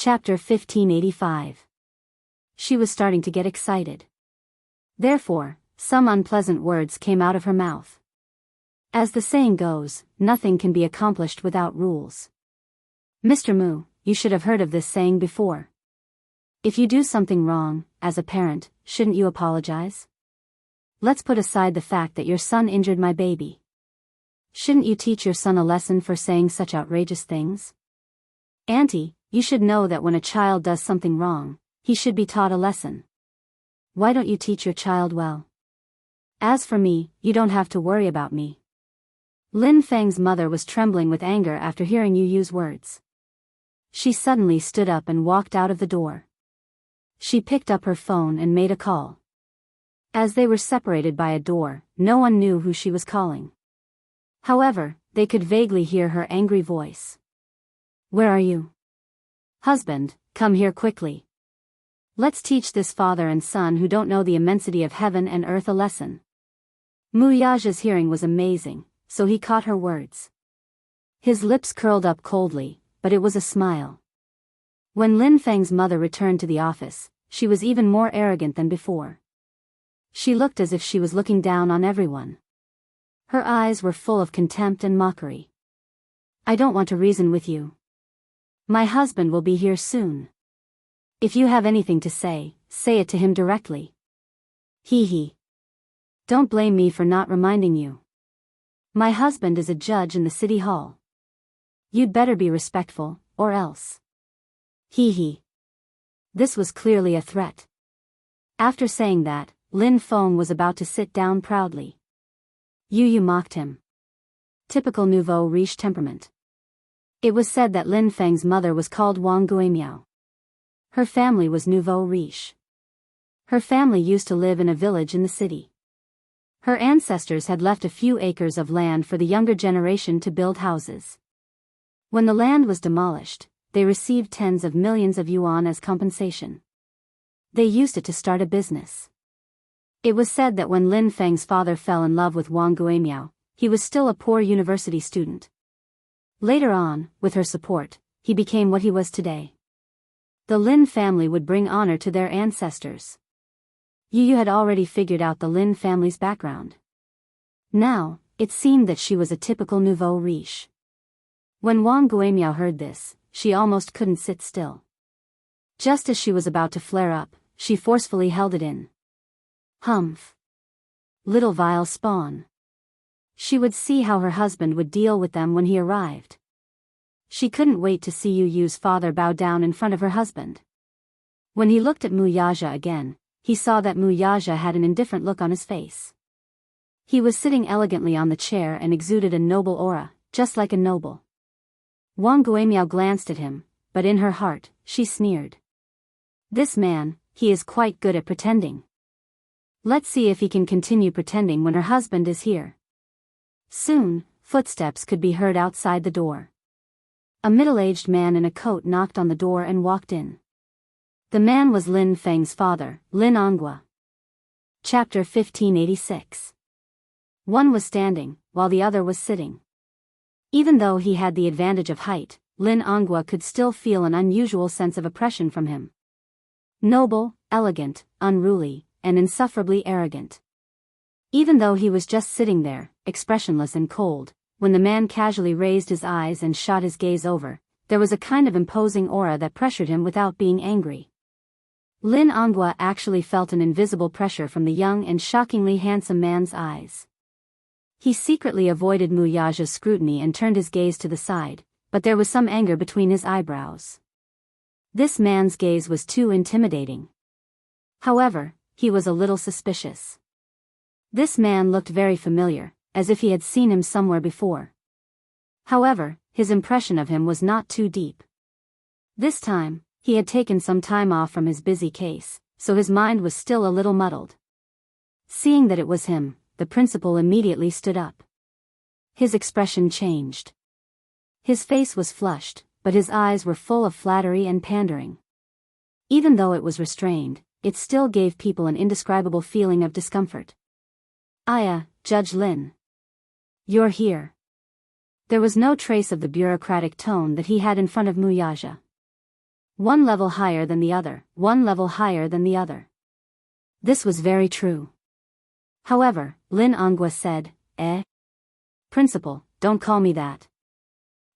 Chapter 1585. She was starting to get excited. Therefore, some unpleasant words came out of her mouth. As the saying goes, nothing can be accomplished without rules. Mr. Moo, you should have heard of this saying before. If you do something wrong, as a parent, shouldn't you apologize? Let's put aside the fact that your son injured my baby. Shouldn't you teach your son a lesson for saying such outrageous things? Auntie, you should know that when a child does something wrong, he should be taught a lesson. Why don't you teach your child well? As for me, you don't have to worry about me. Lin Feng's mother was trembling with anger after hearing you use words. She suddenly stood up and walked out of the door. She picked up her phone and made a call. As they were separated by a door, no one knew who she was calling. However, they could vaguely hear her angry voice. Where are you? Husband, come here quickly. Let's teach this father and son who don't know the immensity of heaven and earth a lesson. Mu Yaja's hearing was amazing, so he caught her words. His lips curled up coldly, but it was a smile. When Lin Feng's mother returned to the office, she was even more arrogant than before. She looked as if she was looking down on everyone. Her eyes were full of contempt and mockery. I don't want to reason with you. My husband will be here soon. If you have anything to say it to him directly. Hee. Don't blame me for not reminding you. My husband is a judge in the city hall. You'd better be respectful, or else. Hee. This was clearly a threat. After saying that, Lin Feng was about to sit down proudly. Yu mocked him. Typical nouveau riche temperament. It was said that Lin Feng's mother was called Wang Guimiao. Her family was nouveau riche. Her family used to live in a village in the city. Her ancestors had left a few acres of land for the younger generation to build houses. When the land was demolished, they received tens of millions of yuan as compensation. They used it to start a business. It was said that when Lin Feng's father fell in love with Wang Guimiao, he was still a poor university student. Later on, with her support, he became what he was today. The Lin family would bring honor to their ancestors. Yu had already figured out the Lin family's background. Now, it seemed that she was a typical nouveau riche. When Wang Guimiao heard this, she almost couldn't sit still. Just as she was about to flare up, she forcefully held it in. Humph. Little vile spawn. She would see how her husband would deal with them when he arrived. She couldn't wait to see Yu's father bow down in front of her husband. When he looked at Mu Yaja again, he saw that Mu Yaja had an indifferent look on his face. He was sitting elegantly on the chair and exuded a noble aura, just like a noble. Wang Guimiao glanced at him, but in her heart, she sneered. This man, he is quite good at pretending. Let's see if he can continue pretending when her husband is here. Soon, footsteps could be heard outside the door. A middle-aged man in a coat knocked on the door and walked in. The man was Lin Feng's father, Lin Anghua. Chapter 1586. One was standing, while the other was sitting. Even though he had the advantage of height, Lin Anghua could still feel an unusual sense of oppression from him. Noble, elegant, unruly, and insufferably arrogant. Even though he was just sitting there, expressionless and cold, when the man casually raised his eyes and shot his gaze over, there was a kind of imposing aura that pressured him without being angry. Lin Anghua actually felt an invisible pressure from the young and shockingly handsome man's eyes. He secretly avoided Mu Yaja's scrutiny and turned his gaze to the side, but there was some anger between his eyebrows. This man's gaze was too intimidating. However, he was a little suspicious. This man looked very familiar, as if he had seen him somewhere before. However, his impression of him was not too deep. This time, he had taken some time off from his busy case, so his mind was still a little muddled. Seeing that it was him, the principal immediately stood up. His expression changed. His face was flushed, but his eyes were full of flattery and pandering. Even though it was restrained, it still gave people an indescribable feeling of discomfort. Judge Lin. You're here. There was no trace of the bureaucratic tone that he had in front of Mu Yaja. One level higher than the other, one level higher than the other. This was very true. However, Lin Angua said, Principal, don't call me that.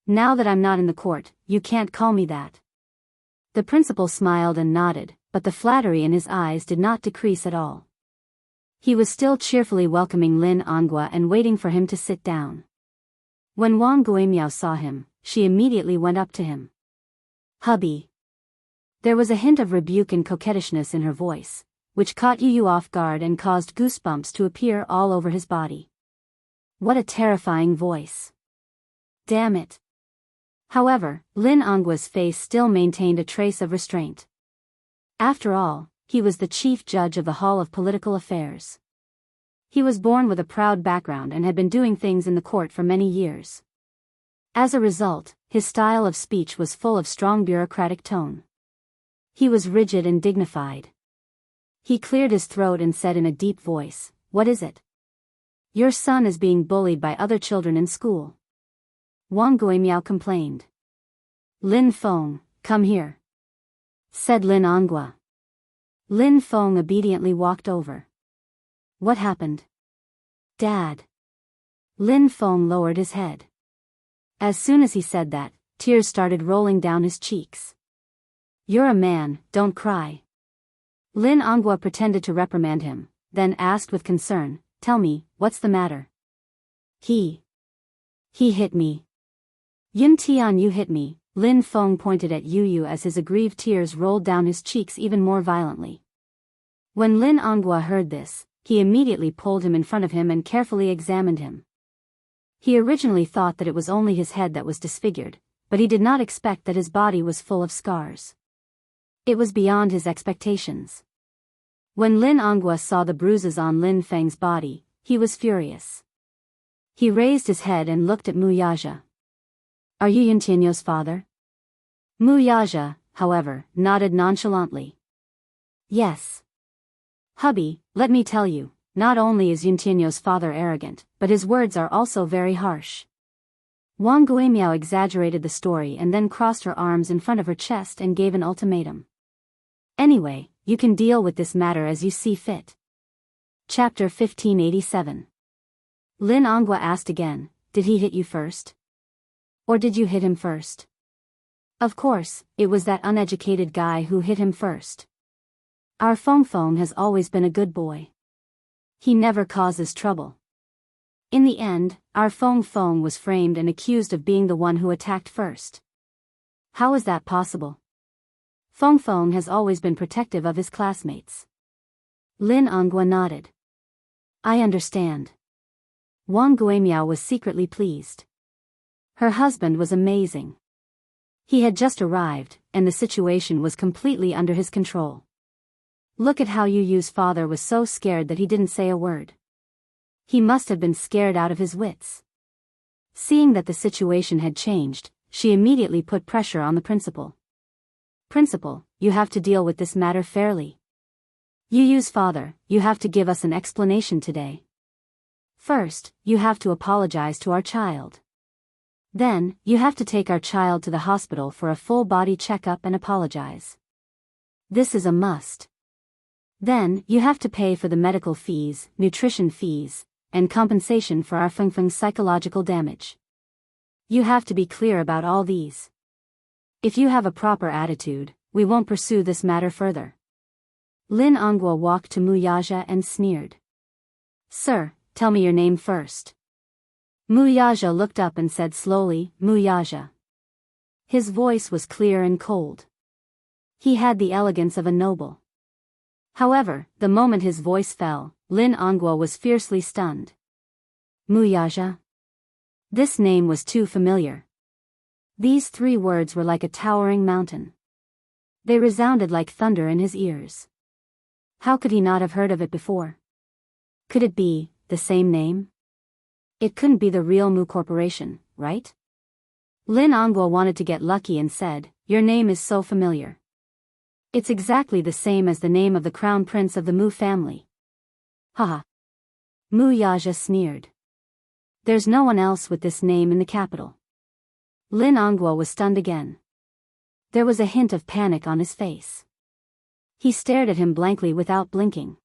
Now that I'm not in the court, you can't call me that. The principal smiled and nodded, but the flattery in his eyes did not decrease at all. He was still cheerfully welcoming Lin Angua and waiting for him to sit down. When Wang Guimiao saw him, she immediately went up to him. Hubby. There was a hint of rebuke and coquettishness in her voice, which caught Yu off guard and caused goosebumps to appear all over his body. What a terrifying voice. Damn it. However, Lin Angua's face still maintained a trace of restraint. After all, he was the chief judge of the Hall of Political Affairs. He was born with a proud background and had been doing things in the court for many years. As a result, his style of speech was full of strong bureaucratic tone. He was rigid and dignified. He cleared his throat and said in a deep voice, "What is it? Your son is being bullied by other children in school." Wang Guimiao complained. "Lin Feng, come here," said Lin Angua. Lin Feng obediently walked over. "What happened?" "Dad." Lin Feng lowered his head. As soon as he said that, tears started rolling down his cheeks. "You're a man, don't cry." Lin Angua pretended to reprimand him, then asked with concern, "Tell me, what's the matter?" He hit me." "Yin Tian, you hit me." Lin Feng pointed at Yu as his aggrieved tears rolled down his cheeks even more violently. When Lin Angua heard this, he immediately pulled him in front of him and carefully examined him. He originally thought that it was only his head that was disfigured, but he did not expect that his body was full of scars. It was beyond his expectations. When Lin Angua saw the bruises on Lin Feng's body, he was furious. He raised his head and looked at Mu Yaja. "Are you Yintianyo's father?" Mu Yaja, however, nodded nonchalantly. "Yes." "Hubby, let me tell you, not only is Yintianyo's father arrogant, but his words are also very harsh." Wang Guimiao exaggerated the story and then crossed her arms in front of her chest and gave an ultimatum. "Anyway, you can deal with this matter as you see fit." Chapter 1587. Lin Angua asked again, "Did he hit you first? Or did you hit him first?" "Of course, it was that uneducated guy who hit him first. Our Feng Feng has always been a good boy. He never causes trouble." In the end, our Feng Feng was framed and accused of being the one who attacked first. How is that possible? Feng Feng has always been protective of his classmates. Lin Angua nodded. "I understand." Wang Guimiao was secretly pleased. Her husband was amazing. He had just arrived, and the situation was completely under his control. Look at how Yu's father was so scared that he didn't say a word. He must have been scared out of his wits. Seeing that the situation had changed, she immediately put pressure on the principal. "Principal, you have to deal with this matter fairly. Yu's father, you have to give us an explanation today. First, you have to apologize to our child. Then, you have to take our child to the hospital for a full body checkup and apologize. This is a must. Then, you have to pay for the medical fees, nutrition fees, and compensation for our Feng Feng's psychological damage. You have to be clear about all these. If you have a proper attitude, we won't pursue this matter further." Lin Angua walked to Mu Yaja and sneered. "Sir, tell me your name first." Mu Yaja looked up and said slowly, "Mu Yaja." His voice was clear and cold. He had the elegance of a noble. However, the moment his voice fell, Lin Angua was fiercely stunned. Mu Yaja? This name was too familiar. These 3 words were like a towering mountain. They resounded like thunder in his ears. How could he not have heard of it before? Could it be the same name? It couldn't be the real Mu Corporation, right? Lin Angua wanted to get lucky and said, "Your name is so familiar. It's exactly the same as the name of the crown prince of the Mu family." Haha. Mu Yaja sneered. "There's no one else with this name in the capital." Lin Angua was stunned again. There was a hint of panic on his face. He stared at him blankly without blinking.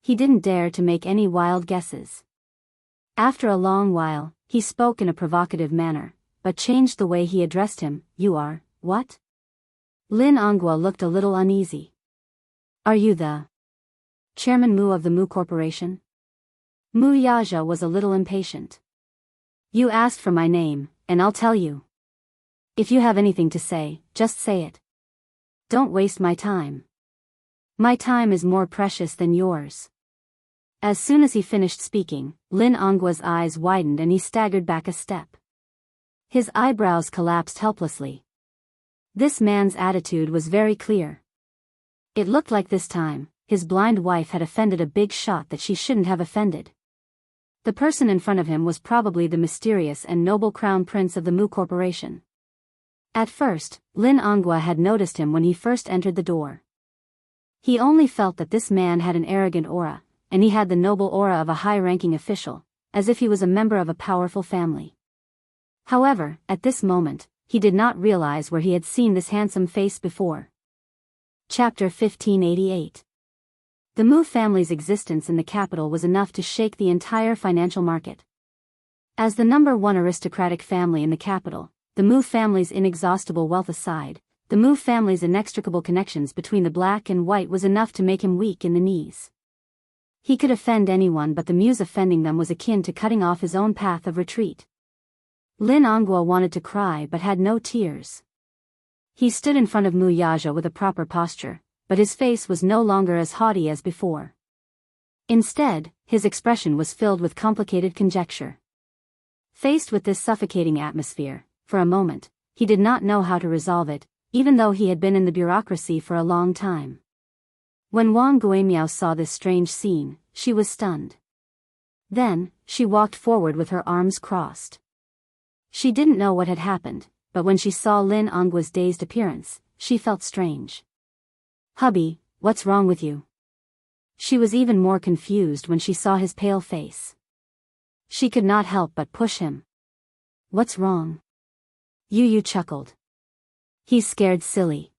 He didn't dare to make any wild guesses. After a long while, he spoke in a provocative manner, but changed the way he addressed him. You are, what? Lin Ongwa looked a little uneasy. Are you the Chairman Mu of the Mu Corporation? Mu Yaja was a little impatient. You asked for my name, and I'll tell you. If you have anything to say, just say it. Don't waste my time. My time is more precious than yours. As soon as he finished speaking, Lin Ongwa's eyes widened and he staggered back a step. His eyebrows collapsed helplessly. This man's attitude was very clear. It looked like this time, his blind wife had offended a big shot that she shouldn't have offended. The person in front of him was probably the mysterious and noble crown prince of the Mu Corporation. At first, Lin Ongwa had noticed him when he first entered the door. He only felt that this man had an arrogant aura, and he had the noble aura of a high-ranking official, as if he was a member of a powerful family. However, at this moment, he did not realize where he had seen this handsome face before. Chapter 1588. The Mu family's existence in the capital was enough to shake the entire financial market. As the #1 aristocratic family in the capital, the Mu family's inexhaustible wealth aside, the Mu family's inextricable connections between the black and white was enough to make him weak in the knees. He could offend anyone, but the Mu's offending them was akin to cutting off his own path of retreat. Lin Ongwa wanted to cry but had no tears. He stood in front of Mu Yaja with a proper posture, but his face was no longer as haughty as before. Instead, his expression was filled with complicated conjecture. Faced with this suffocating atmosphere, for a moment, he did not know how to resolve it, even though he had been in the bureaucracy for a long time. When Wang Guimiao saw this strange scene, she was stunned. Then, she walked forward with her arms crossed. She didn't know what had happened, but when she saw Lin Ongwa's dazed appearance, she felt strange. Hubby, what's wrong with you? She was even more confused when she saw his pale face. She could not help but push him. What's wrong? Yu chuckled. He's scared silly.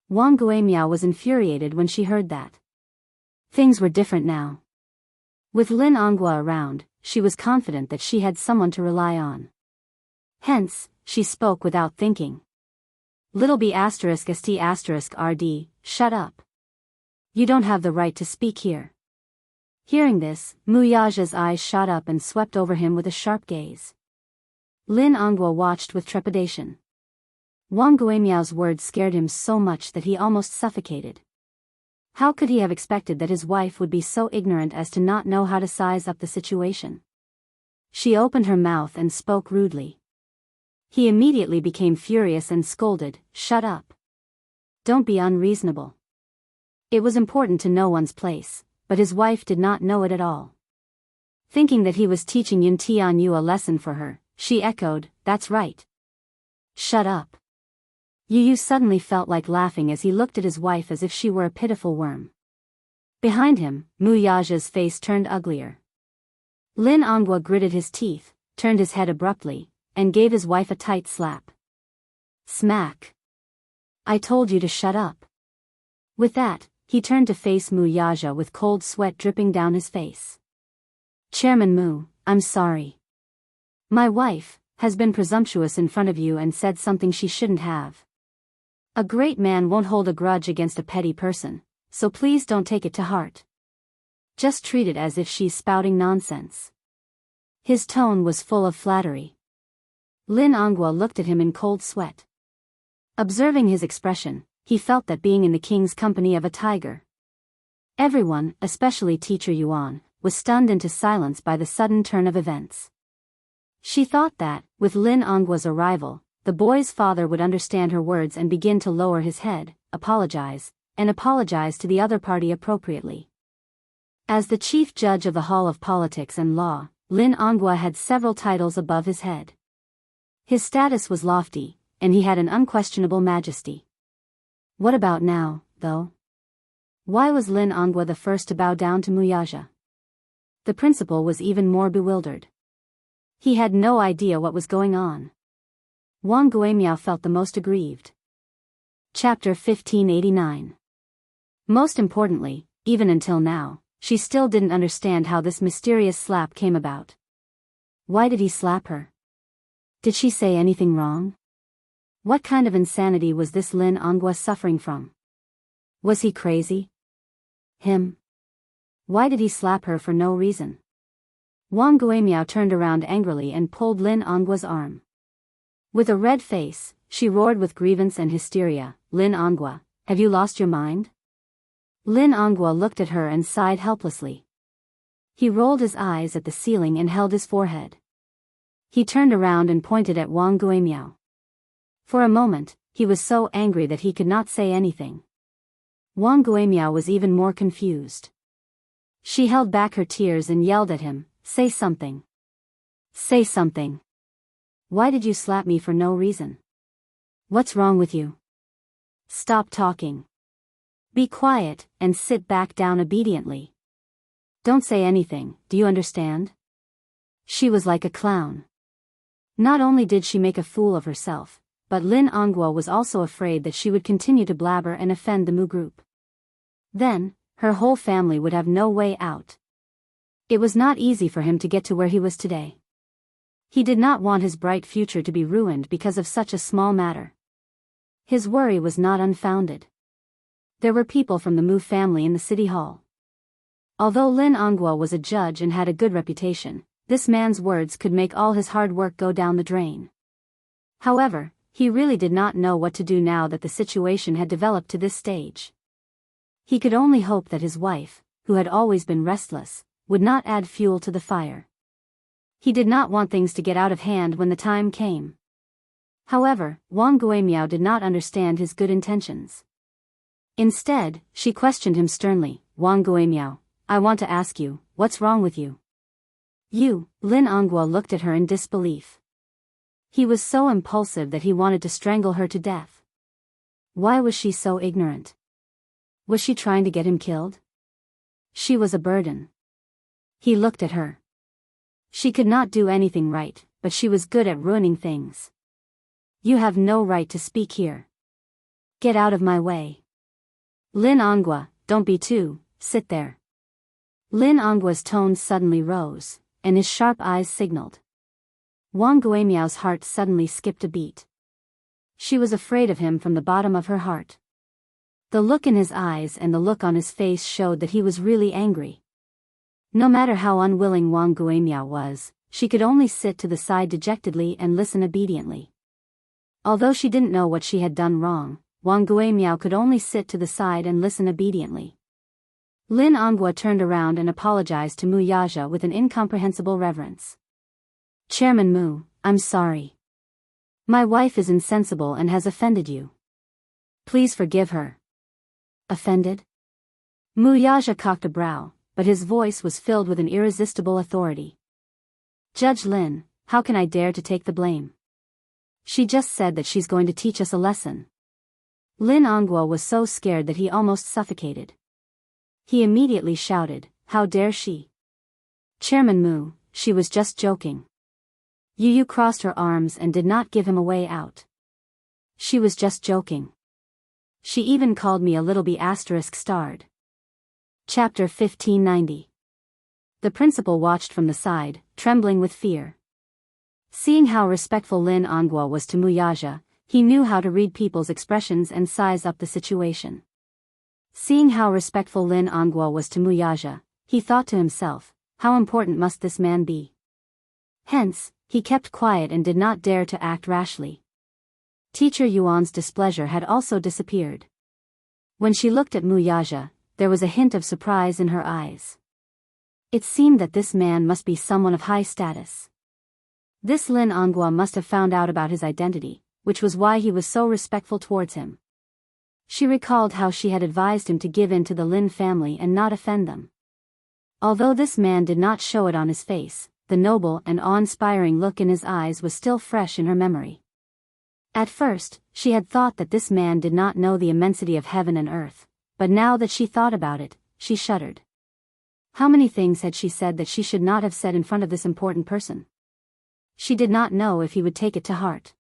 Wang Guimiao was infuriated when she heard that. Things were different now. With Lin Ongwa around, she was confident that she had someone to rely on. Hence, she spoke without thinking. Little b *st *rd, shut up. You don't have the right to speak here. Hearing this, Mu Yaja's eyes shot up and swept over him with a sharp gaze. Lin Ongwa watched with trepidation. Wang Guimiao's words scared him so much that he almost suffocated. How could he have expected that his wife would be so ignorant as to not know how to size up the situation? She opened her mouth and spoke rudely. He immediately became furious and scolded, "Shut up. Don't be unreasonable." It was important to know one's place, but his wife did not know it at all. Thinking that he was teaching Yun Tianyu a lesson for her, she echoed, "That's right. Shut up." Yu suddenly felt like laughing as he looked at his wife as if she were a pitiful worm. Behind him, Mu Yaja's face turned uglier. Lin Ongwa gritted his teeth, turned his head abruptly, and gave his wife a tight slap. Smack. I told you to shut up. With that, he turned to face Mu Yaja with cold sweat dripping down his face. Chairman Mu, I'm sorry. My wife has been presumptuous in front of you and said something she shouldn't have. A great man won't hold a grudge against a petty person, so please don't take it to heart. Just treat it as if she's spouting nonsense. His tone was full of flattery. Lin Ongwa looked at him in cold sweat. Observing his expression, he felt that being in the king's company of a tiger. Everyone, especially Teacher Yuan, was stunned into silence by the sudden turn of events. She thought that, with Lin Ongwa's arrival, the boy's father would understand her words and begin to lower his head, apologize to the other party appropriately. As the chief judge of the Hall of Politics and Law, Lin Ongwa had several titles above his head. His status was lofty, and he had an unquestionable majesty. What about now, though? Why was Lin Ongwa the first to bow down to Mu Yaja? The principal was even more bewildered. He had no idea what was going on. Wang Guimiao felt the most aggrieved. Chapter 1589. Most importantly, even until now, she still didn't understand how this mysterious slap came about. Why did he slap her? Did she say anything wrong? What kind of insanity was this Lin Ongwa suffering from? Was he crazy? Him? Why did he slap her for no reason? Wang Guimiao turned around angrily and pulled Lin Ongwa's arm. With a red face, she roared with grievance and hysteria, "Lin Ongwa, have you lost your mind?" Lin Ongwa looked at her and sighed helplessly. He rolled his eyes at the ceiling and held his forehead. He turned around and pointed at Wang Guimiao. For a moment, he was so angry that he could not say anything. Wang Guimiao was even more confused. She held back her tears and yelled at him, "Say something. Say something. Why did you slap me for no reason? What's wrong with you? Stop talking. Be quiet, and sit back down obediently. Don't say anything, do you understand?" She was like a clown. Not only did she make a fool of herself, but Lin Ongwa was also afraid that she would continue to blabber and offend the Mu group. Then, her whole family would have no way out. It was not easy for him to get to where he was today. He did not want his bright future to be ruined because of such a small matter. His worry was not unfounded. There were people from the Mu family in the city hall. Although Lin Ongwa was a judge and had a good reputation, this man's words could make all his hard work go down the drain. However, he really did not know what to do now that the situation had developed to this stage. He could only hope that his wife, who had always been restless, would not add fuel to the fire. He did not want things to get out of hand when the time came. However, Wang Guimiao did not understand his good intentions. Instead, she questioned him sternly, "Wang Guimiao, I want to ask you, what's wrong with you?" "You?" Lin Ongwa looked at her in disbelief. He was so impulsive that he wanted to strangle her to death. Why was she so ignorant? Was she trying to get him killed? She was a burden. He looked at her. She could not do anything right, but she was good at ruining things. "You have no right to speak here. Get out of my way." "Lin Ongwa, don't be too, sit there." Lin Ongwa's tone suddenly rose, and his sharp eyes signaled. Wang Guimiao's heart suddenly skipped a beat. She was afraid of him from the bottom of her heart. The look in his eyes and the look on his face showed that he was really angry. No matter how unwilling Wang Guimiao was, she could only sit to the side dejectedly and listen obediently. Although she didn't know what she had done wrong, Wang Guimiao could only sit to the side and listen obediently. Lin Ongwa turned around and apologized to Mu Yaja with an incomprehensible reverence. "Chairman Mu, I'm sorry. My wife is insensible and has offended you. Please forgive her." "Offended?" Mu Yaja cocked a brow, but his voice was filled with an irresistible authority. "Judge Lin, how can I dare to take the blame? She just said that she's going to teach us a lesson." Lin Ongwa was so scared that he almost suffocated. He immediately shouted, "How dare she? Chairman Mu, she was just joking." Yu crossed her arms and did not give him a way out. "She was just joking. She even called me a little bee *****. Chapter 1590. The principal watched from the side, trembling with fear. Seeing how respectful Lin Ongwa was to Mu Yaja, he knew how to read people's expressions and size up the situation. Seeing how respectful Lin Ongwa was to Mu Yaja, he thought to himself, how important must this man be? Hence, he kept quiet and did not dare to act rashly. Teacher Yuan's displeasure had also disappeared. When she looked at Mu Yaja, there was a hint of surprise in her eyes. It seemed that this man must be someone of high status. This Lin Ongwa must have found out about his identity, which was why he was so respectful towards him. She recalled how she had advised him to give in to the Lin family and not offend them. Although this man did not show it on his face, the noble and awe-inspiring look in his eyes was still fresh in her memory. At first, she had thought that this man did not know the immensity of heaven and earth, but now that she thought about it, she shuddered. How many things had she said that she should not have said in front of this important person? She did not know if he would take it to heart.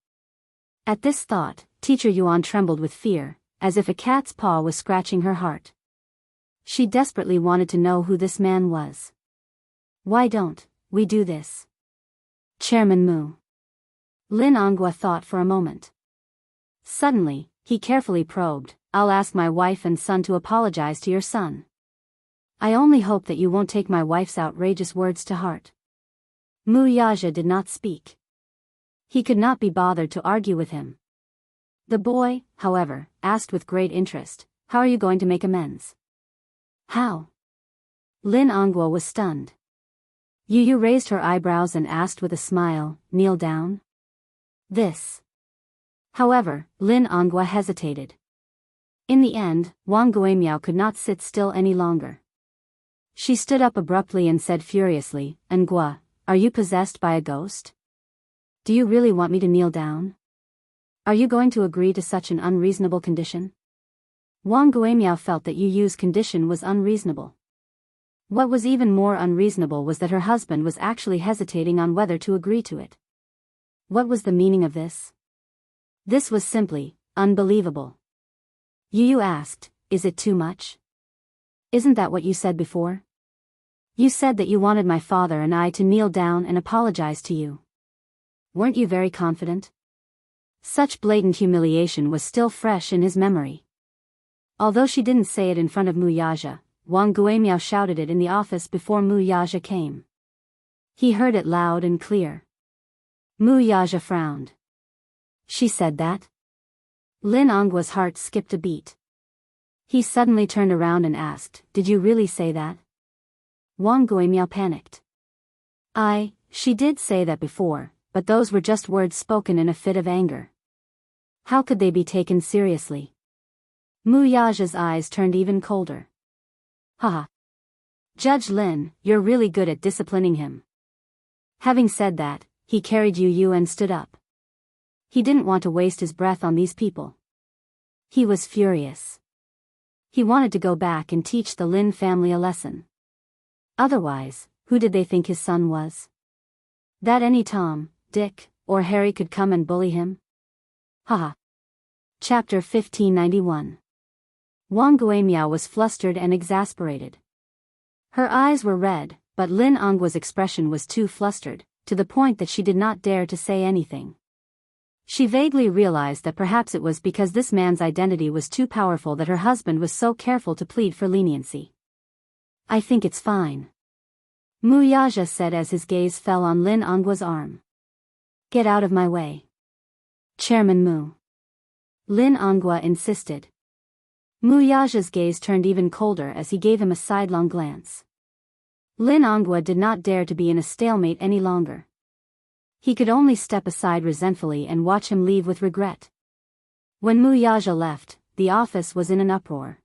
At this thought, Teacher Yuan trembled with fear, as if a cat's paw was scratching her heart. She desperately wanted to know who this man was. Why don't we do this? Chairman Mu. Lin Ongwa thought for a moment. Suddenly, he carefully probed, I'll ask my wife and son to apologize to your son. I only hope that you won't take my wife's outrageous words to heart. Mu Yaja did not speak. He could not be bothered to argue with him. The boy, however, asked with great interest, how are you going to make amends? How? Lin Ongwa was stunned. Yu raised her eyebrows and asked with a smile, kneel down? This. However, Lin Ongwa hesitated. In the end, Wang Guimiao could not sit still any longer. She stood up abruptly and said furiously, Ngwa, are you possessed by a ghost? Do you really want me to kneel down? Are you going to agree to such an unreasonable condition? Wang Guimiao felt that Yu's condition was unreasonable. What was even more unreasonable was that her husband was actually hesitating on whether to agree to it. What was the meaning of this? This was simply unbelievable. Yu asked, is it too much? Isn't that what you said before? You said that you wanted my father and I to kneel down and apologize to you. Weren't you very confident? Such blatant humiliation was still fresh in his memory. Although she didn't say it in front of Mu Yaja, Wang Guimiao shouted it in the office before Mu Yaja came. He heard it loud and clear. Mu Yaja frowned. She said that? Lin Ongwa's heart skipped a beat. He suddenly turned around and asked, did you really say that? Wang Guimiao panicked. She did say that before, but those were just words spoken in a fit of anger. How could they be taken seriously? Mu Yaja's eyes turned even colder. Haha. Judge Lin, you're really good at disciplining him. Having said that, he carried Yu and stood up. He didn't want to waste his breath on these people. He was furious. He wanted to go back and teach the Lin family a lesson. Otherwise, who did they think his son was? That any Tom, Dick, or Harry could come and bully him? Haha. Chapter 1591. Wang Guimiao was flustered and exasperated. Her eyes were red, but Lin Ongwa's expression was too flustered, to the point that she did not dare to say anything. She vaguely realized that perhaps it was because this man's identity was too powerful that her husband was so careful to plead for leniency. I think it's fine. Mu Yaja said as his gaze fell on Lin Ongwa's arm. Get out of my way. Chairman Mu. Lin Ongwa insisted. Mu Yaja's gaze turned even colder as he gave him a sidelong glance. Lin Ongwa did not dare to be in a stalemate any longer. He could only step aside resentfully and watch him leave with regret. When Mu Yaja left, the office was in an uproar.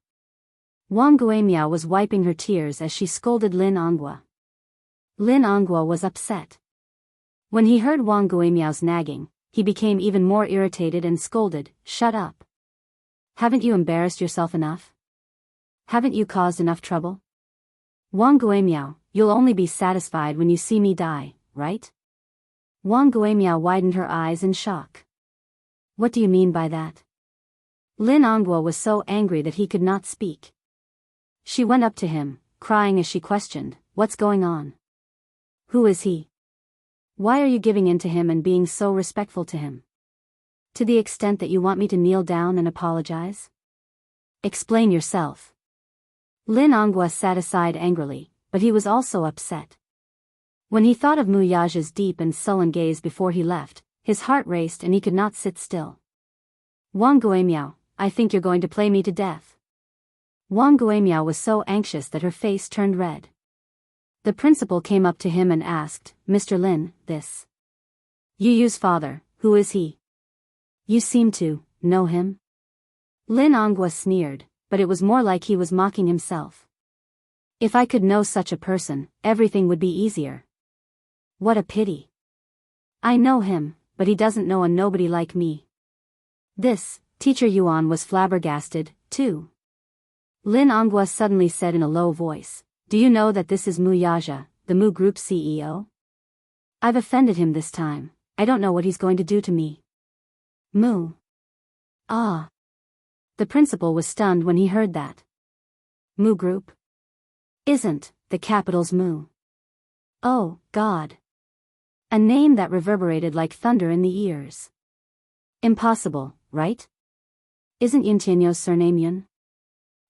Wang Guimiao was wiping her tears as she scolded Lin Ongwa. Lin Ongwa was upset. When he heard Wang Guimiao's nagging, he became even more irritated and scolded, shut up. Haven't you embarrassed yourself enough? Haven't you caused enough trouble? Wang Guimiao, you'll only be satisfied when you see me die, right? Wang Guimiao widened her eyes in shock. What do you mean by that? Lin Ongwa was so angry that he could not speak. She went up to him, crying as she questioned, what's going on? Who is he? Why are you giving in to him and being so respectful to him? To the extent that you want me to kneel down and apologize? Explain yourself. Lin Ongwa sat aside angrily, but he was also upset. When he thought of Mu Yaja's deep and sullen gaze before he left, his heart raced and he could not sit still. Wang Guimiao, I think you're going to play me to death. Wang Guimiao was so anxious that her face turned red. The principal came up to him and asked, Mr. Lin, this Yu's father, who is he? You seem to know him? Lin Ongwa sneered, but it was more like he was mocking himself. If I could know such a person, everything would be easier. What a pity. I know him, but he doesn't know a nobody like me. This, Teacher Yuan was flabbergasted, too. Lin Ongwa suddenly said in a low voice, do you know that this is Mu Yaja, the Mu Group CEO? I've offended him this time. I don't know what he's going to do to me. Mu. Ah. The principal was stunned when he heard that. Mu Group? Isn't the capital's Mu? Oh, God. A name that reverberated like thunder in the ears. Impossible, right? Isn't Yuntianyo's surname Yun?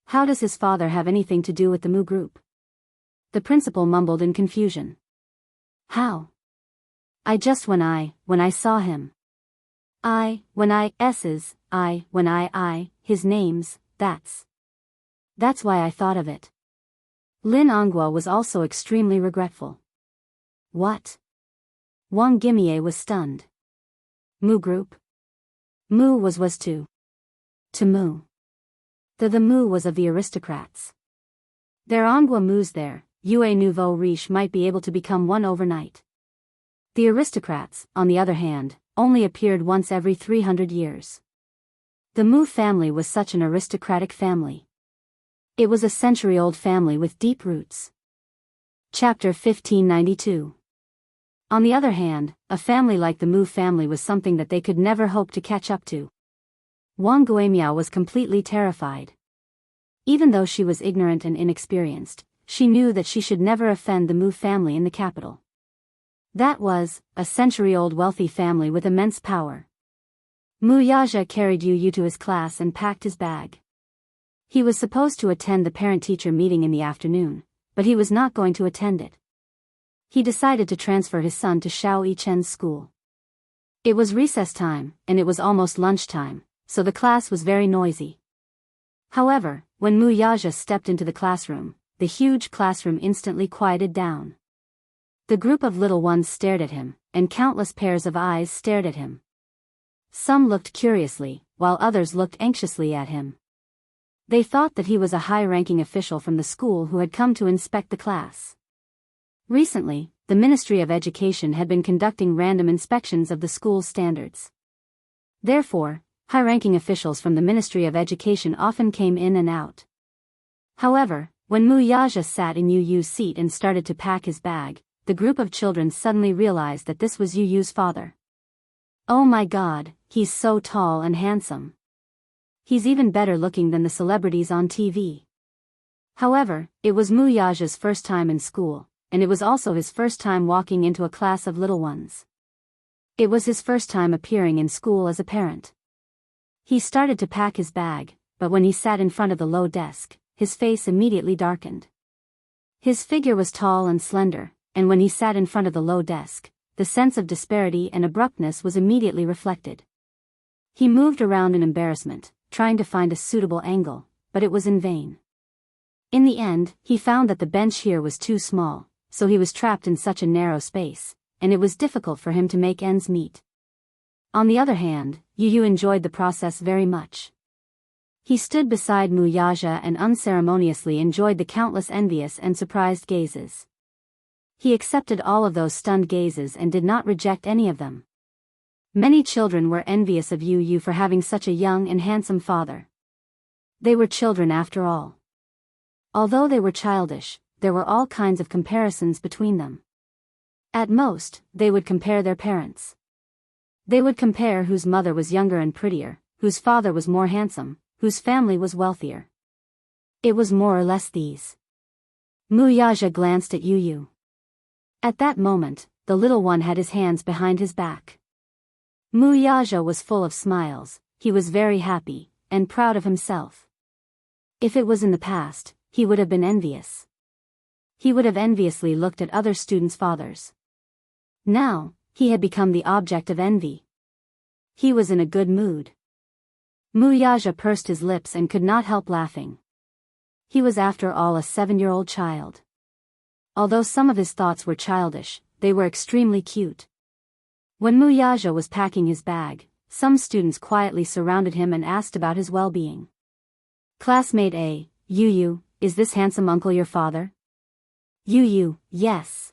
How does his father have anything to do with the Mu Group? The principal mumbled in confusion. How? When I saw him. His name's, That's why I thought of it. Lin Ongwa was also extremely regretful. What? Wang Gimie was stunned. Mu Group? Mu was to Mu. The Mu was of the aristocrats. There Ongwa Mu's there, Yue Nouveau Riche might be able to become one overnight. The aristocrats, on the other hand, only appeared once every 300 years. The Mu family was such an aristocratic family. It was a century-old family with deep roots. Chapter 1592. On the other hand, a family like the Mu family was something that they could never hope to catch up to. Wang Guimiao was completely terrified. Even though she was ignorant and inexperienced, she knew that she should never offend the Mu family in the capital. That was, a century-old wealthy family with immense power. Mu Yaja carried Yu to his class and packed his bag. He was supposed to attend the parent-teacher meeting in the afternoon, but he was not going to attend it. He decided to transfer his son to Xiao Yichen's school. It was recess time, and it was almost lunchtime, so the class was very noisy. However, when Mu Yaja stepped into the classroom, the huge classroom instantly quieted down. The group of little ones stared at him, and countless pairs of eyes stared at him. Some looked curiously, while others looked anxiously at him. They thought that he was a high-ranking official from the school who had come to inspect the class. Recently, the Ministry of Education had been conducting random inspections of the school's standards. Therefore, high-ranking officials from the Ministry of Education often came in and out. However, when Mu Yaja sat in Yu Yu's seat and started to pack his bag, the group of children suddenly realized that this was Yu Yu's father. Oh my God, he's so tall and handsome. He's even better looking than the celebrities on TV. However, it was Mu Yaja's first time in school, and it was also his first time walking into a class of little ones. It was his first time appearing in school as a parent. He started to pack his bag, but when he sat in front of the low desk, his face immediately darkened. His figure was tall and slender, and when he sat in front of the low desk, the sense of disparity and abruptness was immediately reflected. He moved around in embarrassment, trying to find a suitable angle, but it was in vain. In the end, he found that the bench here was too small, so he was trapped in such a narrow space, and it was difficult for him to make ends meet. On the other hand, Yu Yu enjoyed the process very much. He stood beside Mu Yaja and unceremoniously enjoyed the countless envious and surprised gazes. He accepted all of those stunned gazes and did not reject any of them. Many children were envious of Yu Yu for having such a young and handsome father. They were children after all. Although they were childish, there were all kinds of comparisons between them. At most, they would compare their parents. They would compare whose mother was younger and prettier, whose father was more handsome, whose family was wealthier. It was more or less these. Mu Yaja glanced at Yu Yu. At that moment, the little one had his hands behind his back. Mu Yaja was full of smiles, he was very happy, and proud of himself. If it was in the past, he would have been envious. He would have enviously looked at other students' fathers. Now, he had become the object of envy. He was in a good mood. Mu Yaja pursed his lips and could not help laughing. He was after all a 7-year-old child. Although some of his thoughts were childish, they were extremely cute. When Mu Yaja was packing his bag, some students quietly surrounded him and asked about his well-being. Classmate A, Yu Yu, is this handsome uncle your father? Yu Yu, yes.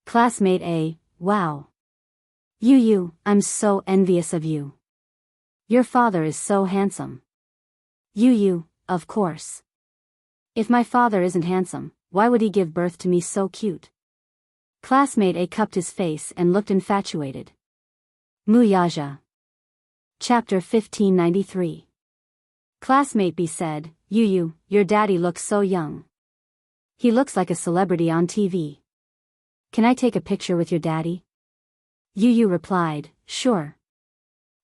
Classmate A, wow. Yu Yu, I'm so envious of you. Your father is so handsome. Yu Yu, of course. If my father isn't handsome, why would he give birth to me so cute? Classmate A cupped his face and looked infatuated. Mu Yaja. Chapter 1593. Classmate B said, Yu, your daddy looks so young. He looks like a celebrity on TV. Can I take a picture with your daddy? Yu replied, sure.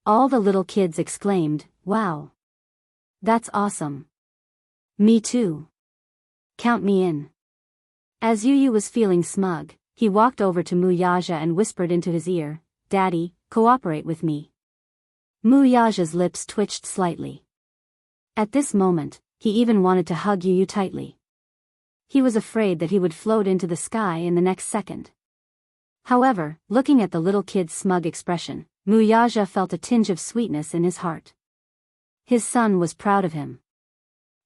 All the little kids exclaimed, wow. That's awesome. Me too. Count me in. As Yu was feeling smug, he walked over to Muyaja and whispered into his ear, Daddy, cooperate with me. Muyaja's lips twitched slightly. At this moment, he even wanted to hug Yu tightly. He was afraid that he would float into the sky in the next second. However, looking at the little kid's smug expression, Muyaja felt a tinge of sweetness in his heart. His son was proud of him.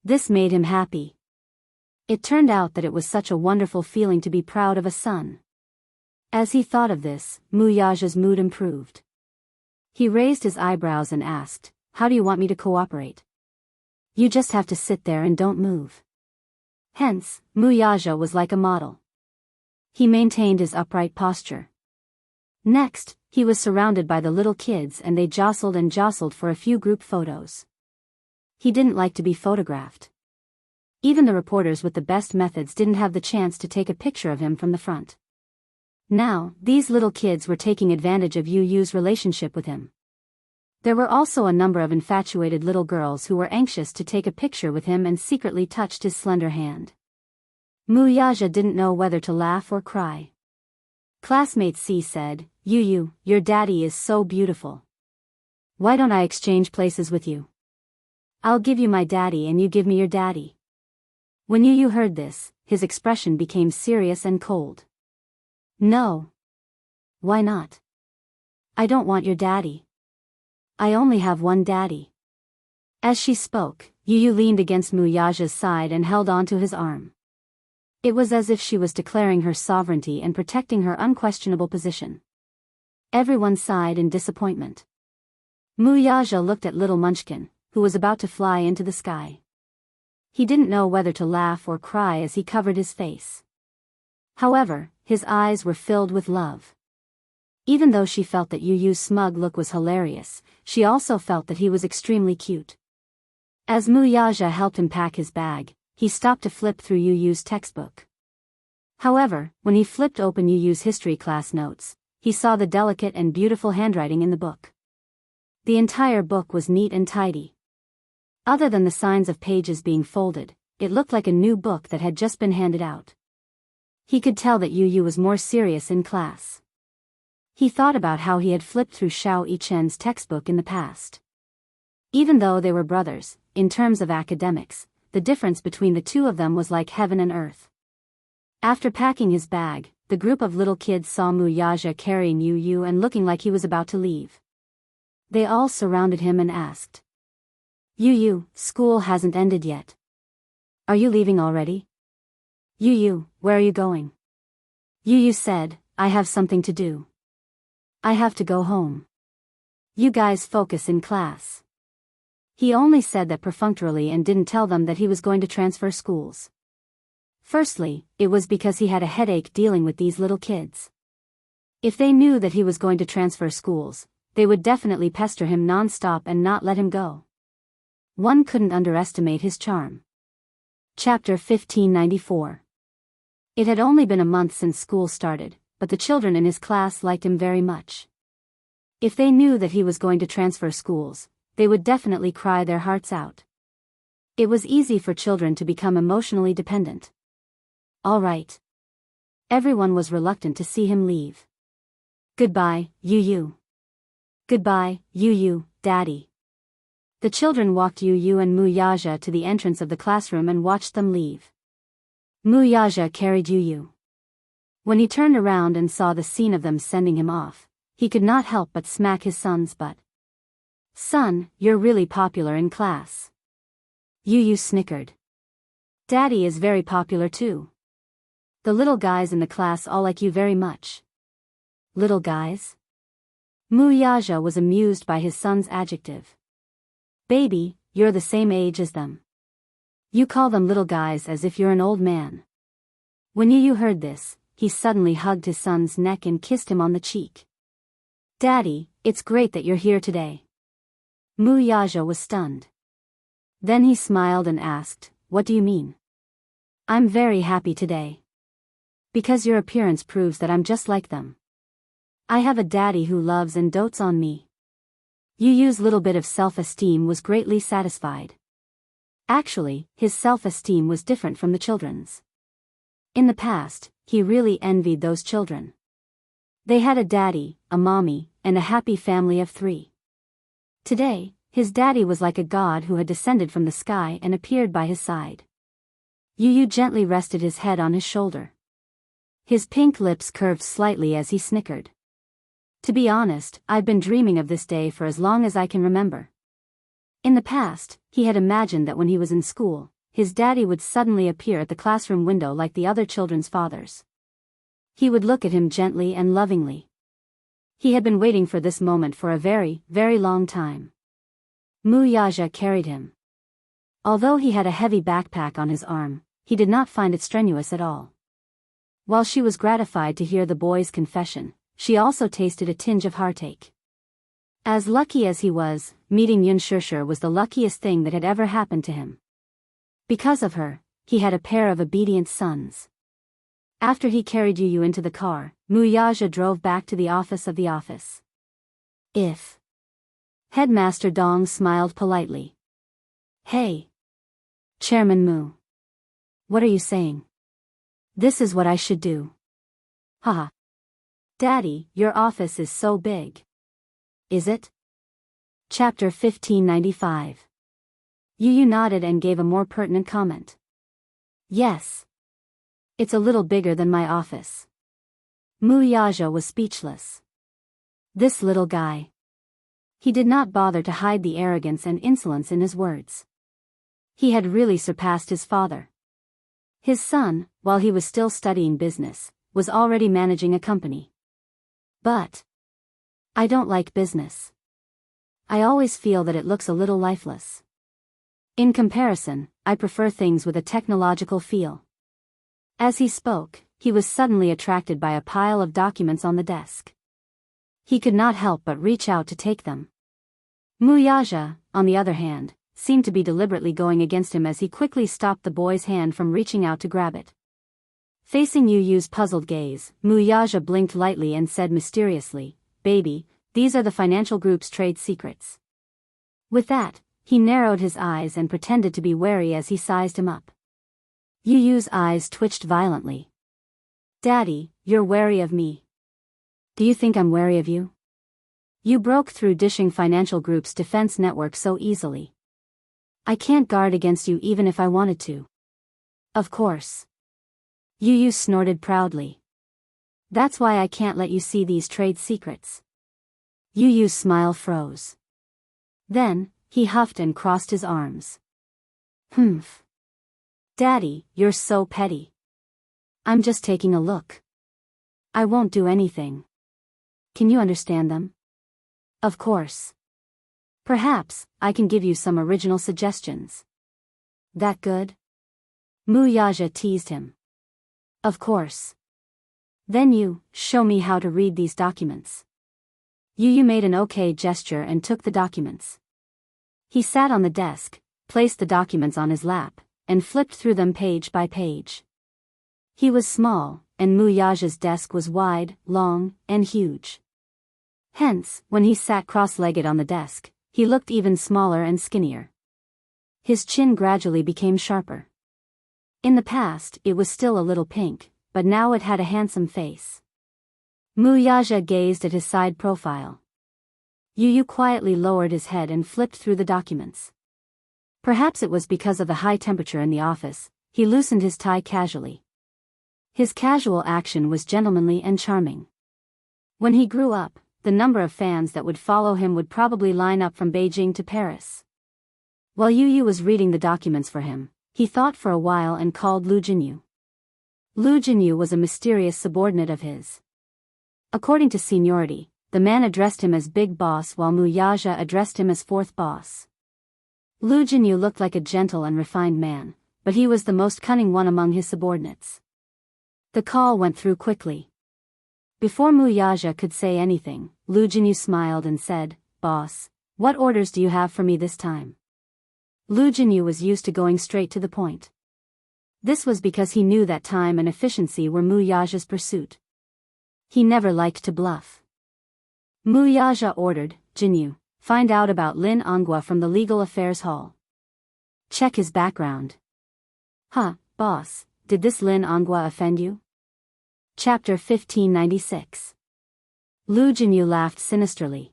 This made him happy. It turned out that it was such a wonderful feeling to be proud of a son. As he thought of this, Muyaja's mood improved. He raised his eyebrows and asked, How do you want me to cooperate? You just have to sit there and don't move. Hence, Muyaja was like a model. He maintained his upright posture. Next, he was surrounded by the little kids and they jostled and jostled for a few group photos. He didn't like to be photographed. Even the reporters with the best methods didn't have the chance to take a picture of him from the front. Now, these little kids were taking advantage of Yu's relationship with him. There were also a number of infatuated little girls who were anxious to take a picture with him and secretly touched his slender hand. Muyaja didn't know whether to laugh or cry. Classmate C said, Yu, your daddy is so beautiful. Why don't I exchange places with you? I'll give you my daddy and you give me your daddy. When Yu heard this, his expression became serious and cold. No. Why not? I don't want your daddy. I only have one daddy. As she spoke, Yu leaned against Muyaja's side and held onto his arm. It was as if she was declaring her sovereignty and protecting her unquestionable position. Everyone sighed in disappointment. Muyaja looked at little Munchkin, who was about to fly into the sky. He didn't know whether to laugh or cry as he covered his face. However, his eyes were filled with love. Even though she felt that Yu's smug look was hilarious, she also felt that he was extremely cute. As Muyaja helped him pack his bag, he stopped to flip through Yu's textbook. However, when he flipped open Yu's history class notes, he saw the delicate and beautiful handwriting in the book. The entire book was neat and tidy. Other than the signs of pages being folded, it looked like a new book that had just been handed out. He could tell that Yu was more serious in class. He thought about how he had flipped through Xiao Yichen's textbook in the past. Even though they were brothers, in terms of academics, the difference between the two of them was like heaven and earth. After packing his bag, the group of little kids saw Muyaja carrying Yu and looking like he was about to leave. They all surrounded him and asked, Yu, school hasn't ended yet. Are you leaving already? Yu, where are you going? Yu said, I have something to do. I have to go home. You guys focus in class. He only said that perfunctorily and didn't tell them that he was going to transfer schools. Firstly, it was because he had a headache dealing with these little kids. If they knew that he was going to transfer schools, they would definitely pester him non-stop and not let him go. One couldn't underestimate his charm. Chapter 1594. It had only been a month since school started, but the children in his class liked him very much. If they knew that he was going to transfer schools, they would definitely cry their hearts out. It was easy for children to become emotionally dependent. All right. Everyone was reluctant to see him leave. Goodbye, Yu. Goodbye, Yu, Daddy. The children walked Yu and Muyaja to the entrance of the classroom and watched them leave. Muyaja carried Yu. When he turned around and saw the scene of them sending him off, he could not help but smack his son's butt. Son, you're really popular in class. Yu snickered. Daddy is very popular too. The little guys in the class all like you very much. Little guys? Muyaja was amused by his son's adjective. Baby, you're the same age as them. You call them little guys as if you're an old man. When Yu heard this, he suddenly hugged his son's neck and kissed him on the cheek. Daddy, it's great that you're here today. Muyaja was stunned. Then he smiled and asked, "What do you mean?" "I'm very happy today. Because your appearance proves that I'm just like them. I have a daddy who loves and dotes on me." Yu's little bit of self-esteem was greatly satisfied. Actually, his self-esteem was different from the children's. In the past, he really envied those children. They had a daddy, a mommy, and a happy family of 3. Today, his daddy was like a god who had descended from the sky and appeared by his side. Yu gently rested his head on his shoulder. His pink lips curved slightly as he snickered. "To be honest, I've been dreaming of this day for as long as I can remember." In the past, he had imagined that when he was in school, his daddy would suddenly appear at the classroom window like the other children's fathers. He would look at him gently and lovingly. He had been waiting for this moment for a very, very long time. Muyaja carried him. Although he had a heavy backpack on his arm, he did not find it strenuous at all. While she was gratified to hear the boy's confession, she also tasted a tinge of heartache. As lucky as he was, meeting Yunshusher was the luckiest thing that had ever happened to him. Because of her, he had a pair of obedient sons. After he carried Yu into the car, Muyaja drove back to the office of the office. If Headmaster Dong smiled politely. "Hey, Chairman Mu. What are you saying? This is what I should do." "Haha. Daddy, your office is so big." "Is it?" Chapter 1595. Yu nodded and gave a more pertinent comment. "Yes. It's a little bigger than my office." Muyaja was speechless. This little guy. He did not bother to hide the arrogance and insolence in his words. He had really surpassed his father. His son, while he was still studying business, was already managing a company. "But I don't like business. I always feel that it looks a little lifeless. In comparison, I prefer things with a technological feel." As he spoke, he was suddenly attracted by a pile of documents on the desk. He could not help but reach out to take them. Muyaja, on the other hand, seemed to be deliberately going against him as he quickly stopped the boy's hand from reaching out to grab it. Facing Yu's puzzled gaze, Muyaja blinked lightly and said mysteriously, "Baby, these are the financial group's trade secrets." With that, he narrowed his eyes and pretended to be wary as he sized him up. Yu's eyes twitched violently. "Daddy, you're wary of me. Do you think I'm wary of you? You broke through Dishing Financial Group's defense network so easily. I can't guard against you even if I wanted to." "Of course." Yu snorted proudly. "That's why I can't let you see these trade secrets." Yu's smile froze. Then, he huffed and crossed his arms. "Humph. Daddy, you're so petty. I'm just taking a look. I won't do anything. Can you understand them?" "Of course. Perhaps, I can give you some original suggestions." "That good?" Muyaja teased him. "Of course. Then you, show me how to read these documents." Yu made an okay gesture and took the documents. He sat on the desk, placed the documents on his lap, and flipped through them page by page. He was small, and Muyaja's desk was wide, long, and huge. Hence, when he sat cross-legged on the desk, he looked even smaller and skinnier. His chin gradually became sharper. In the past, it was still a little pink, but now it had a handsome face. Muyaja gazed at his side profile. Yu quietly lowered his head and flipped through the documents. Perhaps it was because of the high temperature in the office, he loosened his tie casually. His casual action was gentlemanly and charming. When he grew up, the number of fans that would follow him would probably line up from Beijing to Paris. While Yu was reading the documents for him, he thought for a while and called Lu Jinyu. Lu Jinyu was a mysterious subordinate of his. According to seniority, the man addressed him as Big Boss while Muyaja addressed him as Fourth Boss. Lu Jinyu looked like a gentle and refined man, but he was the most cunning one among his subordinates. The call went through quickly. Before Muyaja could say anything, Lu Jinyu smiled and said, "Boss, what orders do you have for me this time?" Lu Jinyu was used to going straight to the point. This was because he knew that time and efficiency were Mu Yaja's pursuit. He never liked to bluff. Mu Yaja ordered, Jinyu, find out about Lin Ongwa from the Legal Affairs Hall. Check his background. Huh, boss, did this Lin Ongwa offend you? Chapter 1596. Lu Jinyu laughed sinisterly.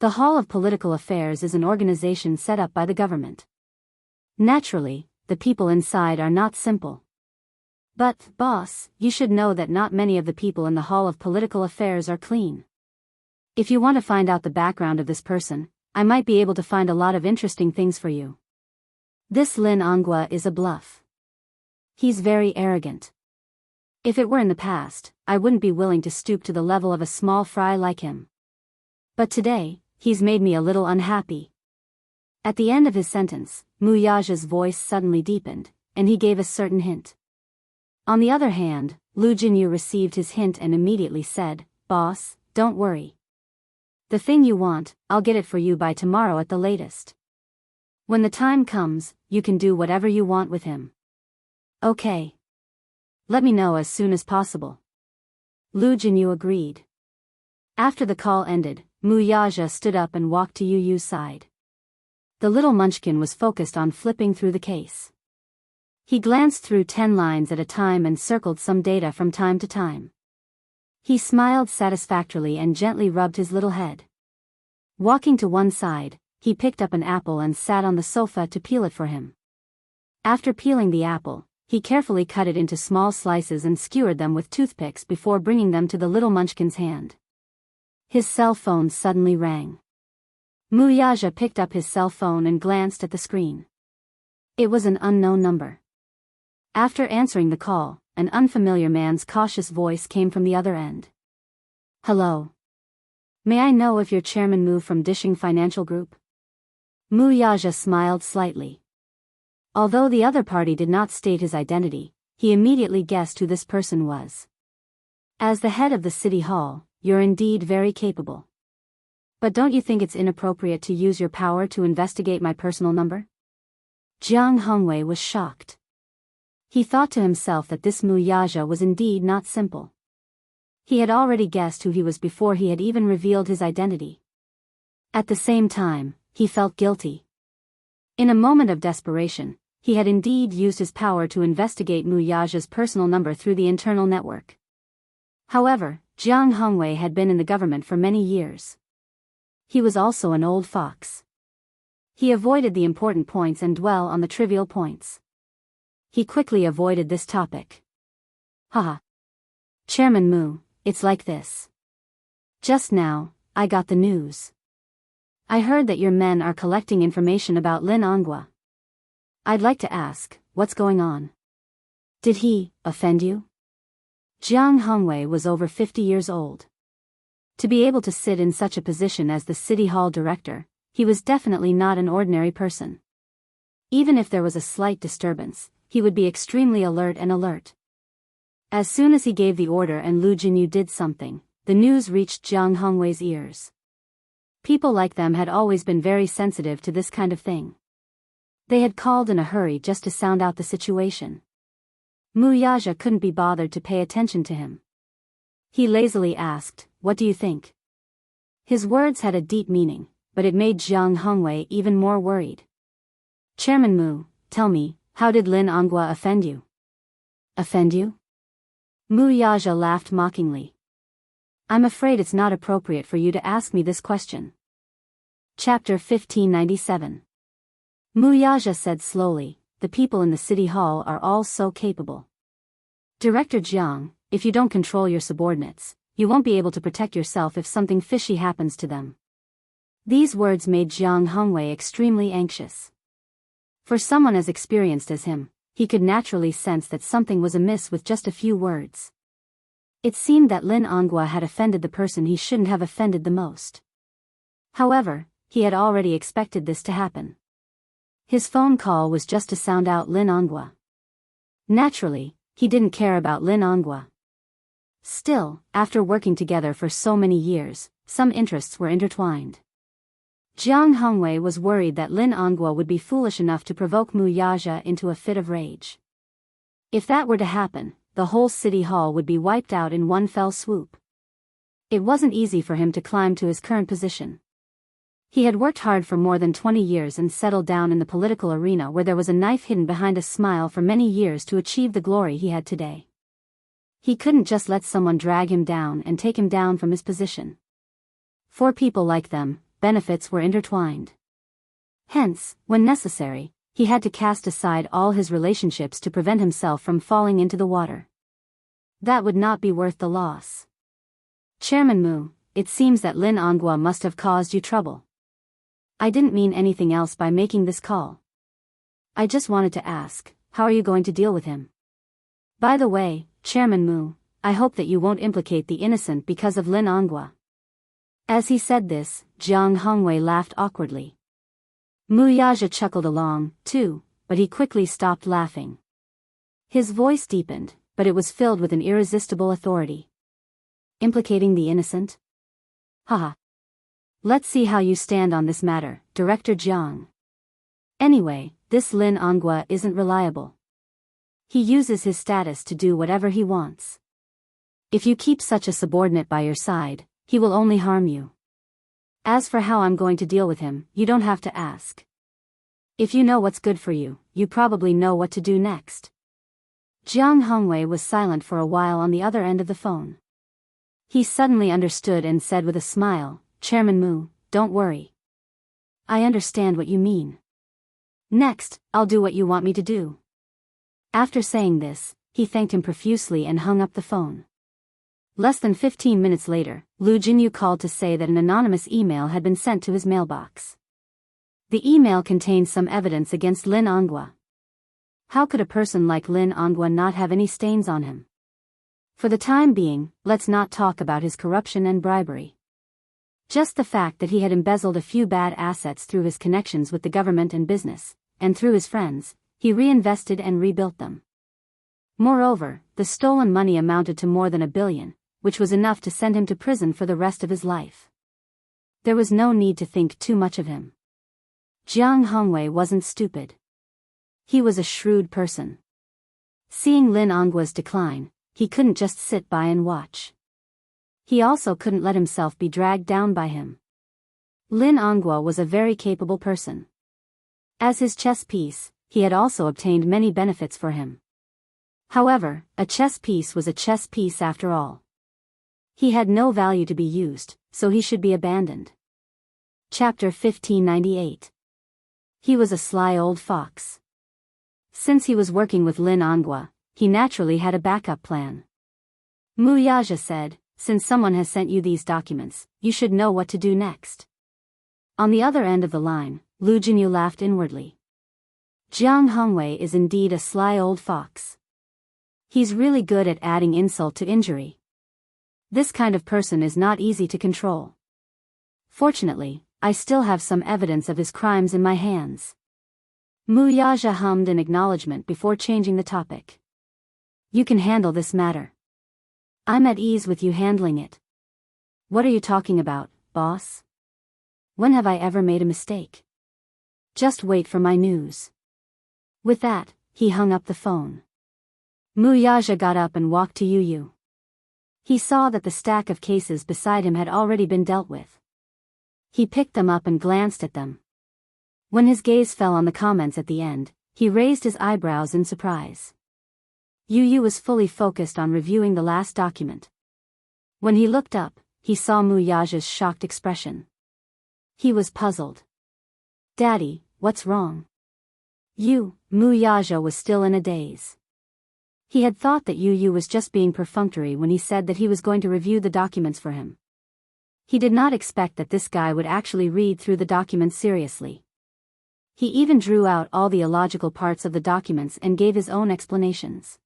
The Hall of Political Affairs is an organization set up by the government. Naturally, the people inside are not simple. But, boss, you should know that not many of the people in the Hall of Political Affairs are clean. If you want to find out the background of this person, I might be able to find a lot of interesting things for you. This Lin Ongwa is a bluff. He's very arrogant. If it were in the past, I wouldn't be willing to stoop to the level of a small fry like him. But today, he's made me a little unhappy. At the end of his sentence, Mu Yaja's voice suddenly deepened, and he gave a certain hint. On the other hand, Lu Jinyu received his hint and immediately said, Boss, don't worry. The thing you want, I'll get it for you by tomorrow at the latest. When the time comes, you can do whatever you want with him. Okay. Let me know as soon as possible. Lu Jinyu agreed. After the call ended, Mu Yaja stood up and walked to Yu Yu's side. The little munchkin was focused on flipping through the case. He glanced through 10 lines at a time and circled some data from time to time. He smiled satisfactorily and gently rubbed his little head. Walking to one side, he picked up an apple and sat on the sofa to peel it for him. After peeling the apple, he carefully cut it into small slices and skewered them with toothpicks before bringing them to the little munchkin's hand. His cell phone suddenly rang. Mu Yaja picked up his cell phone and glanced at the screen. It was an unknown number. After answering the call, an unfamiliar man's cautious voice came from the other end. Hello. May I know if you're Chairman Mu from Dishing Financial Group? Mu Yaja smiled slightly. Although the other party did not state his identity, he immediately guessed who this person was. As the head of the city hall, you're indeed very capable. But don't you think it's inappropriate to use your power to investigate my personal number? Jiang Hongwei was shocked. He thought to himself that this Mu Yaja was indeed not simple. He had already guessed who he was before he had even revealed his identity. At the same time, he felt guilty. In a moment of desperation, he had indeed used his power to investigate Mu Yaja's personal number through the internal network. However, Jiang Hongwei had been in the government for many years. He was also an old fox. He avoided the important points and dwell on the trivial points. He quickly avoided this topic. Haha. Chairman Mu, it's like this. Just now, I got the news. I heard that your men are collecting information about Lin Ongwa. I'd like to ask, what's going on? Did he offend you? Jiang Hongwei was over 50 years old. To be able to sit in such a position as the city hall director, he was definitely not an ordinary person. Even if there was a slight disturbance, he would be extremely alert. As soon as he gave the order and Lu Jinyu did something, the news reached Jiang Hongwei's ears. People like them had always been very sensitive to this kind of thing. They had called in a hurry just to sound out the situation. Mu Yaja couldn't be bothered to pay attention to him. He lazily asked, "What do you think?" His words had a deep meaning, but it made Jiang Hongwei even more worried. Chairman Mu, tell me, how did Lin Ongwa offend you? Offend you? Mu Yaja laughed mockingly. I'm afraid it's not appropriate for you to ask me this question. Chapter 1597. Mu Yaja said slowly, the people in the city hall are all so capable. Director Jiang, if you don't control your subordinates, you won't be able to protect yourself if something fishy happens to them. These words made Jiang Hongwei extremely anxious. For someone as experienced as him, he could naturally sense that something was amiss with just a few words. It seemed that Lin Ongwa had offended the person he shouldn't have offended the most. However, he had already expected this to happen. His phone call was just to sound out Lin Ongwa. Naturally, he didn't care about Lin Ongwa. Still, after working together for so many years, some interests were intertwined. Jiang Hongwei was worried that Lin Ongwa would be foolish enough to provoke Mu Yaja into a fit of rage. If that were to happen, the whole city hall would be wiped out in one fell swoop. It wasn't easy for him to climb to his current position. He had worked hard for more than 20 years and settled down in the political arena where there was a knife hidden behind a smile for many years to achieve the glory he had today. He couldn't just let someone drag him down and take him down from his position. For people like them, benefits were intertwined. Hence, when necessary, he had to cast aside all his relationships to prevent himself from falling into the water. That would not be worth the loss. Chairman Mu, it seems that Lin Ongwa must have caused you trouble. I didn't mean anything else by making this call. I just wanted to ask, how are you going to deal with him? By the way, Chairman Mu, I hope that you won't implicate the innocent because of Lin Ongwa. As he said this, Jiang Hongwei laughed awkwardly. Mu Yaja chuckled along, too, but he quickly stopped laughing. His voice deepened, but it was filled with an irresistible authority. Implicating the innocent? Haha. Let's see how you stand on this matter, Director Jiang. Anyway, this Lin Ongwa isn't reliable. He uses his status to do whatever he wants. If you keep such a subordinate by your side, he will only harm you. As for how I'm going to deal with him, you don't have to ask. If you know what's good for you, you probably know what to do next. Jiang Hongwei was silent for a while on the other end of the phone. He suddenly understood and said with a smile, Chairman Mu, don't worry. I understand what you mean. Next, I'll do what you want me to do. After saying this, he thanked him profusely and hung up the phone. Less than 15 minutes later, Lu Jinyu called to say that an anonymous email had been sent to his mailbox. The email contained some evidence against Lin Ongwa. How could a person like Lin Ongwa not have any stains on him? For the time being, let's not talk about his corruption and bribery. Just the fact that he had embezzled a few bad assets through his connections with the government and business, and through his friends, he reinvested and rebuilt them. Moreover, the stolen money amounted to more than $1 billion, which was enough to send him to prison for the rest of his life. There was no need to think too much of him. Jiang Hongwei wasn't stupid. He was a shrewd person. Seeing Lin Ongwa's decline, he couldn't just sit by and watch. He also couldn't let himself be dragged down by him. Lin Ongwa was a very capable person. As his chess piece, he had also obtained many benefits for him. However, a chess piece was a chess piece after all. He had no value to be used, so he should be abandoned. Chapter 1598. He was a sly old fox. Since he was working with Lin Ongwa, he naturally had a backup plan. Mu Yaja said, since someone has sent you these documents, you should know what to do next. On the other end of the line, Lu Jinyu laughed inwardly. Jiang Hongwei is indeed a sly old fox. He's really good at adding insult to injury. This kind of person is not easy to control. Fortunately, I still have some evidence of his crimes in my hands. Mu Yaja hummed in acknowledgement before changing the topic. You can handle this matter. I'm at ease with you handling it. What are you talking about, boss? When have I ever made a mistake? Just wait for my news. With that, he hung up the phone. Mu Yaja got up and walked to Yu Yu. He saw that the stack of cases beside him had already been dealt with. He picked them up and glanced at them. When his gaze fell on the comments at the end, he raised his eyebrows in surprise. Yu Yu was fully focused on reviewing the last document. When he looked up, he saw Mu Yaja's shocked expression. He was puzzled. Daddy, what's wrong? Mu Yaja was still in a daze. He had thought that Yu Yu was just being perfunctory when he said that he was going to review the documents for him. He did not expect that this guy would actually read through the documents seriously. He even drew out all the illogical parts of the documents and gave his own explanations.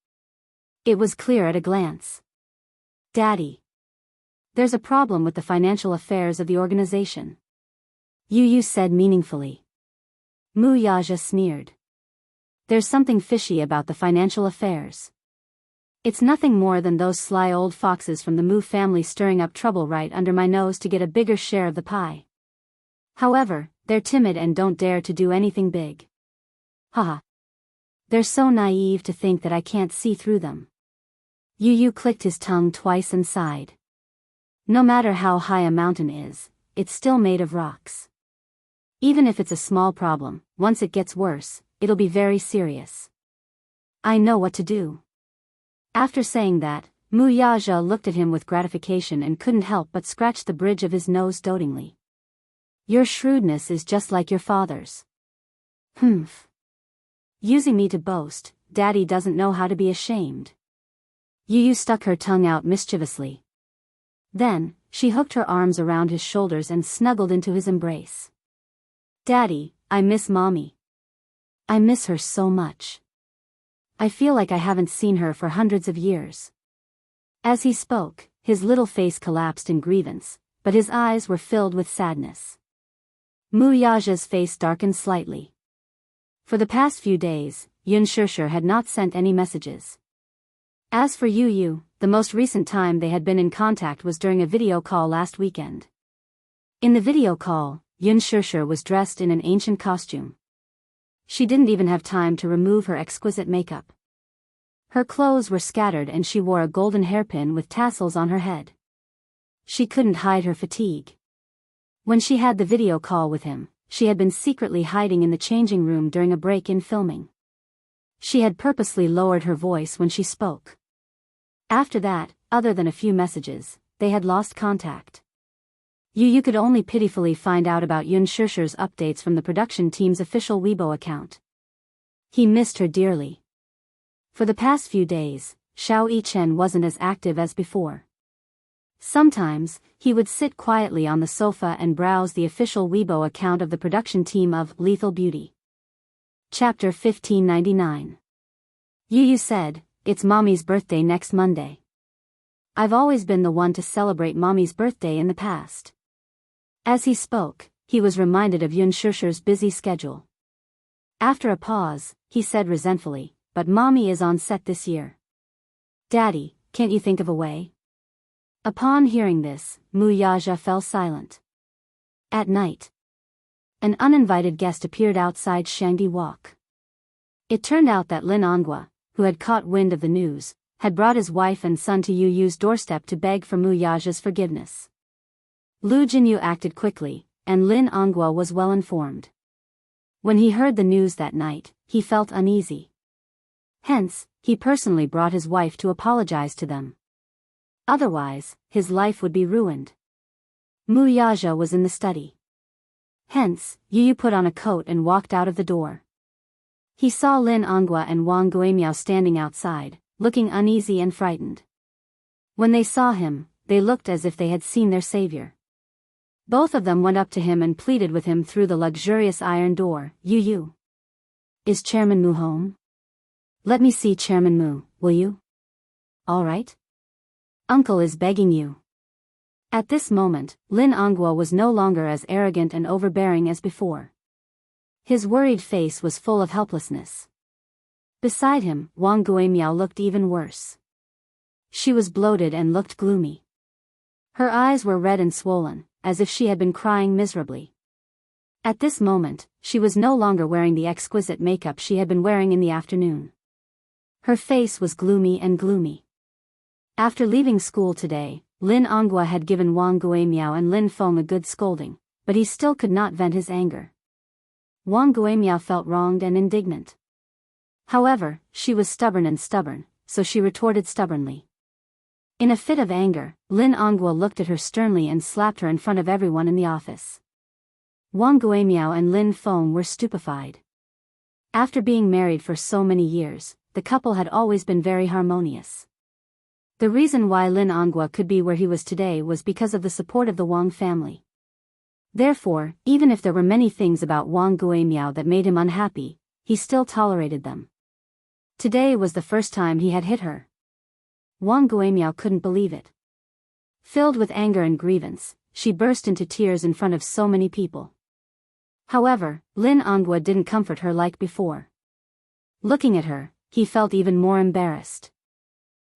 It was clear at a glance. Daddy. There's a problem with the financial affairs of the organization. Yu Yu said meaningfully. Mu Yaja sneered. There's something fishy about the financial affairs. It's nothing more than those sly old foxes from the Mu family stirring up trouble right under my nose to get a bigger share of the pie. However, they're timid and don't dare to do anything big. Haha. They're so naive to think that I can't see through them. Yu Yu clicked his tongue twice and sighed. No matter how high a mountain is, it's still made of rocks. Even if it's a small problem, once it gets worse, it'll be very serious. I know what to do. After saying that, Mu Yaja looked at him with gratification and couldn't help but scratch the bridge of his nose dotingly. Your shrewdness is just like your father's. Humph. Using me to boast, Daddy doesn't know how to be ashamed. Yu Yu stuck her tongue out mischievously. Then, she hooked her arms around his shoulders and snuggled into his embrace. Daddy, I miss Mommy. I miss her so much. I feel like I haven't seen her for hundreds of years. As he spoke, his little face collapsed in grievance, but his eyes were filled with sadness. Mu Yaja's face darkened slightly. For the past few days, Yun Shishir had not sent any messages. As for Yu Yu, the most recent time they had been in contact was during a video call last weekend. In the video call, Yun Shishir was dressed in an ancient costume. She didn't even have time to remove her exquisite makeup. Her clothes were scattered and she wore a golden hairpin with tassels on her head. She couldn't hide her fatigue. When she had the video call with him, she had been secretly hiding in the changing room during a break in filming. She had purposely lowered her voice when she spoke. After that, other than a few messages, they had lost contact. Yu Yu could only pitifully find out about Yun Shishir's updates from the production team's official Weibo account. He missed her dearly. For the past few days, Xiao Yichen wasn't as active as before. Sometimes, he would sit quietly on the sofa and browse the official Weibo account of the production team of Lethal Beauty. Chapter 1599. Yu Yu said, "It's Mommy's birthday next Monday. I've always been the one to celebrate Mommy's birthday in the past." As he spoke, he was reminded of Yun Shishir's busy schedule. After a pause, he said resentfully, "But Mommy is on set this year. Daddy, can't you think of a way?" Upon hearing this, Mu Yaja fell silent. At night, an uninvited guest appeared outside Shangdi Walk. It turned out that Lin Ongwa, who had caught wind of the news, had brought his wife and son to Yu Yu's doorstep to beg for Mu Yaja's forgiveness. Lu Jinyu acted quickly, and Lin Ongwa was well informed. When he heard the news that night, he felt uneasy. Hence, he personally brought his wife to apologize to them. Otherwise, his life would be ruined. Mu Yaja was in the study. Hence, Yu Yu put on a coat and walked out of the door. He saw Lin Ongwa and Wang Guimiao standing outside, looking uneasy and frightened. When they saw him, they looked as if they had seen their savior. Both of them went up to him and pleaded with him through the luxurious iron door, "Yu Yu. Is Chairman Mu home? Let me see Chairman Mu, will you? All right? Uncle is begging you." At this moment, Lin Ongwa was no longer as arrogant and overbearing as before. His worried face was full of helplessness. Beside him, Wang Guimiao looked even worse. She was bloated and looked gloomy. Her eyes were red and swollen, as if she had been crying miserably. At this moment, she was no longer wearing the exquisite makeup she had been wearing in the afternoon. Her face was gloomy and gloomy. After leaving school today, Lin Ongwa had given Wang Guimiao and Lin Feng a good scolding, but he still could not vent his anger. Wang Guimiao felt wronged and indignant. However, she was stubborn, so she retorted stubbornly. In a fit of anger, Lin Ongwa looked at her sternly and slapped her in front of everyone in the office. Wang Guimiao and Lin Feng were stupefied. After being married for so many years, the couple had always been very harmonious. The reason why Lin Ongwa could be where he was today was because of the support of the Wang family. Therefore, even if there were many things about Wang Guimiao that made him unhappy, he still tolerated them. Today was the first time he had hit her. Wang Guimiao couldn't believe it. Filled with anger and grievance, she burst into tears in front of so many people. However, Lin Ongwa didn't comfort her like before. Looking at her, he felt even more embarrassed.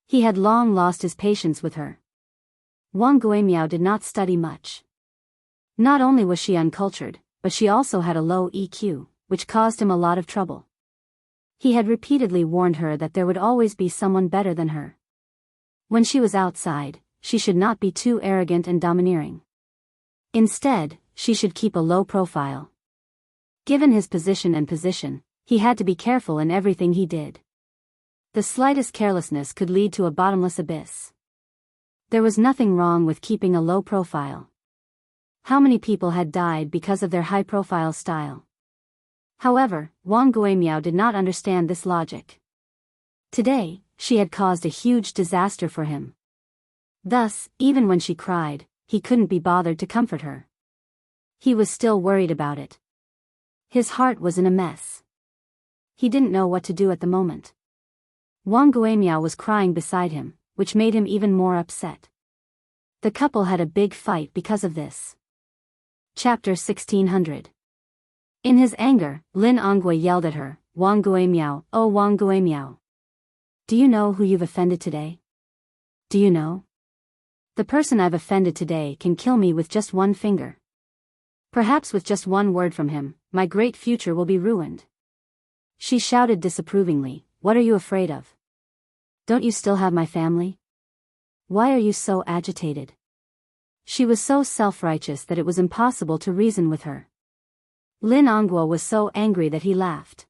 He had long lost his patience with her. Wang Guimiao did not study much. Not only was she uncultured, but she also had a low EQ, which caused him a lot of trouble. He had repeatedly warned her that there would always be someone better than her. When she was outside, she should not be too arrogant and domineering. Instead, she should keep a low profile. Given his position, he had to be careful in everything he did. The slightest carelessness could lead to a bottomless abyss. There was nothing wrong with keeping a low profile. How many people had died because of their high-profile style? However, Wang Guimiao did not understand this logic. Today, she had caused a huge disaster for him. Thus, even when she cried, he couldn't be bothered to comfort her. He was still worried about it. His heart was in a mess. He didn't know what to do at the moment. Wang Guimiao was crying beside him, which made him even more upset. The couple had a big fight because of this. Chapter 1600. In his anger, Lin Ongui yelled at her, "Wang Guimiao, oh Wang Guimiao. Do you know who you've offended today? Do you know? The person I've offended today can kill me with just one finger. Perhaps with just one word from him, my great future will be ruined." She shouted disapprovingly, "What are you afraid of? Don't you still have my family? Why are you so agitated?" She was so self-righteous that it was impossible to reason with her. Lin Ongguo was so angry that he laughed.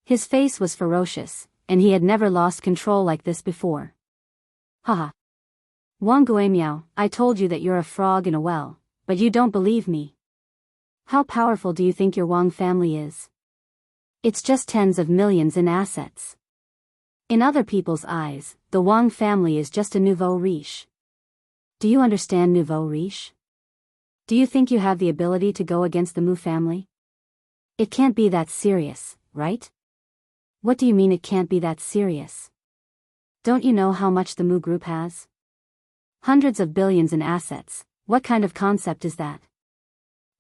His face was ferocious, and he had never lost control like this before. "Haha. Wang Guimiao, I told you that you're a frog in a well, but you don't believe me. How powerful do you think your Wang family is? It's just tens of millions in assets. In other people's eyes, the Wang family is just a nouveau riche. Do you understand nouveau riche? Do you think you have the ability to go against the Mu family? It can't be that serious, right? What do you mean it can't be that serious? Don't you know how much the Mu group has? Hundreds of billions in assets. What kind of concept is that?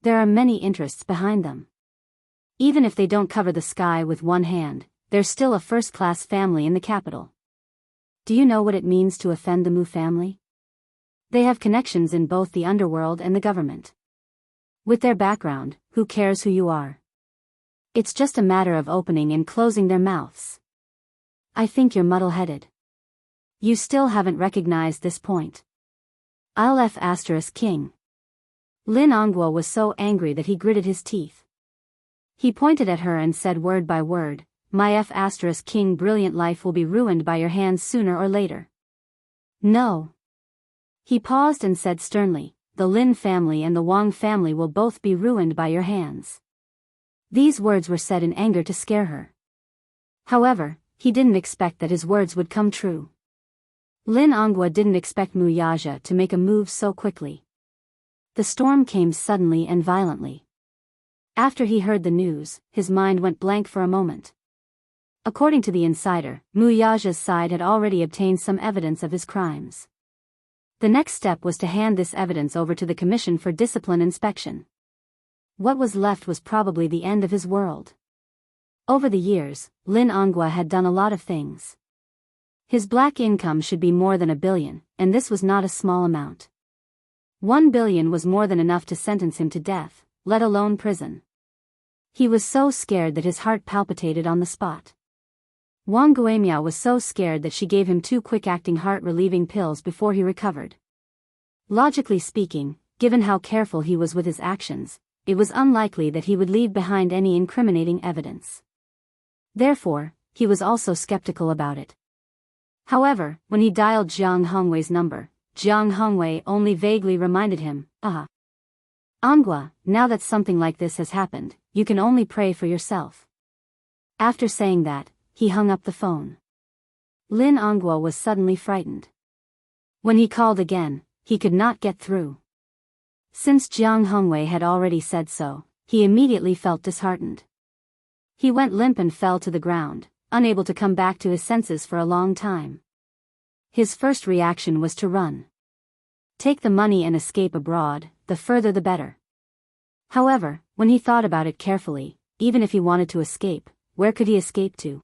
There are many interests behind them. Even if they don't cover the sky with one hand, they're still a first-class family in the capital. Do you know what it means to offend the Mu family? They have connections in both the underworld and the government. With their background, who cares who you are? It's just a matter of opening and closing their mouths. I think you're muddle-headed. You still haven't recognized this point. I'll F***king. Lin Ongguo was so angry that he gritted his teeth. He pointed at her and said word by word, "My F***king brilliant life will be ruined by your hands sooner or later." No. He paused and said sternly, "The Lin family and the Wang family will both be ruined by your hands." These words were said in anger to scare her. However, he didn't expect that his words would come true. Lin Ongguo didn't expect Mu Yaja to make a move so quickly. The storm came suddenly and violently. After he heard the news, his mind went blank for a moment. According to the insider, Mu Yaja's side had already obtained some evidence of his crimes. The next step was to hand this evidence over to the Commission for Discipline Inspection. What was left was probably the end of his world. Over the years, Lin Ongguo had done a lot of things. His black income should be more than 1 billion, and this was not a small amount. 1 billion was more than enough to sentence him to death, let alone prison. He was so scared that his heart palpitated on the spot. Wang Guimiao was so scared that she gave him 2 quick-acting heart-relieving pills before he recovered. Logically speaking, given how careful he was with his actions, it was unlikely that he would leave behind any incriminating evidence. Therefore, he was also skeptical about it. However, when he dialed Jiang Hongwei's number, Jiang Hongwei only vaguely reminded him, Ongguo, now that something like this has happened, you can only pray for yourself." After saying that, he hung up the phone. Lin Ongguo was suddenly frightened. When he called again, he could not get through. Since Jiang Hongwei had already said so, he immediately felt disheartened. He went limp and fell to the ground, unable to come back to his senses for a long time. His first reaction was to run. Take the money and escape abroad, the further the better. However, when he thought about it carefully, even if he wanted to escape, where could he escape to?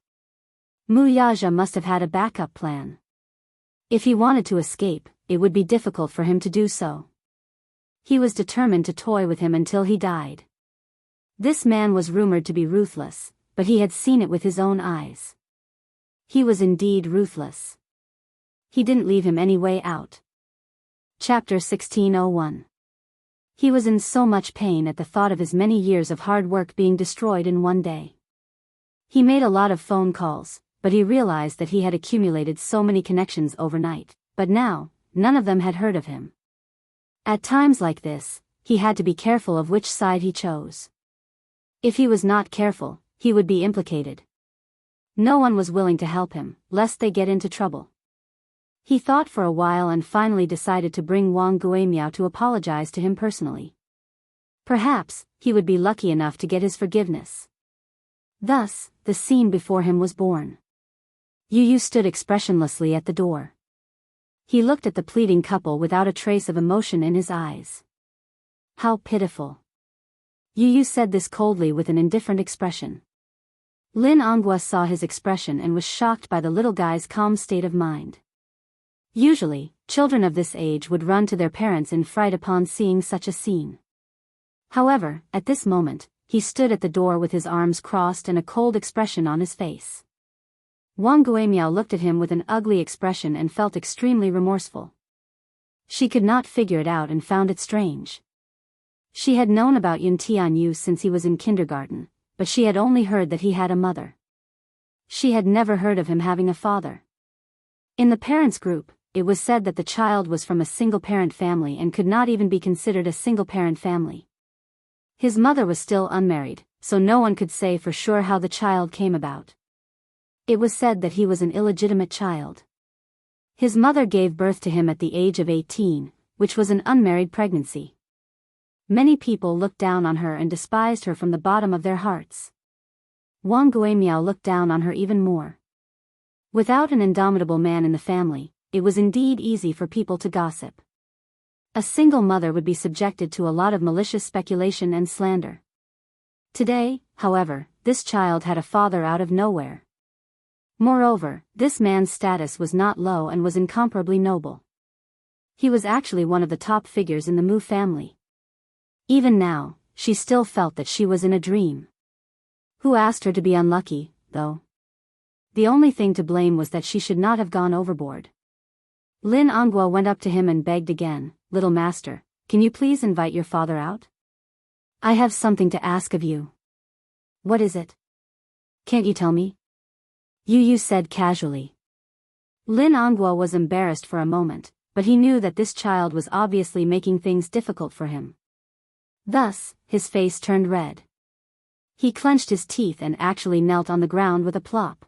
Mu Yaja must have had a backup plan. If he wanted to escape, it would be difficult for him to do so. He was determined to toy with him until he died. This man was rumored to be ruthless, but he had seen it with his own eyes. He was indeed ruthless. He didn't leave him any way out. Chapter 1601. He was in so much pain at the thought of his many years of hard work being destroyed in one day. He made a lot of phone calls, but he realized that he had accumulated so many connections overnight, but now, none of them had heard of him. At times like this, he had to be careful of which side he chose. If he was not careful, he would be implicated. No one was willing to help him, lest they get into trouble. He thought for a while and finally decided to bring Wang Guimiao to apologize to him personally. Perhaps, he would be lucky enough to get his forgiveness. Thus, the scene before him was born. Yu Yu stood expressionlessly at the door. He looked at the pleading couple without a trace of emotion in his eyes. How pitiful. Yu Yu said this coldly with an indifferent expression. Lin Onghua saw his expression and was shocked by the little guy's calm state of mind. Usually, children of this age would run to their parents in fright upon seeing such a scene. However, at this moment, he stood at the door with his arms crossed and a cold expression on his face. Wang Guimiao looked at him with an ugly expression and felt extremely remorseful. She could not figure it out and found it strange. She had known about Yun Tianyu since he was in kindergarten, but she had only heard that he had a mother. She had never heard of him having a father. In the parents' group, it was said that the child was from a single-parent family and could not even be considered a single-parent family. His mother was still unmarried, so no one could say for sure how the child came about. It was said that he was an illegitimate child. His mother gave birth to him at the age of 18, which was an unmarried pregnancy. Many people looked down on her and despised her from the bottom of their hearts. Wang Guimiao looked down on her even more. Without an indomitable man in the family, it was indeed easy for people to gossip. A single mother would be subjected to a lot of malicious speculation and slander. Today, however, this child had a father out of nowhere. Moreover, this man's status was not low and was incomparably noble. He was actually one of the top figures in the Mu family. Even now, she still felt that she was in a dream. Who asked her to be unlucky, though? The only thing to blame was that she should not have gone overboard. Lin Onghua went up to him and begged again, "Little master, can you please invite your father out? I have something to ask of you." "What is it? Can't you tell me?" Yu Yu said casually. Lin Onghua was embarrassed for a moment, but he knew that this child was obviously making things difficult for him. Thus, his face turned red. He clenched his teeth and actually knelt on the ground with a plop.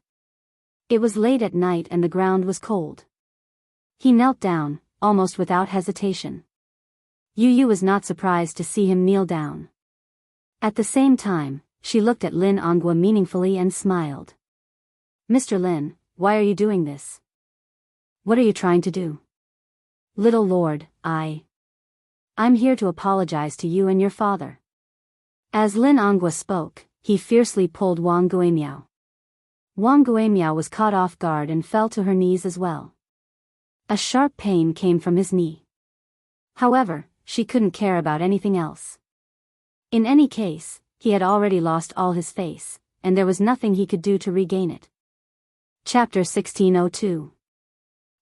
It was late at night and the ground was cold. He knelt down, almost without hesitation. Yu Yu was not surprised to see him kneel down. At the same time, she looked at Lin Onghua meaningfully and smiled. "Mr. Lin, why are you doing this? What are you trying to do?" "Little lord, I'm here to apologize to you and your father." As Lin Onghua spoke, he fiercely pulled Wang Guimiao. Wang Guimiao was caught off guard and fell to her knees as well. A sharp pain came from his knee. However, she couldn't care about anything else. In any case, he had already lost all his face, and there was nothing he could do to regain it. Chapter 1602.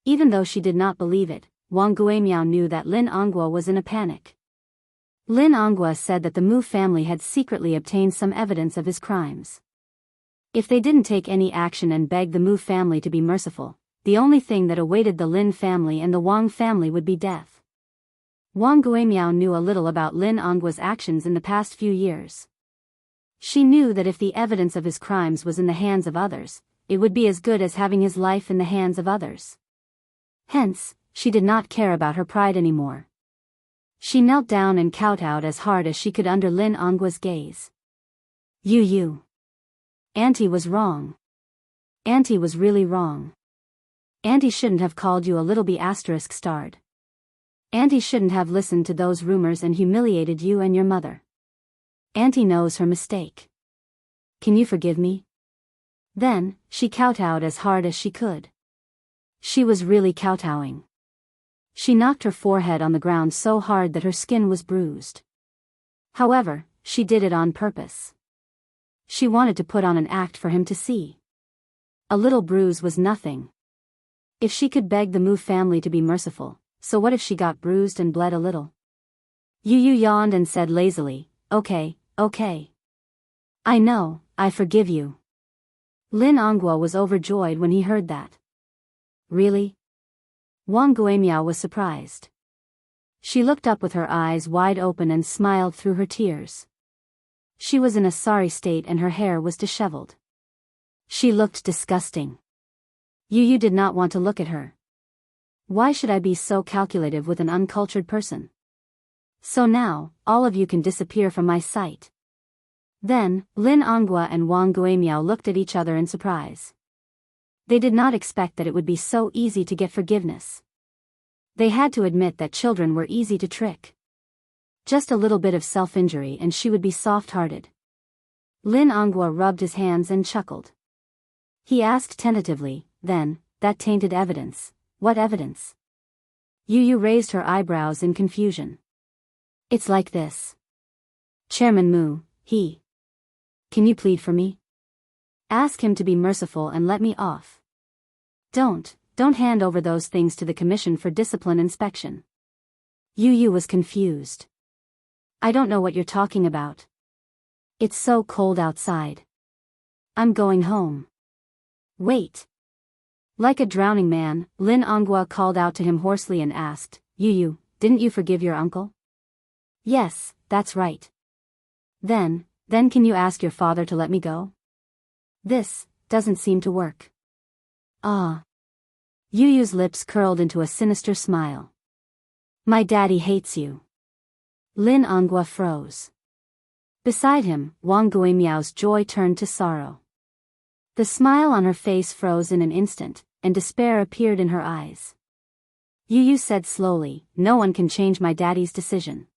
Even though she did not believe it, Wang Guimiao knew that Lin Onghua was in a panic. Lin Onghua said that the Mu family had secretly obtained some evidence of his crimes. If they didn't take any action and beg the Mu family to be merciful, the only thing that awaited the Lin family and the Wang family would be death. Wang Guimiao knew a little about Lin Onghua's actions in the past few years. She knew that if the evidence of his crimes was in the hands of others, it would be as good as having his life in the hands of others. Hence, she did not care about her pride anymore. She knelt down and kowtowed as hard as she could under Lin Onghua's gaze. "Yu Yu. Auntie was wrong. Auntie was really wrong. Auntie shouldn't have called you a little b*****starred. Auntie shouldn't have listened to those rumors and humiliated you and your mother. Auntie knows her mistake. Can you forgive me?" Then, she kowtowed as hard as she could. She was really kowtowing. She knocked her forehead on the ground so hard that her skin was bruised. However, she did it on purpose. She wanted to put on an act for him to see. A little bruise was nothing. If she could beg the Mu family to be merciful, so what if she got bruised and bled a little? Yu Yu yawned and said lazily, okay. I know, I forgive you. Lin Onghua was overjoyed when he heard that. Really? Wang Guimiao was surprised. She looked up with her eyes wide open and smiled through her tears. She was in a sorry state and her hair was disheveled. She looked disgusting. Yu Yu did not want to look at her. Why should I be so calculative with an uncultured person? So now, all of you can disappear from my sight. Then, Lin Onghua and Wang Guimiao looked at each other in surprise. They did not expect that it would be so easy to get forgiveness. They had to admit that children were easy to trick. Just a little bit of self-injury and she would be soft-hearted. Lin Onghua rubbed his hands and chuckled. He asked tentatively, then, that tainted evidence, what evidence? Yu Yu raised her eyebrows in confusion. It's like this. Chairman Mu, Can you plead for me? Ask him to be merciful and let me off. Don't hand over those things to the Commission for Discipline Inspection. Yu Yu was confused. I don't know what you're talking about. It's so cold outside. I'm going home. Wait. Like a drowning man, Lin Onghua called out to him hoarsely and asked, Yu Yu, didn't you forgive your uncle? Yes, that's right. Then can you ask your father to let me go? This doesn't seem to work. Ah. Yu Yu's lips curled into a sinister smile. My daddy hates you. Lin Onghua froze. Beside him, Wang Guimiao's joy turned to sorrow. The smile on her face froze in an instant, and despair appeared in her eyes. Yu Yu said slowly, no one can change my daddy's decision.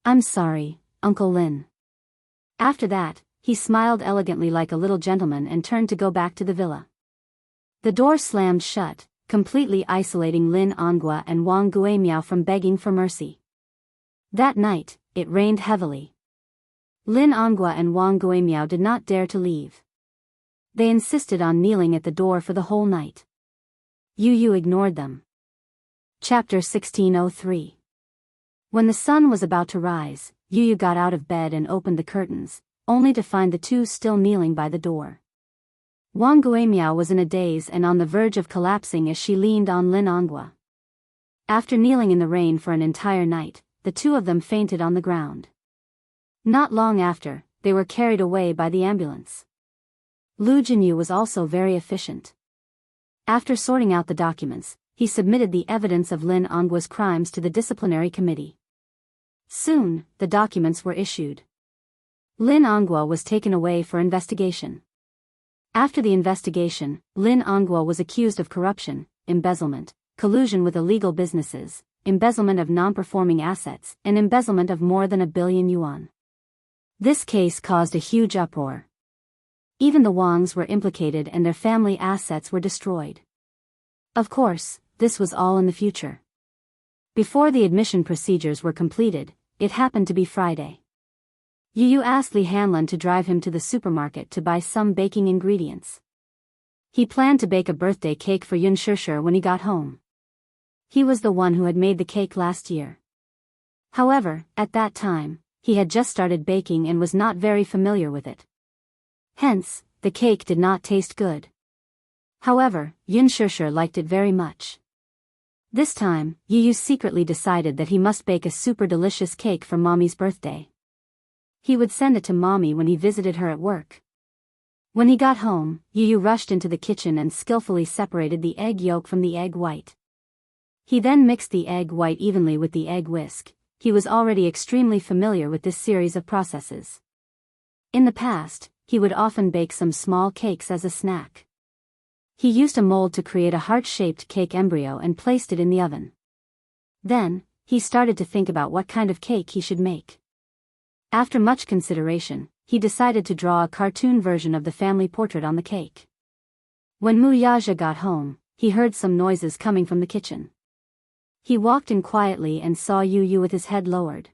I'm sorry, Uncle Lin. After that, he smiled elegantly like a little gentleman and turned to go back to the villa. The door slammed shut, completely isolating Lin Onghua and Wang Guimiao from begging for mercy. That night, it rained heavily. Lin Onghua and Wang Guimiao did not dare to leave. They insisted on kneeling at the door for the whole night. Yu Yu ignored them. Chapter 1603. When the sun was about to rise, Yu Yu got out of bed and opened the curtains, only to find the two still kneeling by the door. Wang Guimiao was in a daze and on the verge of collapsing as she leaned on Lin Onghua. After kneeling in the rain for an entire night, the two of them fainted on the ground. Not long after, they were carried away by the ambulance. Lu Jinyu was also very efficient. After sorting out the documents, he submitted the evidence of Lin Onghua's crimes to the disciplinary committee. Soon, the documents were issued. Lin Onghua was taken away for investigation. After the investigation, Lin Onghua was accused of corruption, embezzlement, collusion with illegal businesses, embezzlement of non-performing assets, and embezzlement of more than 1 billion yuan. This case caused a huge uproar. Even the Wangs were implicated and their family assets were destroyed. Of course, this was all in the future. Before the admission procedures were completed, it happened to be Friday. Yu Yu asked Li Hanlin to drive him to the supermarket to buy some baking ingredients. He planned to bake a birthday cake for Yun Shishir when he got home. He was the one who had made the cake last year. However, at that time, he had just started baking and was not very familiar with it. Hence, the cake did not taste good. However, Yun Shishir liked it very much. This time, Yu Yu secretly decided that he must bake a super delicious cake for Mommy's birthday. He would send it to Mommy when he visited her at work. When he got home, Yu Yu rushed into the kitchen and skillfully separated the egg yolk from the egg white. He then mixed the egg white evenly with the egg whisk. He was already extremely familiar with this series of processes. In the past, he would often bake some small cakes as a snack. He used a mold to create a heart-shaped cake embryo and placed it in the oven. Then, he started to think about what kind of cake he should make. After much consideration, he decided to draw a cartoon version of the family portrait on the cake. When Mu Yaja got home, he heard some noises coming from the kitchen. He walked in quietly and saw Yu Yu with his head lowered.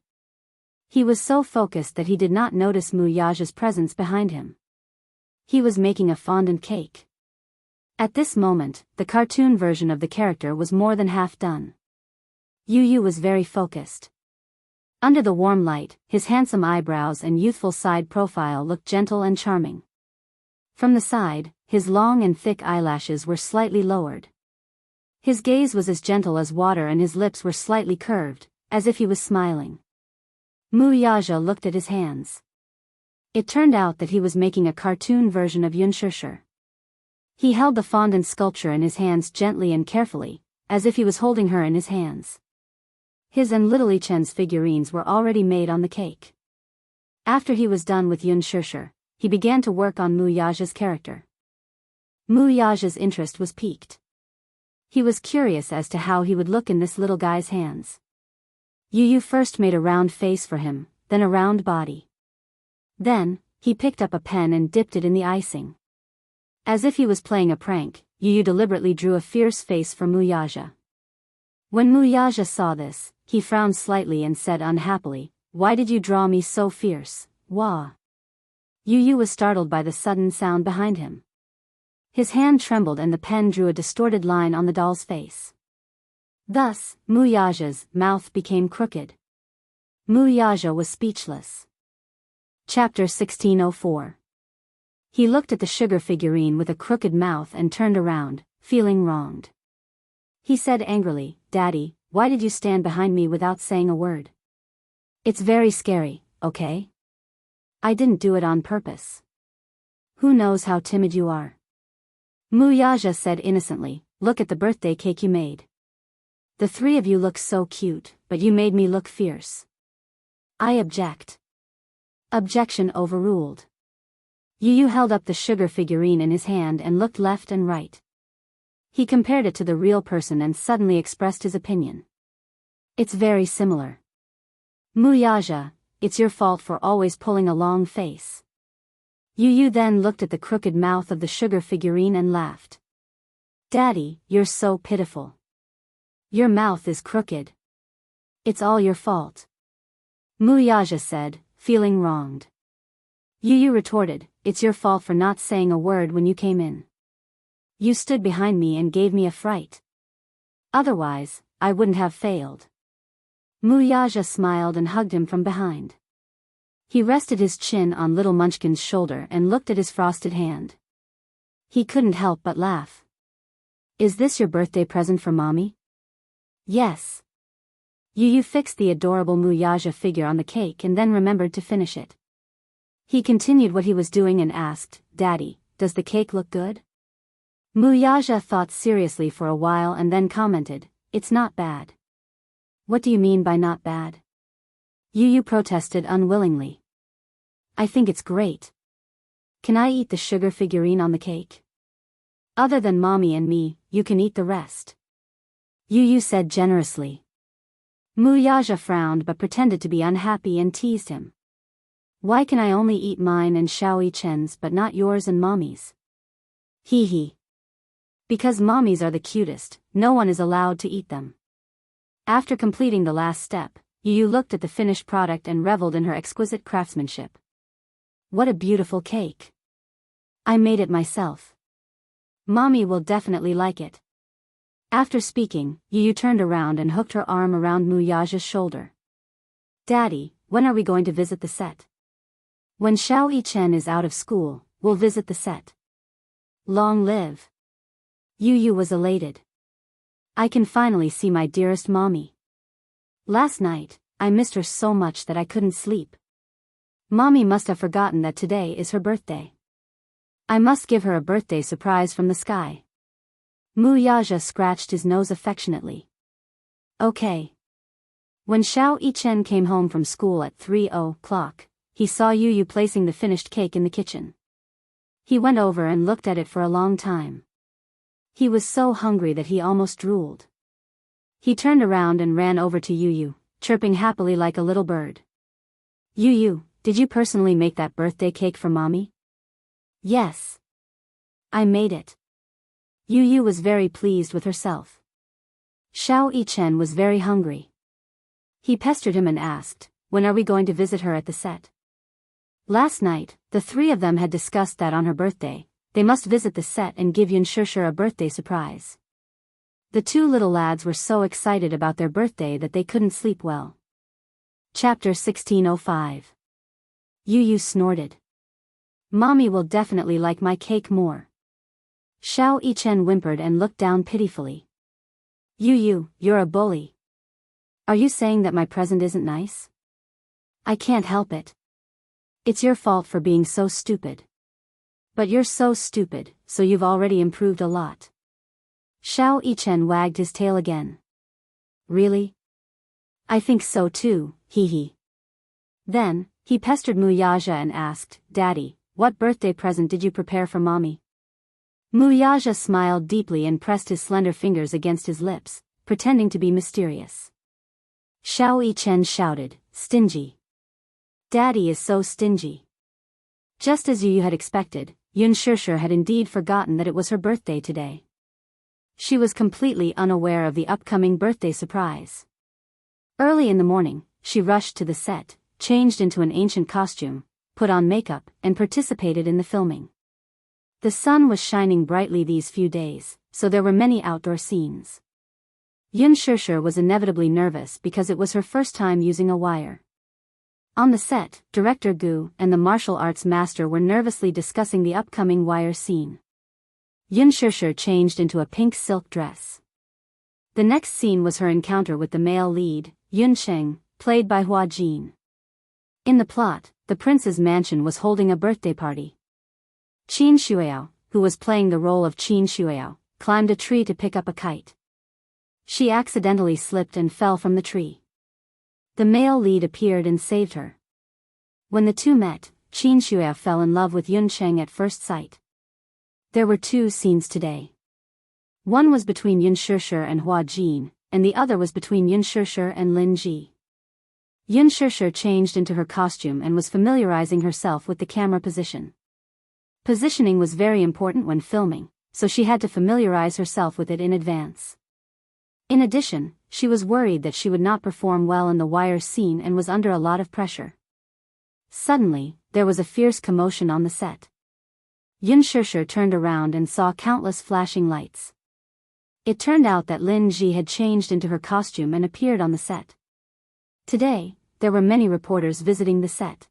He was so focused that he did not notice Muyaja's presence behind him. He was making a fondant cake. At this moment, the cartoon version of the character was more than half done. Yu Yu was very focused. Under the warm light, his handsome eyebrows and youthful side profile looked gentle and charming. From the side, his long and thick eyelashes were slightly lowered. His gaze was as gentle as water and his lips were slightly curved, as if he was smiling. Muyaja looked at his hands. It turned out that he was making a cartoon version of Yunshishir. He held the fondant sculpture in his hands gently and carefully, as if he was holding her in his hands. His and Little Ichen's figurines were already made on the cake. After he was done with Yunshishir, he began to work on Muyaja's character. Muyaja's interest was piqued. He was curious as to how he would look in this little guy's hands. Yu Yu first made a round face for him, then a round body. Then, he picked up a pen and dipped it in the icing. As if he was playing a prank, Yu Yu deliberately drew a fierce face for Muyaja. When Muyaja saw this, he frowned slightly and said unhappily, "Why did you draw me so fierce, Wah?" Yu Yu was startled by the sudden sound behind him. His hand trembled and the pen drew a distorted line on the doll's face. Thus, Muyaja's mouth became crooked. Muyaja was speechless. Chapter 1604. He looked at the sugar figurine with a crooked mouth and turned around, feeling wronged. He said angrily, "Daddy, why did you stand behind me without saying a word? It's very scary, okay? I didn't do it on purpose. Who knows how timid you are?" Muyaja said innocently, "Look at the birthday cake you made. The three of you look so cute, but you made me look fierce. I object." Objection overruled. Yu Yu held up the sugar figurine in his hand and looked left and right. He compared it to the real person and suddenly expressed his opinion. "It's very similar. Muyaja, it's your fault for always pulling a long face." Yu Yu then looked at the crooked mouth of the sugar figurine and laughed. "Daddy, you're so pitiful. Your mouth is crooked. It's all your fault." Muyaja said, feeling wronged. Yu Yu retorted, "It's your fault for not saying a word when you came in. You stood behind me and gave me a fright. Otherwise, I wouldn't have failed." Muyaja smiled and hugged him from behind. He rested his chin on Little Munchkin's shoulder and looked at his frosted hand. He couldn't help but laugh. "Is this your birthday present for Mommy?" "Yes." Yu Yu fixed the adorable Muyaja figure on the cake and then remembered to finish it. He continued what he was doing and asked, "Daddy, does the cake look good?" Muyaja thought seriously for a while and then commented, "It's not bad." "What do you mean by not bad?" Yu Yu protested unwillingly. "I think it's great. Can I eat the sugar figurine on the cake? Other than Mommy and me, you can eat the rest," Yu Yu said generously. Muyaja frowned but pretended to be unhappy and teased him. "Why can I only eat mine and Xiao Chen's but not yours and Mommy's?" "Hee hee. Because Mommy's are the cutest, no one is allowed to eat them." After completing the last step, Yu Yu looked at the finished product and reveled in her exquisite craftsmanship. "What a beautiful cake. I made it myself. Mommy will definitely like it." After speaking, Yu Yu turned around and hooked her arm around Muyaja's shoulder. "Daddy, when are we going to visit the set?" "When Xiao Chen is out of school, we'll visit the set. Long live." Yu Yu was elated. "I can finally see my dearest Mommy. Last night, I missed her so much that I couldn't sleep. Mommy must have forgotten that today is her birthday. I must give her a birthday surprise from the sky." Muyaja scratched his nose affectionately. "Okay." When Xiao Chen came home from school at 3:00, he saw Yu Yu placing the finished cake in the kitchen. He went over and looked at it for a long time. He was so hungry that he almost drooled. He turned around and ran over to Yu Yu, chirping happily like a little bird. "Yu Yu, did you personally make that birthday cake for Mommy?" "Yes. I made it." Yu Yu was very pleased with herself. Xiao Yichen was very hungry. He pestered him and asked, "When are we going to visit her at the set?" Last night, the three of them had discussed that on her birthday, they must visit the set and give Yunshushu a birthday surprise. The two little lads were so excited about their birthday that they couldn't sleep well. Chapter 1605. Yu snorted. "Mommy will definitely like my cake more." Xiao Yichen whimpered and looked down pitifully. Yu, you're a bully. Are you saying that my present isn't nice? I can't help it. It's your fault for being so stupid. But you're so stupid, so you've already improved a lot. Xiao Yichen wagged his tail again. Really? I think so too, hee. Then, he pestered Muyaja and asked, "Daddy, what birthday present did you prepare for Mommy?" Muyaja smiled deeply and pressed his slender fingers against his lips, pretending to be mysterious. Xiao Yichen shouted, "Stingy. Daddy is so stingy." Just as Yu had expected, Yunshushu had indeed forgotten that it was her birthday today. She was completely unaware of the upcoming birthday surprise. Early in the morning, she rushed to the set, changed into an ancient costume, put on makeup, and participated in the filming. The sun was shining brightly these few days, so there were many outdoor scenes. Yunshushu was inevitably nervous because it was her first time using a wire. On the set, director Gu and the martial arts master were nervously discussing the upcoming wire scene. Yunshushu changed into a pink silk dress. The next scene was her encounter with the male lead, Yuncheng, played by Hua Jin. In the plot, the prince's mansion was holding a birthday party. Qin Shuiao, who was playing the role of Qin Shuiao, climbed a tree to pick up a kite. She accidentally slipped and fell from the tree. The male lead appeared and saved her. When the two met, Qin Shuiao fell in love with Yuncheng at first sight. There were two scenes today. One was between Yunshushu and Hua Jin, and the other was between Yunshushu and Lin Ji. Yunshushu changed into her costume and was familiarizing herself with the camera position. Positioning was very important when filming, so she had to familiarize herself with it in advance. In addition, she was worried that she would not perform well in the wire scene and was under a lot of pressure. Suddenly, there was a fierce commotion on the set. Yunshushu turned around and saw countless flashing lights. It turned out that Lin Ji had changed into her costume and appeared on the set. Today, there were many reporters visiting the set.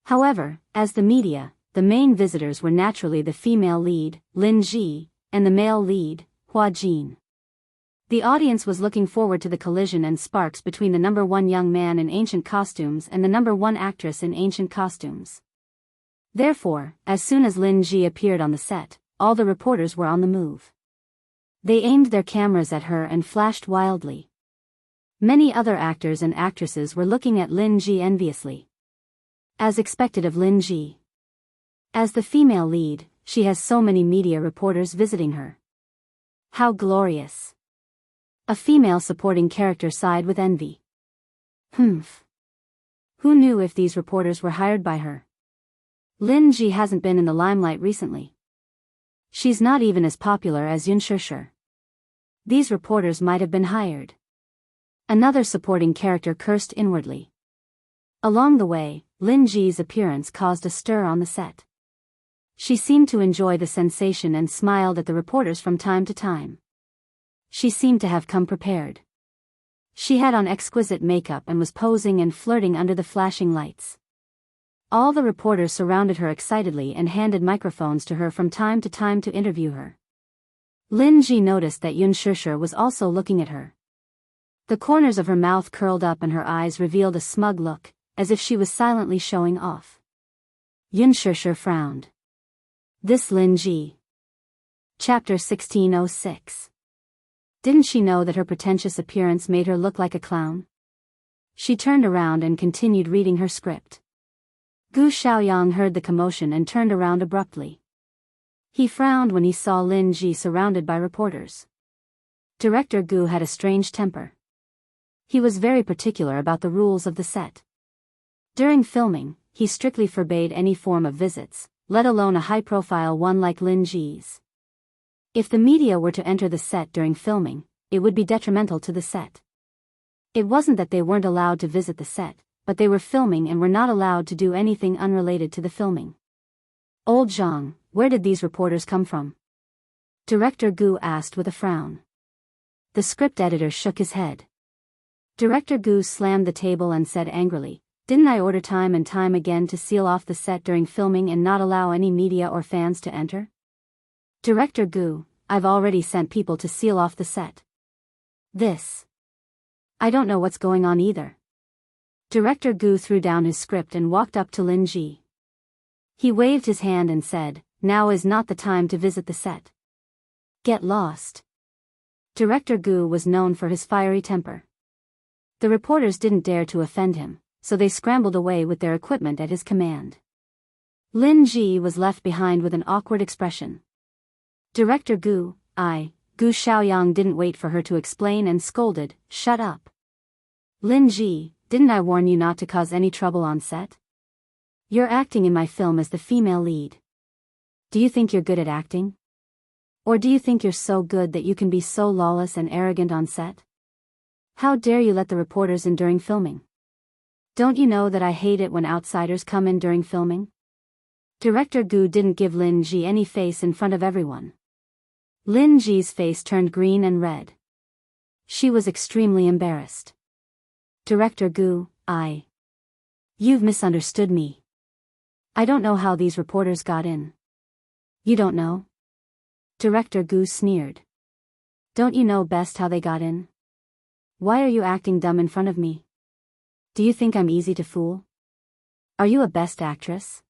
However, as the media, the main visitors were naturally the female lead, Lin Ji, and the male lead, Hua Jin. The audience was looking forward to the collision and sparks between the number one young man in ancient costumes and the number one actress in ancient costumes. Therefore, as soon as Lin Ji appeared on the set, all the reporters were on the move. They aimed their cameras at her and flashed wildly. Many other actors and actresses were looking at Lin Ji enviously. As expected of Lin Ji. As the female lead, she has so many media reporters visiting her. How glorious. A female supporting character sighed with envy. Humph. Who knew if these reporters were hired by her? Lin Ji hasn't been in the limelight recently. She's not even as popular as Yunshushu. These reporters might have been hired. Another supporting character cursed inwardly. Along the way, Lin Ji's appearance caused a stir on the set. She seemed to enjoy the sensation and smiled at the reporters from time to time. She seemed to have come prepared. She had on exquisite makeup and was posing and flirting under the flashing lights. All the reporters surrounded her excitedly and handed microphones to her from time to time to interview her. Lin Ji noticed that Yunshushu was also looking at her. The corners of her mouth curled up and her eyes revealed a smug look, as if she was silently showing off. Yunshushu frowned. This Lin Ji. Chapter 1606. Didn't she know that her pretentious appearance made her look like a clown? She turned around and continued reading her script. Gu Xiaoyang heard the commotion and turned around abruptly. He frowned when he saw Lin Ji surrounded by reporters. Director Gu had a strange temper. He was very particular about the rules of the set. During filming, he strictly forbade any form of visits, let alone a high-profile one like Lin Ji's. If the media were to enter the set during filming, it would be detrimental to the set. It wasn't that they weren't allowed to visit the set, but they were filming and were not allowed to do anything unrelated to the filming. Old Zhang, where did these reporters come from? Director Gu asked with a frown. The script editor shook his head. Director Gu slammed the table and said angrily, "Didn't I order time and time again to seal off the set during filming and not allow any media or fans to enter?" Director Gu, "I've already sent people to seal off the set. I don't know what's going on either." Director Gu threw down his script and walked up to Lin Ji. He waved his hand and said, "Now is not the time to visit the set. Get lost." Director Gu was known for his fiery temper. The reporters didn't dare to offend him, so they scrambled away with their equipment at his command. Lin Ji was left behind with an awkward expression. Director Gu Xiaoyang didn't wait for her to explain and scolded, "Shut up. Lin Ji, didn't I warn you not to cause any trouble on set? You're acting in my film as the female lead. Do you think you're good at acting? Or do you think you're so good that you can be so lawless and arrogant on set? How dare you let the reporters in during filming? Don't you know that I hate it when outsiders come in during filming?" Director Gu didn't give Lin Ji any face in front of everyone. Lin Ji's face turned green and red. She was extremely embarrassed. Director Gu, You've misunderstood me. I don't know how these reporters got in." "You don't know?" Director Gu sneered. "Don't you know best how they got in? Why are you acting dumb in front of me? Do you think I'm easy to fool? Are you a best actress?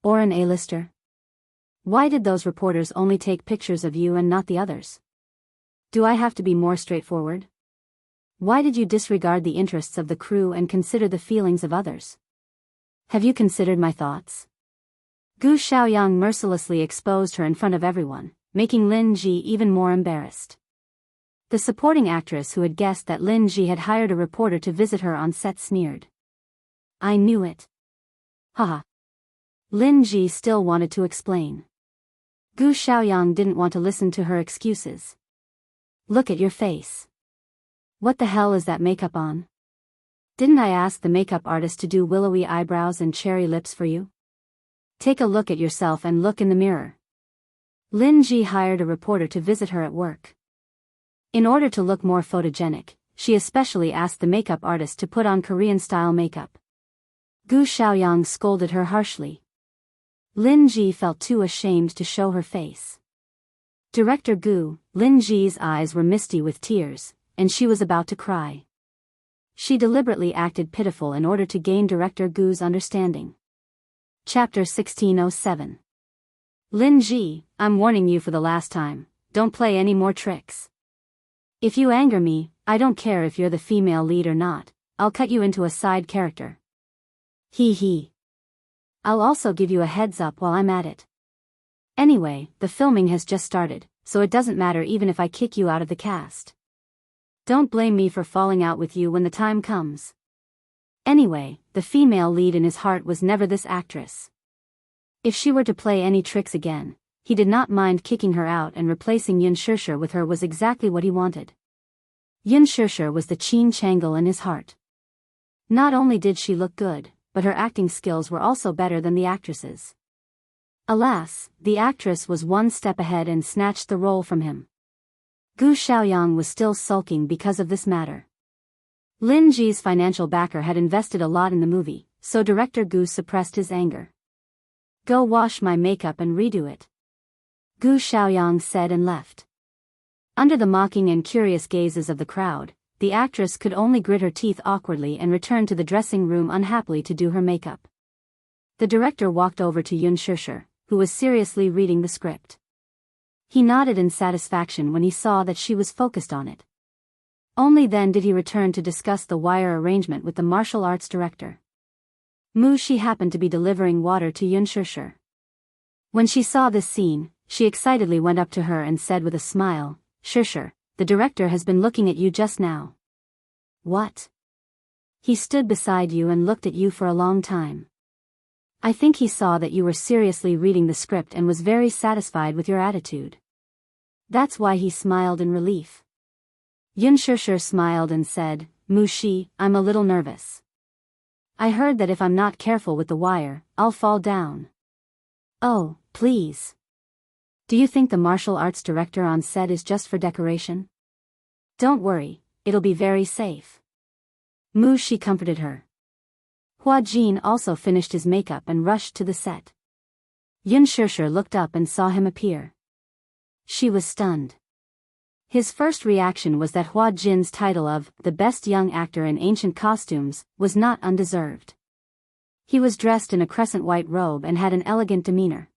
Or an A-lister? Why did those reporters only take pictures of you and not the others? Do I have to be more straightforward? Why did you disregard the interests of the crew and consider the feelings of others? Have you considered my thoughts?" Gu Xiaoyang mercilessly exposed her in front of everyone, making Lin Ji even more embarrassed. The supporting actress who had guessed that Lin Ji had hired a reporter to visit her on set sneered. "I knew it. Haha." Lin Ji still wanted to explain. Gu Xiaoyang didn't want to listen to her excuses. "Look at your face. What the hell is that makeup on? Didn't I ask the makeup artist to do willowy eyebrows and cherry lips for you? Take a look at yourself and look in the mirror." Lin Ji hired a reporter to visit her at work. In order to look more photogenic, she especially asked the makeup artist to put on Korean-style makeup. Gu Xiaoyang scolded her harshly. Lin Ji felt too ashamed to show her face. Director Gu, Lin Ji's eyes were misty with tears, and she was about to cry. She deliberately acted pitiful in order to gain Director Gu's understanding. Chapter 1607. Lin Ji, I'm warning you for the last time, don't play any more tricks. If you anger me, I don't care if you're the female lead or not, I'll cut you into a side character. Hee. I'll also give you a heads up while I'm at it. Anyway, the filming has just started, so it doesn't matter even if I kick you out of the cast. Don't blame me for falling out with you when the time comes. Anyway, the female lead in his heart was never this actress. If she were to play any tricks again, he did not mind kicking her out, and replacing Yun Shishir with her was exactly what he wanted. Yun Shishir was the Qin Changle in his heart. Not only did she look good, but her acting skills were also better than the actress's. Alas, the actress was one step ahead and snatched the role from him. Gu Xiaoyang was still sulking because of this matter. Lin Ji's financial backer had invested a lot in the movie, so Director Gu suppressed his anger. Go wash my makeup and redo it, Gu Xiaoyang said, and left. Under the mocking and curious gazes of the crowd, the actress could only grit her teeth awkwardly and return to the dressing room unhappily to do her makeup. The director walked over to Yun Shishir, who was seriously reading the script. He nodded in satisfaction when he saw that she was focused on it. Only then did he return to discuss the wire arrangement with the martial arts director. Mu Shi happened to be delivering water to Yun Shishir. When she saw this scene, she excitedly went up to her and said with a smile, "Shishir, the director has been looking at you just now." "What?" "He stood beside you and looked at you for a long time. I think he saw that you were seriously reading the script and was very satisfied with your attitude. That's why he smiled in relief." Yun Shishir smiled and said, Mushi, I'm a little nervous. I heard that if I'm not careful with the wire, I'll fall down. Oh, please. Do you think the martial arts director on set is just for decoration? Don't worry, it'll be very safe. Mushi comforted her. Hua Jin also finished his makeup and rushed to the set. Yun Shishir looked up and saw him appear. She was stunned. His first reaction was that Hua Jin's title of the best young actor in ancient costumes was not undeserved. He was dressed in a crescent white robe and had an elegant demeanor.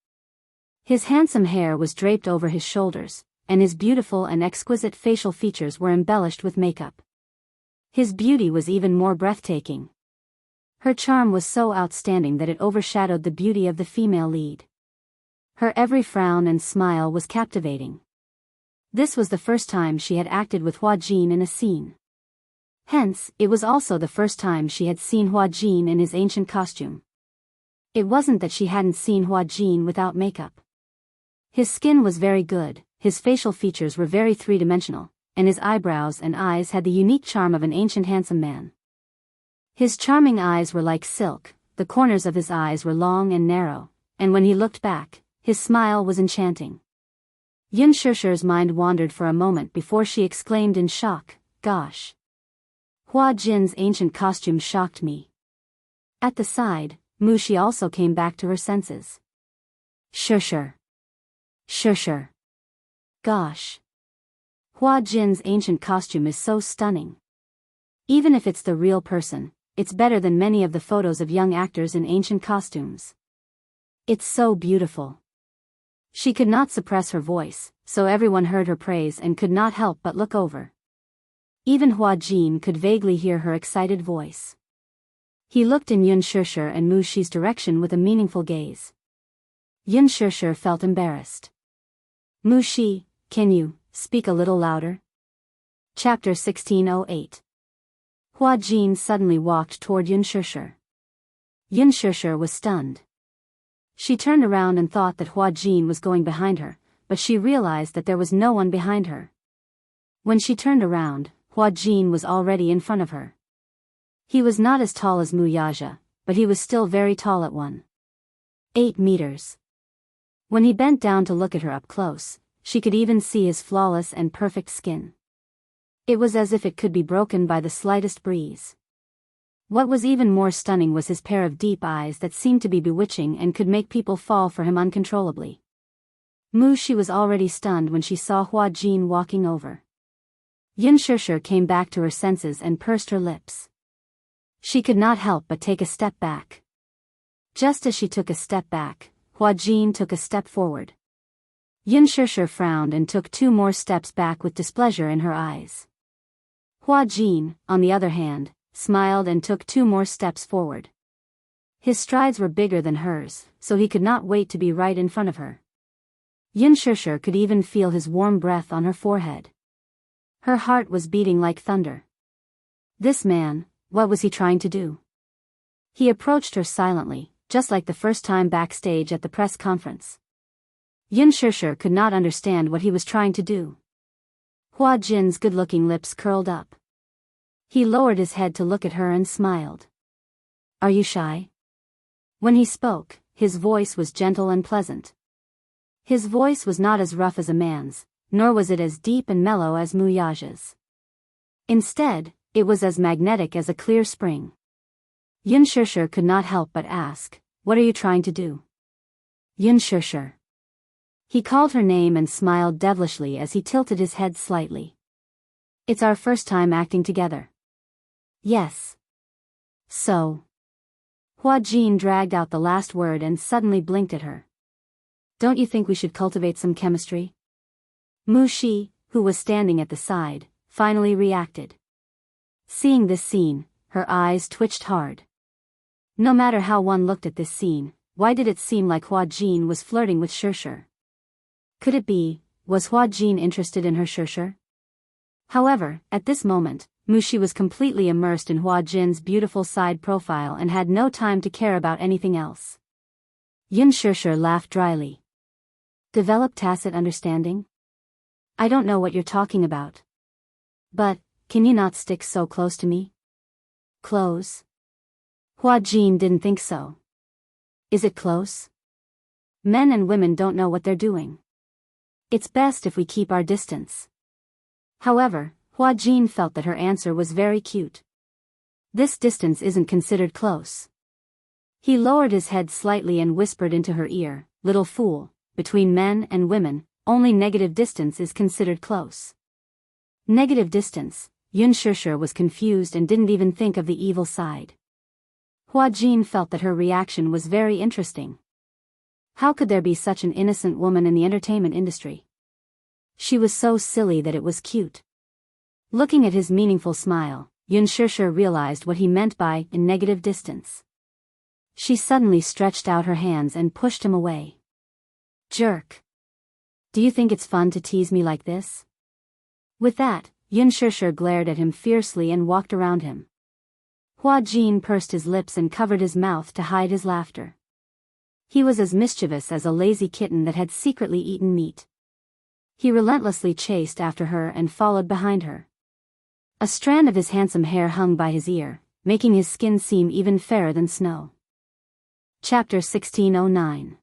His handsome hair was draped over his shoulders, and his beautiful and exquisite facial features were embellished with makeup. His beauty was even more breathtaking. Her charm was so outstanding that it overshadowed the beauty of the female lead. Her every frown and smile was captivating. This was the first time she had acted with Hua Jin in a scene. Hence, it was also the first time she had seen Hua Jin in his ancient costume. It wasn't that she hadn't seen Hua Jin without makeup. His skin was very good, his facial features were very three-dimensional, and his eyebrows and eyes had the unique charm of an ancient handsome man. His charming eyes were like silk, the corners of his eyes were long and narrow, and when he looked back, his smile was enchanting. Yun Shishir's mind wandered for a moment before she exclaimed in shock, Gosh! Hua Jin's ancient costume shocked me. At the side, Mushi also came back to her senses. Shishir. Shishir. Gosh! Hua Jin's ancient costume is so stunning. Even if it's the real person, it's better than many of the photos of young actors in ancient costumes. It's so beautiful. She could not suppress her voice, so everyone heard her praise and could not help but look over. Even Hua Jin could vaguely hear her excited voice. He looked in Yun Shishir and Mushi's direction with a meaningful gaze. Yun Shishir felt embarrassed. Mushi, can you speak a little louder? Chapter 1608. Hua Jin suddenly walked toward Yun Shishir. Yun Shishir was stunned. She turned around and thought that Hua Jin was going behind her, but she realized that there was no one behind her. When she turned around, Hua Jin was already in front of her. He was not as tall as Mu Yaja, but he was still very tall at 1.8 meters. When he bent down to look at her up close, she could even see his flawless and perfect skin. It was as if it could be broken by the slightest breeze. What was even more stunning was his pair of deep eyes that seemed to be bewitching and could make people fall for him uncontrollably. Mushi was already stunned when she saw Hua Jin walking over. Yun Shishir came back to her senses and pursed her lips. She could not help but take a step back. Just as she took a step back, Hua Jin took a step forward. Yun Shishir frowned and took 2 more steps back with displeasure in her eyes. Hua Jin, on the other hand, smiled and took 2 more steps forward. His strides were bigger than hers, so he could not wait to be right in front of her. Yun Shishir could even feel his warm breath on her forehead. Her heart was beating like thunder. This man, what was he trying to do? He approached her silently, just like the first time backstage at the press conference. Yun Shishir could not understand what he was trying to do. Hua Jin's good-looking lips curled up. He lowered his head to look at her and smiled. Are you shy? When he spoke, his voice was gentle and pleasant. His voice was not as rough as a man's, nor was it as deep and mellow as Mu Yaja's. Instead, it was as magnetic as a clear spring. Yun Shishir could not help but ask, What are you trying to do? Yun Shishir. He called her name and smiled devilishly as he tilted his head slightly. It's our first time acting together. Yes. So. Hua Jin dragged out the last word and suddenly blinked at her. Don't you think we should cultivate some chemistry? Mushi, who was standing at the side, finally reacted. Seeing this scene, her eyes twitched hard. No matter how one looked at this scene, why did it seem like Hua Jin was flirting with Shishir? Could it be, was Hua Jin interested in her Shishir? However, at this moment, Mushi was completely immersed in Hua Jin's beautiful side profile and had no time to care about anything else. Yun Shishir laughed dryly. Develop tacit understanding? I don't know what you're talking about. But, can you not stick so close to me? Close? Hua Jin didn't think so. Is it close? Men and women don't know what they're doing. It's best if we keep our distance. However, Hua Jin felt that her answer was very cute. This distance isn't considered close. He lowered his head slightly and whispered into her ear, "Little fool, between men and women, only negative distance is considered close." Negative distance? Yun Shishir was confused and didn't even think of the evil side. Hua Jin felt that her reaction was very interesting. How could there be such an innocent woman in the entertainment industry? She was so silly that it was cute. Looking at his meaningful smile, Yun Shishir realized what he meant by "in negative distance." She suddenly stretched out her hands and pushed him away. Jerk. Do you think it's fun to tease me like this? With that, Yun Shishir glared at him fiercely and walked around him. Hua Jin pursed his lips and covered his mouth to hide his laughter. He was as mischievous as a lazy kitten that had secretly eaten meat. He relentlessly chased after her and followed behind her. A strand of his handsome hair hung by his ear, making his skin seem even fairer than snow. Chapter 1609.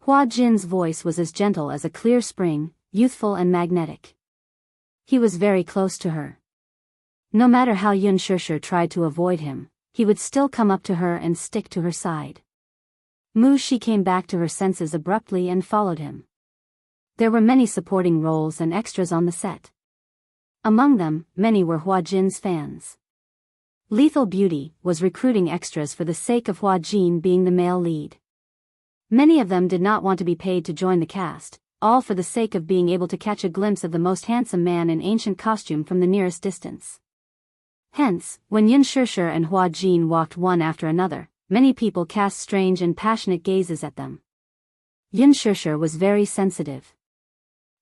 Hua Jin's voice was as gentle as a clear spring, youthful and magnetic. He was very close to her. No matter how Yun Shishir tried to avoid him, he would still come up to her and stick to her side. She came back to her senses abruptly and followed him. There were many supporting roles and extras on the set. Among them, many were Hua Jin's fans. Lethal Beauty was recruiting extras for the sake of Hua Jin being the male lead. Many of them did not want to be paid to join the cast, all for the sake of being able to catch a glimpse of the most handsome man in ancient costume from the nearest distance. Hence, when Yun Shishir and Hua Jin walked one after another, many people cast strange and passionate gazes at them. Yun Shishir was very sensitive.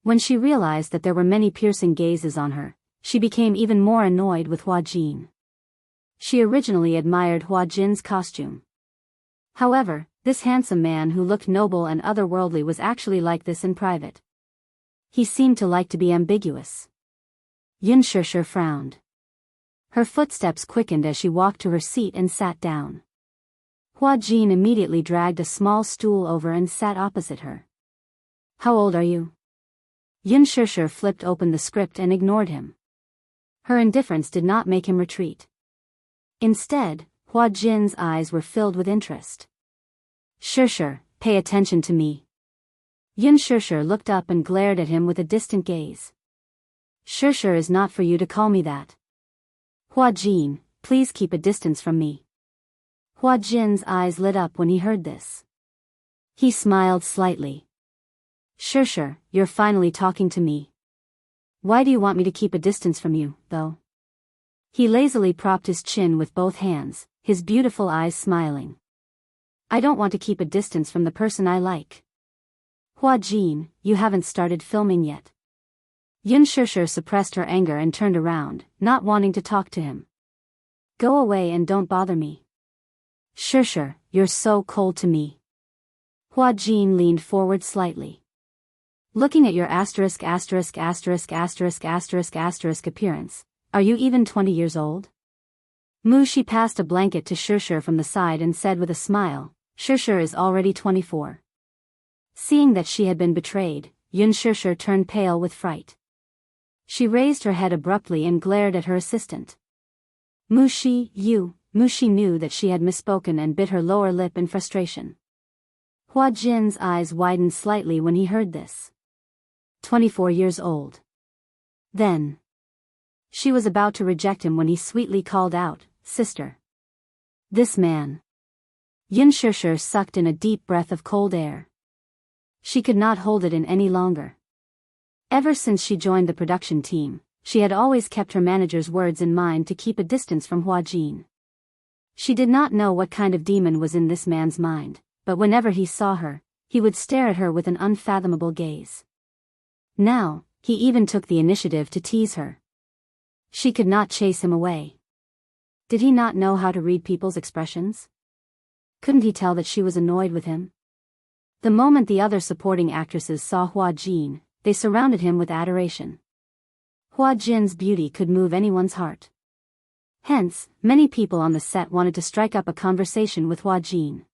When she realized that there were many piercing gazes on her, she became even more annoyed with Hua Jin. She originally admired Hua Jin's costume. However, this handsome man who looked noble and otherworldly was actually like this in private. He seemed to like to be ambiguous. Yun Shishir frowned. Her footsteps quickened as she walked to her seat and sat down. Hua Jin immediately dragged a small stool over and sat opposite her. "How old are you?" Yun Shishir flipped open the script and ignored him. Her indifference did not make him retreat. Instead, Hua Jin's eyes were filled with interest. "Shishir, pay attention to me." Yun Shishir looked up and glared at him with a distant gaze. "Shishir is not for you to call me that. Hua Jin, please keep a distance from me." Hua Jin's eyes lit up when he heard this. He smiled slightly. "Shishir, you're finally talking to me. Why do you want me to keep a distance from you, though?" He lazily propped his chin with both hands, his beautiful eyes smiling. "I don't want to keep a distance from the person I like." "Hua Jin, you haven't started filming yet." Yun Shishir suppressed her anger and turned around, not wanting to talk to him. "Go away and don't bother me." "Shishir, you're so cold to me." Hua Jin leaned forward slightly. "Looking at your appearance, are you even 20 years old?" She passed a blanket to Shishir from the side and said with a smile, "Shishir is already 24. Seeing that she had been betrayed, Yun Shishir turned pale with fright. She raised her head abruptly and glared at her assistant. Mushi knew that she had misspoken and bit her lower lip in frustration. Hua Jin's eyes widened slightly when he heard this. 24 years old. Then. She was about to reject him when he sweetly called out, "Sister." This man. Yun Shishir sucked in a deep breath of cold air. She could not hold it in any longer. Ever since she joined the production team, she had always kept her manager's words in mind to keep a distance from Hua Jin. She did not know what kind of demon was in this man's mind, but whenever he saw her, he would stare at her with an unfathomable gaze. Now, he even took the initiative to tease her. She could not chase him away. Did he not know how to read people's expressions? Couldn't he tell that she was annoyed with him? The moment the other supporting actresses saw Hua Jin, they surrounded him with adoration. Hua Jin's beauty could move anyone's heart. Hence, many people on the set wanted to strike up a conversation with Hua Jin.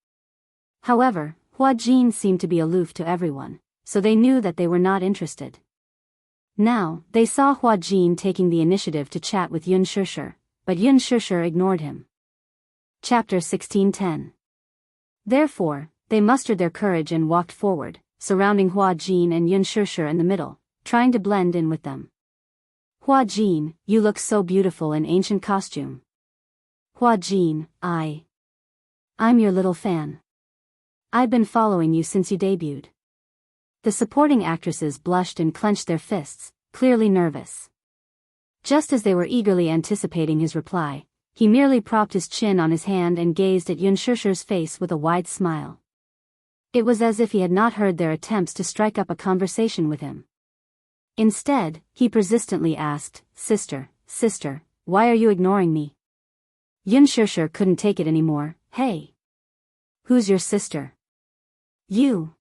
However, Hua Jin seemed to be aloof to everyone, so they knew that they were not interested. Now, they saw Hua Jin taking the initiative to chat with Yun Shishir, but Yun Shishir ignored him. Chapter 16:10. Therefore, they mustered their courage and walked forward, surrounding Hua Jin and Yun Shishir in the middle, trying to blend in with them. Hua Jin, you look so beautiful in ancient costume. Hua Jin, I'm your little fan. I've been following you since you debuted. The supporting actresses blushed and clenched their fists, clearly nervous. Just as they were eagerly anticipating his reply, he merely propped his chin on his hand and gazed at Yun Shishir's face with a wide smile. It was as if he had not heard their attempts to strike up a conversation with him. Instead, he persistently asked, Sister, why are you ignoring me? Yun Shishir couldn't take it anymore. Hey! Who's your sister? You!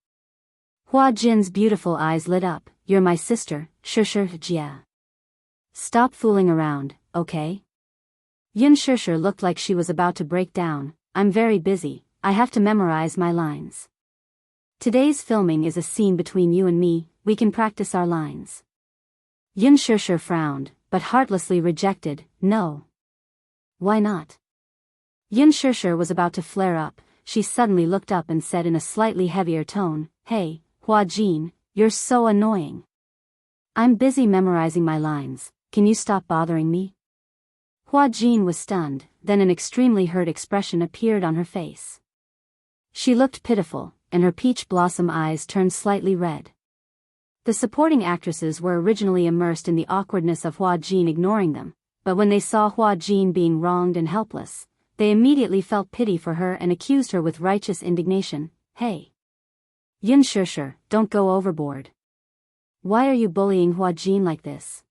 Hua Jin's beautiful eyes lit up. You're my sister, Shishir Jia. Stop fooling around, okay? Yun Shishir looked like she was about to break down. I'm very busy, I have to memorize my lines. Today's filming is a scene between you and me, we can practice our lines. Yun Shishir frowned, but heartlessly rejected, no. Why not? Yun Shishir was about to flare up. She suddenly looked up and said in a slightly heavier tone, Hey, Hua Jin, you're so annoying. I'm busy memorizing my lines, can you stop bothering me? Hua Jin was stunned, then an extremely hurt expression appeared on her face. She looked pitiful, and her peach blossom eyes turned slightly red. The supporting actresses were originally immersed in the awkwardness of Hua Jin ignoring them, but when they saw Hua Jin being wronged and helpless, they immediately felt pity for her and accused her with righteous indignation. Hey! Yun Shishir, don't go overboard. Why are you bullying Hua Jin like this?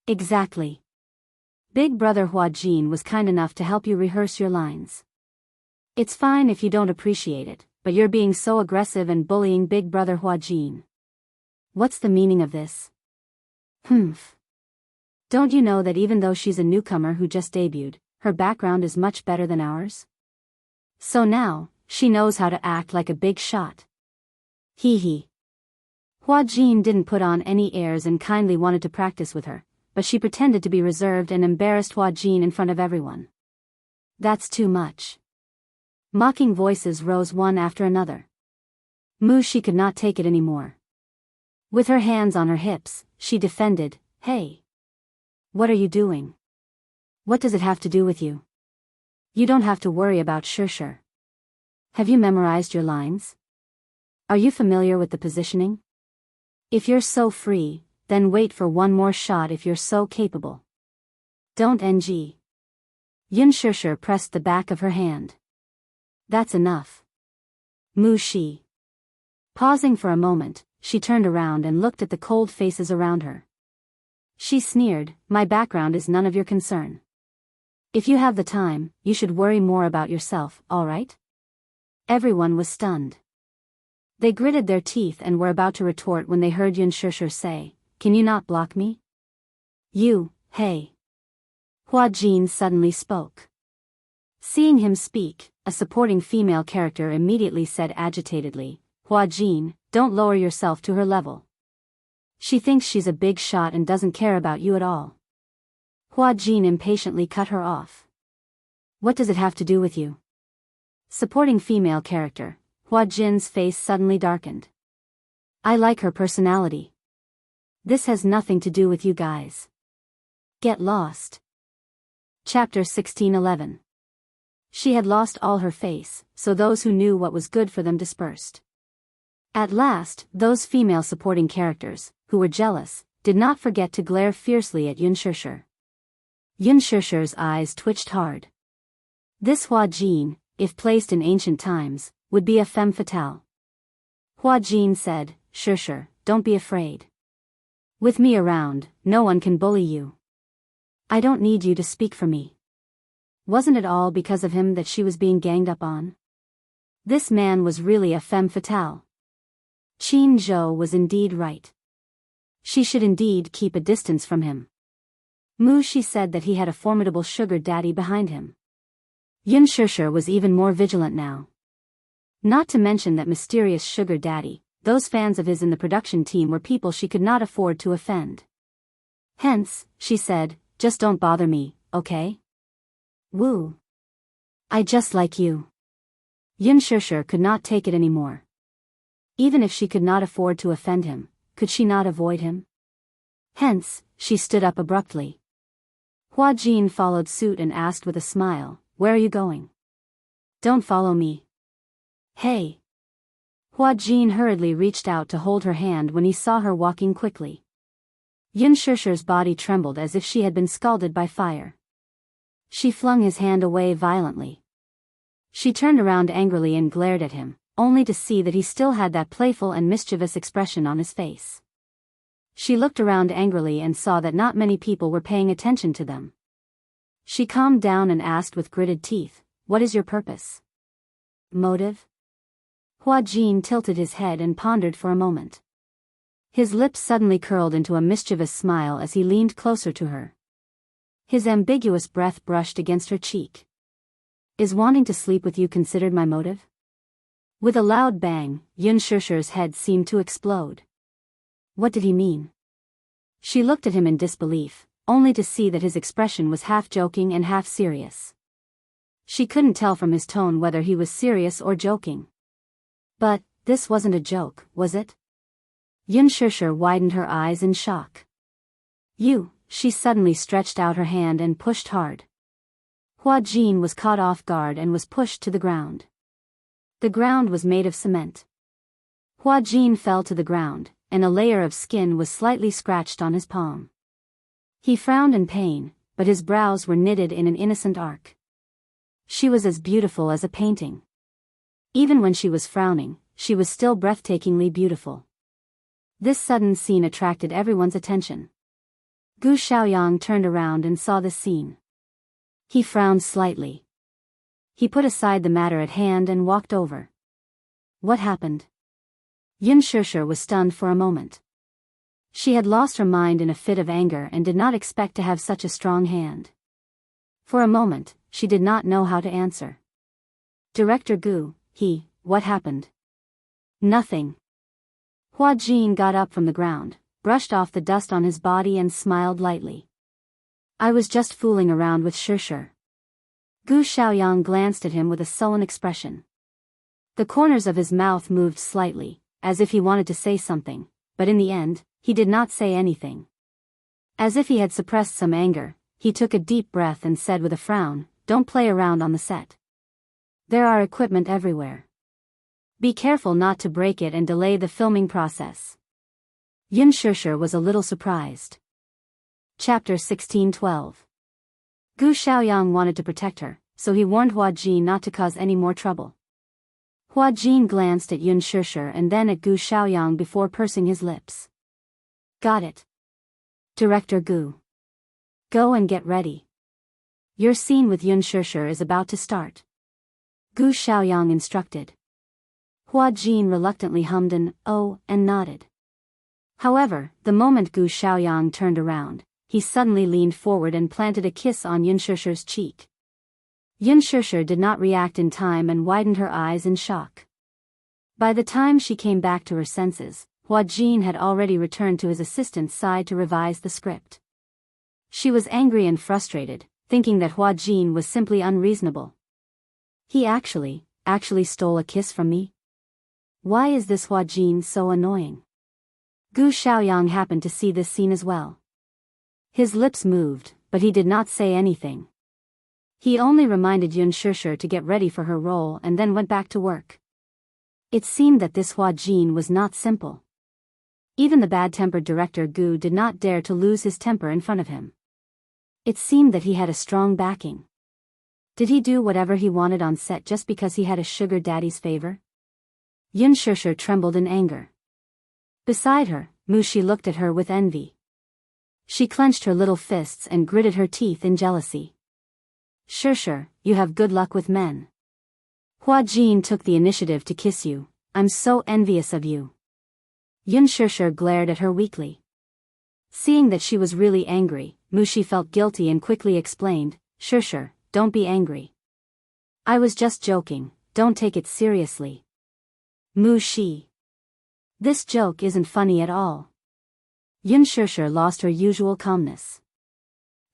Exactly. Big brother Hua Jin was kind enough to help you rehearse your lines. It's fine if you don't appreciate it, but you're being so aggressive and bullying big brother Hua Jin. What's the meaning of this? Don't you know that even though she's a newcomer who just debuted, her background is much better than ours? So now, she knows how to act like a big shot. Hee hee. Hua Jin didn't put on any airs and kindly wanted to practice with her, but she pretended to be reserved and embarrassed Hua Jin in front of everyone. That's too much. Mocking voices rose one after another. She could not take it anymore. With her hands on her hips, she defended, Hey! What are you doing? What does it have to do with you? You don't have to worry about Shishir. Have you memorized your lines? Are you familiar with the positioning? If you're so free, then wait for one more shot if you're so capable. Don't ng. Yun Shishir pressed the back of her hand. That's enough. She. Pausing for a moment, she turned around and looked at the cold faces around her. She sneered, My background is none of your concern. If you have the time, you should worry more about yourself, alright? Everyone was stunned. They gritted their teeth and were about to retort when they heard Yun Shishir say, Can you not block me? You, hey. Hua Jin suddenly spoke. Seeing him speak, a supporting female character immediately said agitatedly, Hua Jin, don't lower yourself to her level. She thinks she's a big shot and doesn't care about you at all. Hua Jin impatiently cut her off. What does it have to do with you? Supporting female character, Hua Jin's face suddenly darkened. I like her personality. This has nothing to do with you guys. Get lost. Chapter 16:11. She had lost all her face, so those who knew what was good for them dispersed. At last, those female supporting characters, who were jealous, did not forget to glare fiercely at Yun Shishir. Yun Shishir's eyes twitched hard. This Hua Jin, if placed in ancient times, would be a femme fatale. Hua Jin said, Shishir, don't be afraid. With me around, no one can bully you. I don't need you to speak for me. Wasn't it all because of him that she was being ganged up on? This man was really a femme fatale. Qin Zhou was indeed right. She should indeed keep a distance from him. She said that he had a formidable sugar daddy behind him. Yun Shishir was even more vigilant now. Not to mention that mysterious sugar daddy, those fans of his in the production team were people she could not afford to offend. Hence, she said, just don't bother me, okay? Woo. I just like you. Yun Shishir could not take it anymore. Even if she could not afford to offend him, could she not avoid him? Hence, she stood up abruptly. Hua Jin followed suit and asked with a smile, where are you going? Don't follow me. Hey. Hua Jin hurriedly reached out to hold her hand when he saw her walking quickly. Yun Shishir's body trembled as if she had been scalded by fire. She flung his hand away violently. She turned around angrily and glared at him, only to see that he still had that playful and mischievous expression on his face. She looked around angrily and saw that not many people were paying attention to them. She calmed down and asked with gritted teeth, what is your purpose? Motive? Hua Jin tilted his head and pondered for a moment. His lips suddenly curled into a mischievous smile as he leaned closer to her. His ambiguous breath brushed against her cheek. Is wanting to sleep with you considered my motive? With a loud bang, Yun Shishir's head seemed to explode. What did he mean? She looked at him in disbelief, only to see that his expression was half joking and half serious. She couldn't tell from his tone whether he was serious or joking. But, this wasn't a joke, was it? Yun Shishir widened her eyes in shock. She suddenly stretched out her hand and pushed hard. Hua Jin was caught off guard and was pushed to the ground. The ground was made of cement. Hua Jin fell to the ground, and a layer of skin was slightly scratched on his palm. He frowned in pain, but his brows were knitted in an innocent arc. She was as beautiful as a painting. Even when she was frowning, she was still breathtakingly beautiful. This sudden scene attracted everyone's attention. Gu Xiaoyang turned around and saw this scene. He frowned slightly. He put aside the matter at hand and walked over. What happened? Yun Shishir was stunned for a moment. She had lost her mind in a fit of anger and did not expect to have such a strong hand. For a moment, she did not know how to answer. Director Gu, what happened? Nothing. Hua Jin got up from the ground, brushed off the dust on his body and smiled lightly. I was just fooling around with Shishir. Gu Xiaoyang glanced at him with a sullen expression. The corners of his mouth moved slightly, as if he wanted to say something, but in the end, he did not say anything. As if he had suppressed some anger, he took a deep breath and said with a frown, don't play around on the set. There are equipment everywhere. Be careful not to break it and delay the filming process. Yun Shishir was a little surprised. Chapter 1612. Gu Xiaoyang wanted to protect her, so he warned Hua Jin not to cause any more trouble. Hua Jin glanced at Yun Shishir and then at Gu Xiaoyang before pursing his lips. Got it. Director Gu. Go and get ready. Your scene with Yun Shishir is about to start. Gu Xiaoyang instructed. Hua Jin reluctantly hummed an "oh" and nodded. However, the moment Gu Xiaoyang turned around, he suddenly leaned forward and planted a kiss on Yun Shishir's cheek. Yun Shishir did not react in time and widened her eyes in shock. By the time she came back to her senses, Hua Jin had already returned to his assistant's side to revise the script. She was angry and frustrated, thinking that Hua Jin was simply unreasonable. He actually stole a kiss from me? Why is this Hua Jin so annoying? Gu Xiaoyang happened to see this scene as well. His lips moved, but he did not say anything. He only reminded Yun Shishir to get ready for her role and then went back to work. It seemed that this Hua Jin was not simple. Even the bad-tempered director Gu did not dare to lose his temper in front of him. It seemed that he had a strong backing. Did he do whatever he wanted on set just because he had a sugar daddy's favor? Yun Shishir trembled in anger. Beside her, She looked at her with envy. She clenched her little fists and gritted her teeth in jealousy. Shishir, you have good luck with men. Hua Jin took the initiative to kiss you. I'm so envious of you. Yun Shishir glared at her weakly. Seeing that she was really angry, Mushi felt guilty and quickly explained, Sure, don't be angry. I was just joking, don't take it seriously. Mushi. This joke isn't funny at all. Sure lost her usual calmness.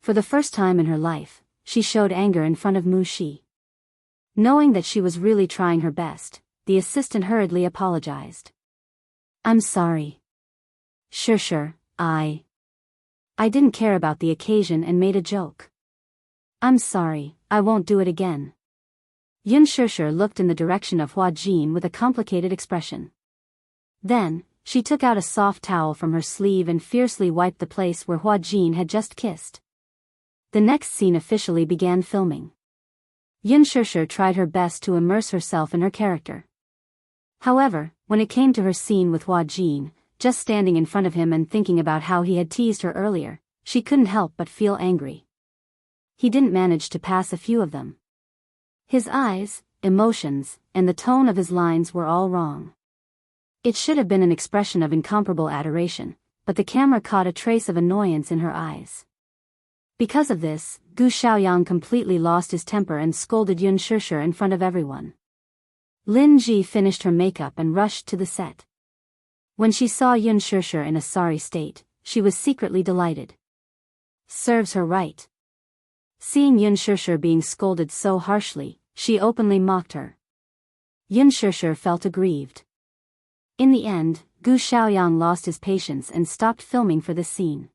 For the first time in her life, she showed anger in front of Mushi. Knowing that she was really trying her best, the assistant hurriedly apologized. I'm sorry. Sure, I didn't care about the occasion and made a joke. I'm sorry, I won't do it again. Sure looked in the direction of Hua Jin with a complicated expression. Then, she took out a soft towel from her sleeve and fiercely wiped the place where Hua Jin had just kissed. The next scene officially began filming. Sure tried her best to immerse herself in her character. However, when it came to her scene with Hua Jin, just standing in front of him and thinking about how he had teased her earlier, she couldn't help but feel angry. He didn't manage to pass a few of them. His eyes, emotions, and the tone of his lines were all wrong. It should have been an expression of incomparable adoration, but the camera caught a trace of annoyance in her eyes. Because of this, Gu Xiaoyang completely lost his temper and scolded Sure in front of everyone. Lin Ji finished her makeup and rushed to the set. When she saw Sure in a sorry state, she was secretly delighted. Serves her right. Seeing Sure being scolded so harshly, she openly mocked her. Sure felt aggrieved. In the end, Gu Xiaoyang lost his patience and stopped filming for this scene.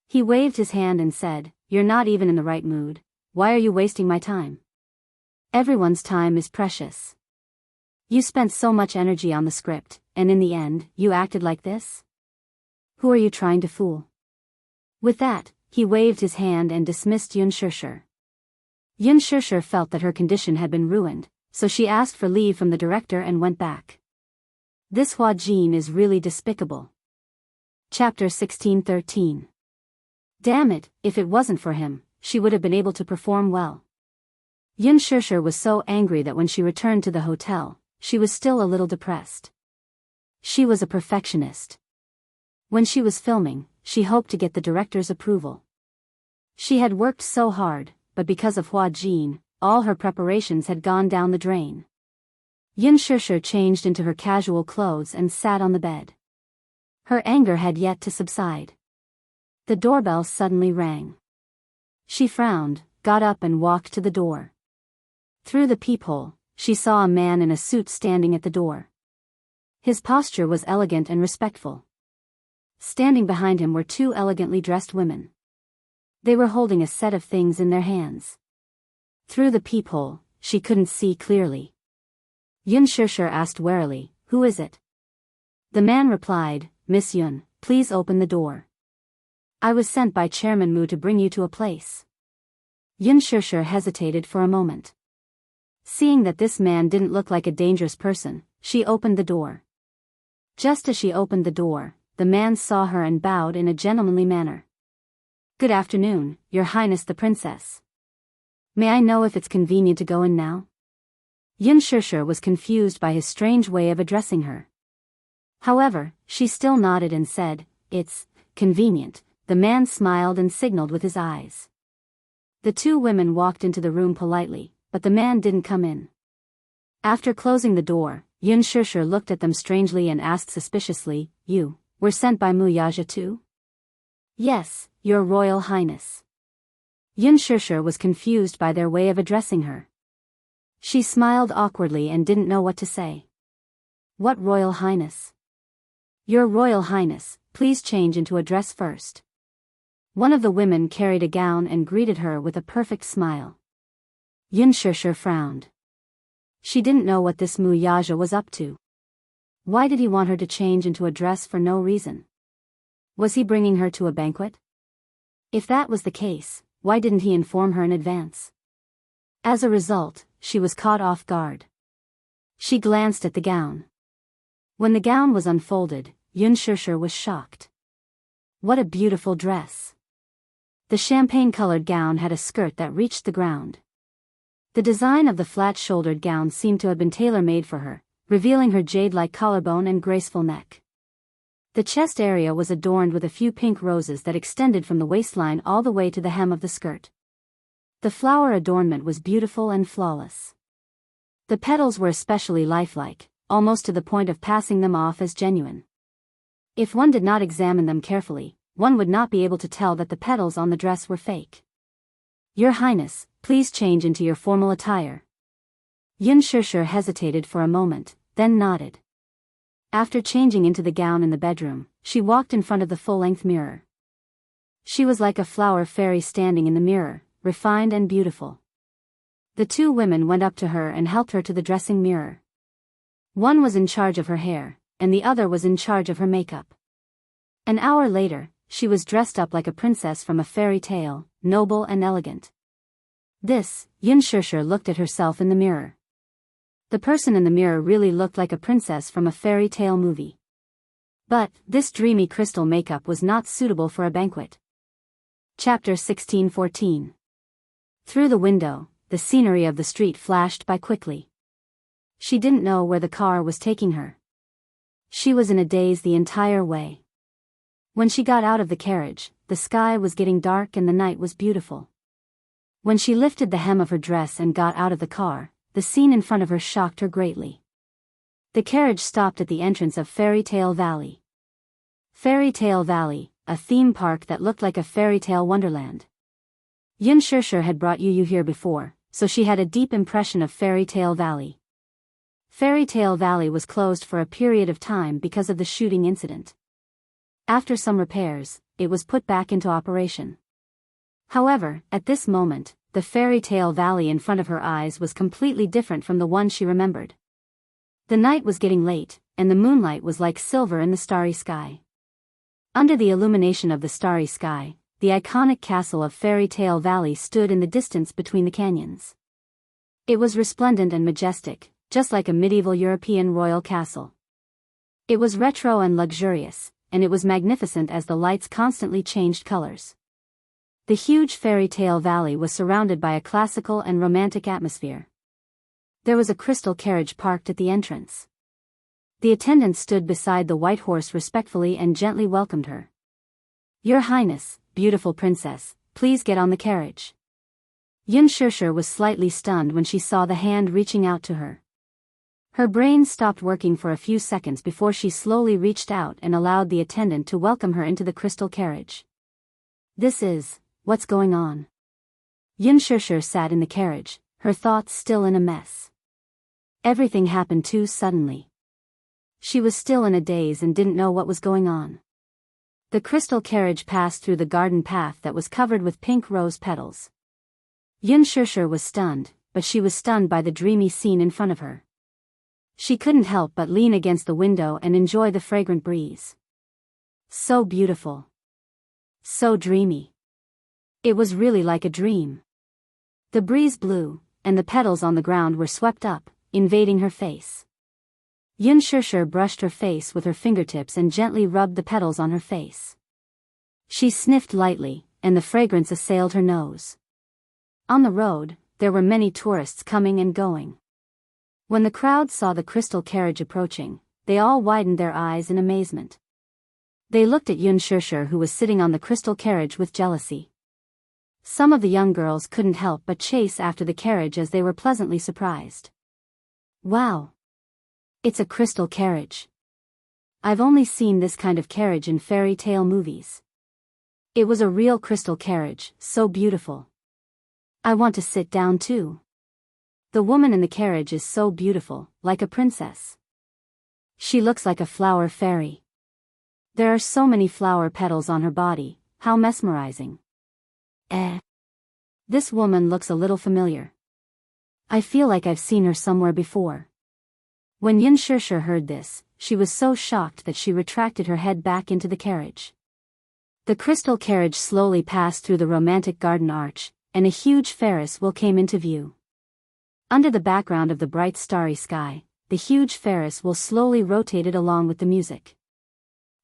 He waved his hand and said, You're not even in the right mood, why are you wasting my time? Everyone's time is precious. You spent so much energy on the script, and in the end, you acted like this? Who are you trying to fool? With that, he waved his hand and dismissed Sure. Sure felt that her condition had been ruined, so she asked for leave from the director and went back. This Hua Jin is really despicable. Chapter 1613. Damn it, if it wasn't for him, she would have been able to perform well. Sure was so angry that when she returned to the hotel, she was still a little depressed. She was a perfectionist. When she was filming, she hoped to get the director's approval. She had worked so hard, but because of Hua Jin, all her preparations had gone down the drain. Sure changed into her casual clothes and sat on the bed. Her anger had yet to subside. The doorbell suddenly rang. She frowned, got up and walked to the door. Through the peephole, she saw a man in a suit standing at the door. His posture was elegant and respectful. Standing behind him were two elegantly dressed women. They were holding a set of things in their hands. Through the peephole, she couldn't see clearly. Sure asked warily, Who is it? The man replied, Miss Yun, please open the door. I was sent by Chairman Mu to bring you to a place. Sure hesitated for a moment. Seeing that this man didn't look like a dangerous person, she opened the door. Just as she opened the door, the man saw her and bowed in a gentlemanly manner. Good afternoon, Your Highness the Princess. May I know if it's convenient to go in now? Sure was confused by his strange way of addressing her. However, she still nodded and said, It's convenient. The man smiled and signaled with his eyes. The two women walked into the room politely, but the man didn't come in. After closing the door, Sure looked at them strangely and asked suspiciously, You were sent by Mu Yaja too? Yes, Your Royal Highness. Sure was confused by their way of addressing her. She smiled awkwardly and didn't know what to say. What Royal Highness? Your Royal Highness, please change into a dress first. One of the women carried a gown and greeted her with a perfect smile. Sure frowned. She didn't know what this Mu Yaja was up to. Why did he want her to change into a dress for no reason? Was he bringing her to a banquet? If that was the case, why didn't he inform her in advance? As a result, she was caught off guard. She glanced at the gown. When the gown was unfolded, Sure was shocked. What a beautiful dress. The champagne-colored gown had a skirt that reached the ground. The design of the flat-shouldered gown seemed to have been tailor-made for her, revealing her jade-like collarbone and graceful neck. The chest area was adorned with a few pink roses that extended from the waistline all the way to the hem of the skirt. The flower adornment was beautiful and flawless. The petals were especially lifelike, almost to the point of passing them off as genuine. If one did not examine them carefully, one would not be able to tell that the petals on the dress were fake. "Your Highness, please change into your formal attire." Yun Shishir hesitated for a moment, then nodded. After changing into the gown in the bedroom, she walked in front of the full-length mirror. She was like a flower fairy standing in the mirror, refined and beautiful. The two women went up to her and helped her to the dressing mirror. One was in charge of her hair, and the other was in charge of her makeup. An hour later, she was dressed up like a princess from a fairy tale, noble and elegant. Yun Shishir looked at herself in the mirror. The person in the mirror really looked like a princess from a fairy tale movie. But this dreamy crystal makeup was not suitable for a banquet. Chapter 16:14. Through the window, the scenery of the street flashed by quickly. She didn't know where the car was taking her. She was in a daze the entire way. When she got out of the carriage, the sky was getting dark and the night was beautiful. When she lifted the hem of her dress and got out of the car, the scene in front of her shocked her greatly. The carriage stopped at the entrance of Fairy Tale Valley. Fairy Tale Valley, a theme park that looked like a fairy tale wonderland. Yun Shishir had brought Yu here before, so she had a deep impression of Fairy Tale Valley. Fairy Tale Valley was closed for a period of time because of the shooting incident. After some repairs, it was put back into operation. However, at this moment, the Fairy Tale Valley in front of her eyes was completely different from the one she remembered. The night was getting late, and the moonlight was like silver in the starry sky. Under the illumination of the starry sky, the iconic castle of Fairy Tale Valley stood in the distance between the canyons. It was resplendent and majestic, just like a medieval European royal castle. It was retro and luxurious, and it was magnificent as the lights constantly changed colors. The huge Fairy Tale Valley was surrounded by a classical and romantic atmosphere. There was a crystal carriage parked at the entrance. The attendant stood beside the white horse respectfully and gently welcomed her. "Your Highness, beautiful princess, please get on the carriage." Yun Shishir was slightly stunned when she saw the hand reaching out to her. Her brain stopped working for a few seconds before she slowly reached out and allowed the attendant to welcome her into the crystal carriage. What's going on? Yun Shishir sat in the carriage, her thoughts still in a mess. Everything happened too suddenly. She was still in a daze and didn't know what was going on. The crystal carriage passed through the garden path that was covered with pink rose petals. Yun Shishir was stunned, but she was stunned by the dreamy scene in front of her. She couldn't help but lean against the window and enjoy the fragrant breeze. So beautiful. So dreamy. It was really like a dream. The breeze blew, and the petals on the ground were swept up, invading her face. Yun Shishir brushed her face with her fingertips and gently rubbed the petals on her face. She sniffed lightly, and the fragrance assailed her nose. On the road, there were many tourists coming and going. When the crowd saw the crystal carriage approaching, they all widened their eyes in amazement. They looked at Yun Shishir, who was sitting on the crystal carriage, with jealousy. Some of the young girls couldn't help but chase after the carriage as they were pleasantly surprised. "Wow! It's a crystal carriage. I've only seen this kind of carriage in fairy tale movies. It was a real crystal carriage, so beautiful. I want to sit down too. The woman in the carriage is so beautiful, like a princess. She looks like a flower fairy. There are so many flower petals on her body, how mesmerizing. This woman looks a little familiar. I feel like I've seen her somewhere before." When Yun Shishir heard this, she was so shocked that she retracted her head back into the carriage. The crystal carriage slowly passed through the romantic garden arch, and a huge Ferris wheel came into view. Under the background of the bright starry sky, the huge Ferris wheel slowly rotated along with the music.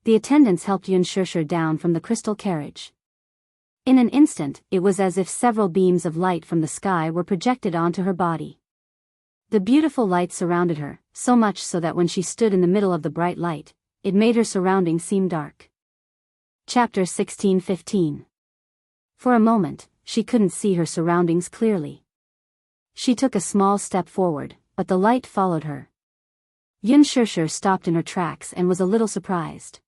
The attendants helped Yun Shishir down from the crystal carriage. In an instant, it was as if several beams of light from the sky were projected onto her body. The beautiful light surrounded her, so much so that when she stood in the middle of the bright light, it made her surroundings seem dark. Chapter 16:15. For a moment, she couldn't see her surroundings clearly. She took a small step forward, but the light followed her. Yun Shishir stopped in her tracks and was a little surprised.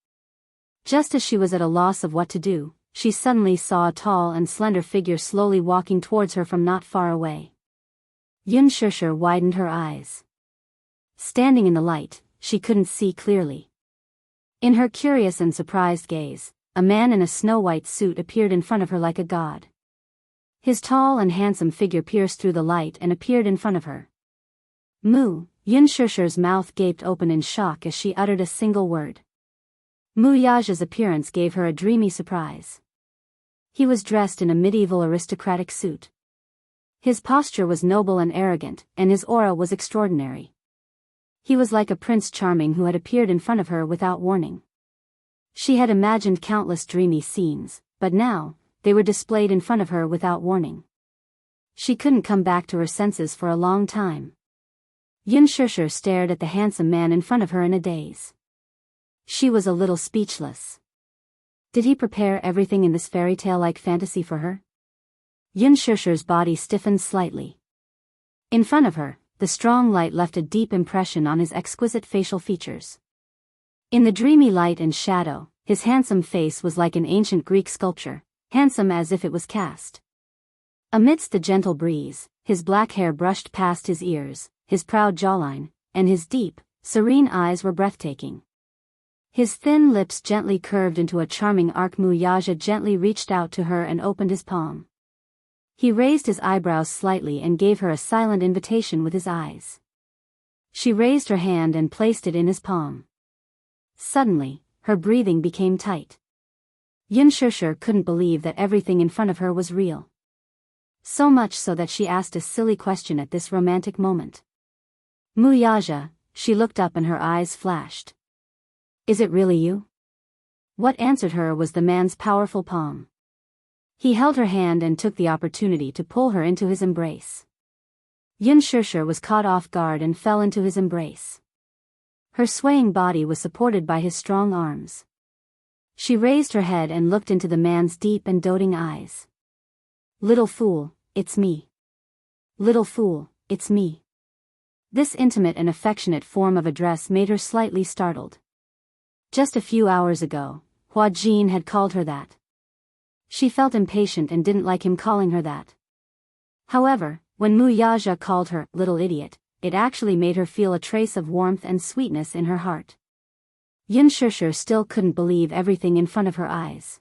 Just as she was at a loss of what to do, she suddenly saw a tall and slender figure slowly walking towards her from not far away. Yun Shishir widened her eyes. Standing in the light, she couldn't see clearly. In her curious and surprised gaze, a man in a snow-white suit appeared in front of her like a god. His tall and handsome figure pierced through the light and appeared in front of her. Mu, Yun Shishir's mouth gaped open in shock as she uttered a single word. Mu Yaja's appearance gave her a dreamy surprise. He was dressed in a medieval aristocratic suit. His posture was noble and arrogant, and his aura was extraordinary. He was like a Prince Charming who had appeared in front of her without warning. She had imagined countless dreamy scenes, but now, they were displayed in front of her without warning. She couldn't come back to her senses for a long time. Yun Shishir stared at the handsome man in front of her in a daze. She was a little speechless. Did he prepare everything in this fairy tale-like fantasy for her? Yun Shishir's body stiffened slightly. In front of her, the strong light left a deep impression on his exquisite facial features. In the dreamy light and shadow, his handsome face was like an ancient Greek sculpture, handsome as if it was cast. Amidst the gentle breeze, his black hair brushed past his ears, his proud jawline, and his deep, serene eyes were breathtaking. His thin lips gently curved into a charming arc. Mu Yaja gently reached out to her and opened his palm. He raised his eyebrows slightly and gave her a silent invitation with his eyes. She raised her hand and placed it in his palm. Suddenly, her breathing became tight. Yun Shishir couldn't believe that everything in front of her was real. So much so that she asked a silly question at this romantic moment. Mu Yaja, she looked up and her eyes flashed. Is it really you? What answered her was the man's powerful palm. He held her hand and took the opportunity to pull her into his embrace. Yun Shishir was caught off guard and fell into his embrace. Her swaying body was supported by his strong arms. She raised her head and looked into the man's deep and doting eyes. Little fool, it's me. Little fool, it's me. This intimate and affectionate form of address made her slightly startled. Just a few hours ago, Hua Jin had called her that. She felt impatient and didn't like him calling her that. However, when Mu Yaja called her little idiot, it actually made her feel a trace of warmth and sweetness in her heart. Yun Shishir still couldn't believe everything in front of her eyes.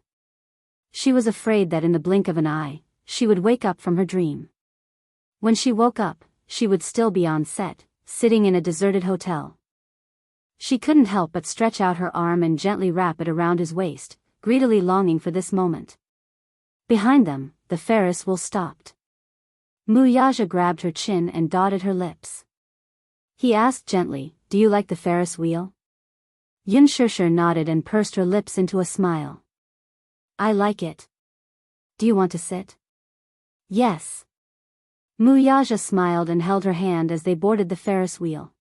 She was afraid that in the blink of an eye, she would wake up from her dream. When she woke up, she would still be on set, sitting in a deserted hotel. She couldn't help but stretch out her arm and gently wrap it around his waist, greedily longing for this moment. Behind them, the Ferris wheel stopped. Mu Yaja grabbed her chin and dotted her lips. He asked gently, "Do you like the Ferris wheel?" Yun Shishir nodded and pursed her lips into a smile. "I like it. Do you want to sit?" "Yes." Mu Yaja smiled and held her hand as they boarded the Ferris wheel.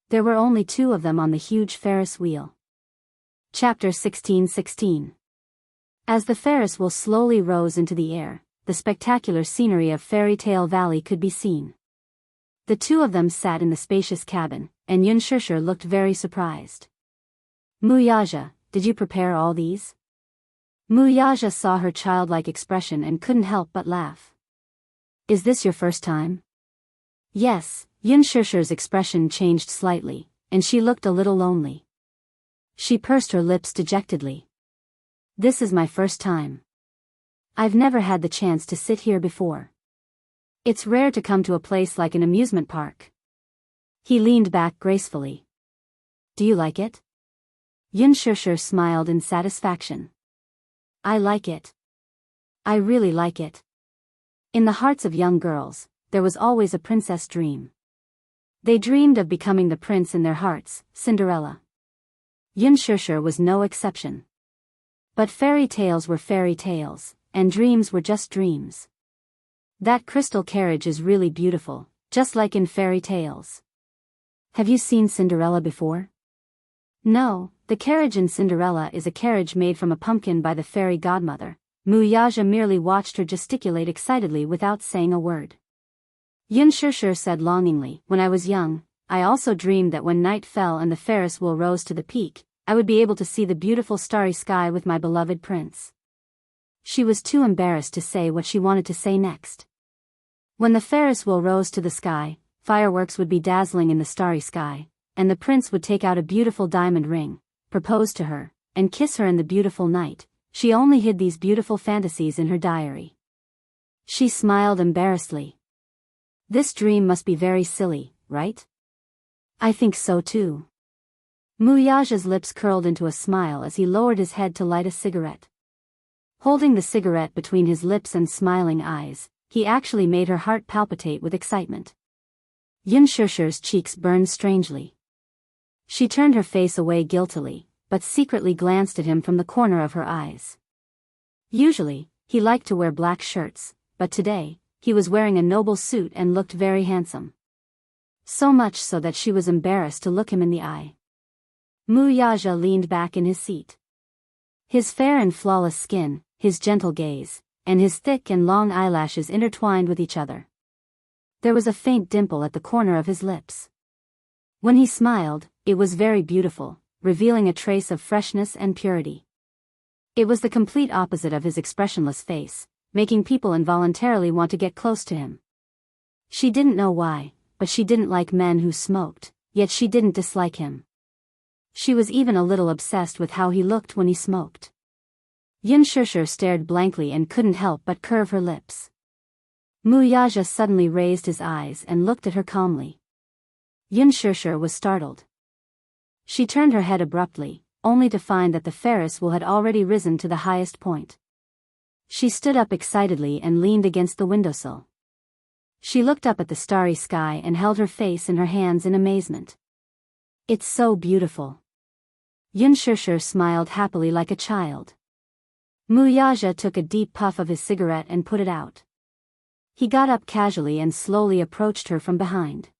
There were only two of them on the huge Ferris wheel. Chapter 16:16. As the Ferris wheel slowly rose into the air, the spectacular scenery of Fairy Tale Valley could be seen. The two of them sat in the spacious cabin, and Yun Shishir looked very surprised. "Mu Yaja, did you prepare all these?" Mu Yaja saw her childlike expression and couldn't help but laugh. "Is this your first time?" "Yes." Yun Shishir's expression changed slightly, and she looked a little lonely. She pursed her lips dejectedly. "This is my first time. I've never had the chance to sit here before. It's rare to come to a place like an amusement park." He leaned back gracefully. "Do you like it?" Yun Shishir smiled in satisfaction. "I like it. I really like it." In the hearts of young girls, there was always a princess dream. They dreamed of becoming the prince in their hearts, Cinderella. Yun Shishir was no exception. But fairy tales were fairy tales, and dreams were just dreams. That crystal carriage is really beautiful, just like in fairy tales. Have you seen Cinderella before? No, The carriage in Cinderella is a carriage made from a pumpkin by the fairy godmother. Muyaja merely watched her gesticulate excitedly without saying a word. Yun Shishir said longingly, when I was young, I also dreamed that when night fell and the Ferris wheel rose to the peak, I would be able to see the beautiful starry sky with my beloved prince. She was too embarrassed to say what she wanted to say next. When the Ferris wheel rose to the sky, fireworks would be dazzling in the starry sky, and the prince would take out a beautiful diamond ring, propose to her, and kiss her in the beautiful night. She only hid these beautiful fantasies in her diary. She smiled embarrassedly. This dream must be very silly, right? I think so too. Muyaja's lips curled into a smile as he lowered his head to light a cigarette. Holding the cigarette between his lips and smiling eyes, he actually made her heart palpitate with excitement. Yun Shishir's cheeks burned strangely. She turned her face away guiltily, but secretly glanced at him from the corner of her eyes. Usually, he liked to wear black shirts, but today, he was wearing a noble suit and looked very handsome. So much so that she was embarrassed to look him in the eye. Muyaja leaned back in his seat. His fair and flawless skin, his gentle gaze, and his thick and long eyelashes intertwined with each other. There was a faint dimple at the corner of his lips. When he smiled, it was very beautiful, revealing a trace of freshness and purity. It was the complete opposite of his expressionless face, making people involuntarily want to get close to him. She didn't know why, but she didn't like men who smoked, yet she didn't dislike him. She was even a little obsessed with how he looked when he smoked. Yun Shishir stared blankly and couldn't help but curve her lips. Muyaja suddenly raised his eyes and looked at her calmly. Yun Shishir was startled. She turned her head abruptly, only to find that the Ferris wheel had already risen to the highest point. She stood up excitedly and leaned against the windowsill. She looked up at the starry sky and held her face in her hands in amazement. It's so beautiful. Yun Shishir smiled happily like a child. Muyaja took a deep puff of his cigarette and put it out. He got up casually and slowly approached her from behind.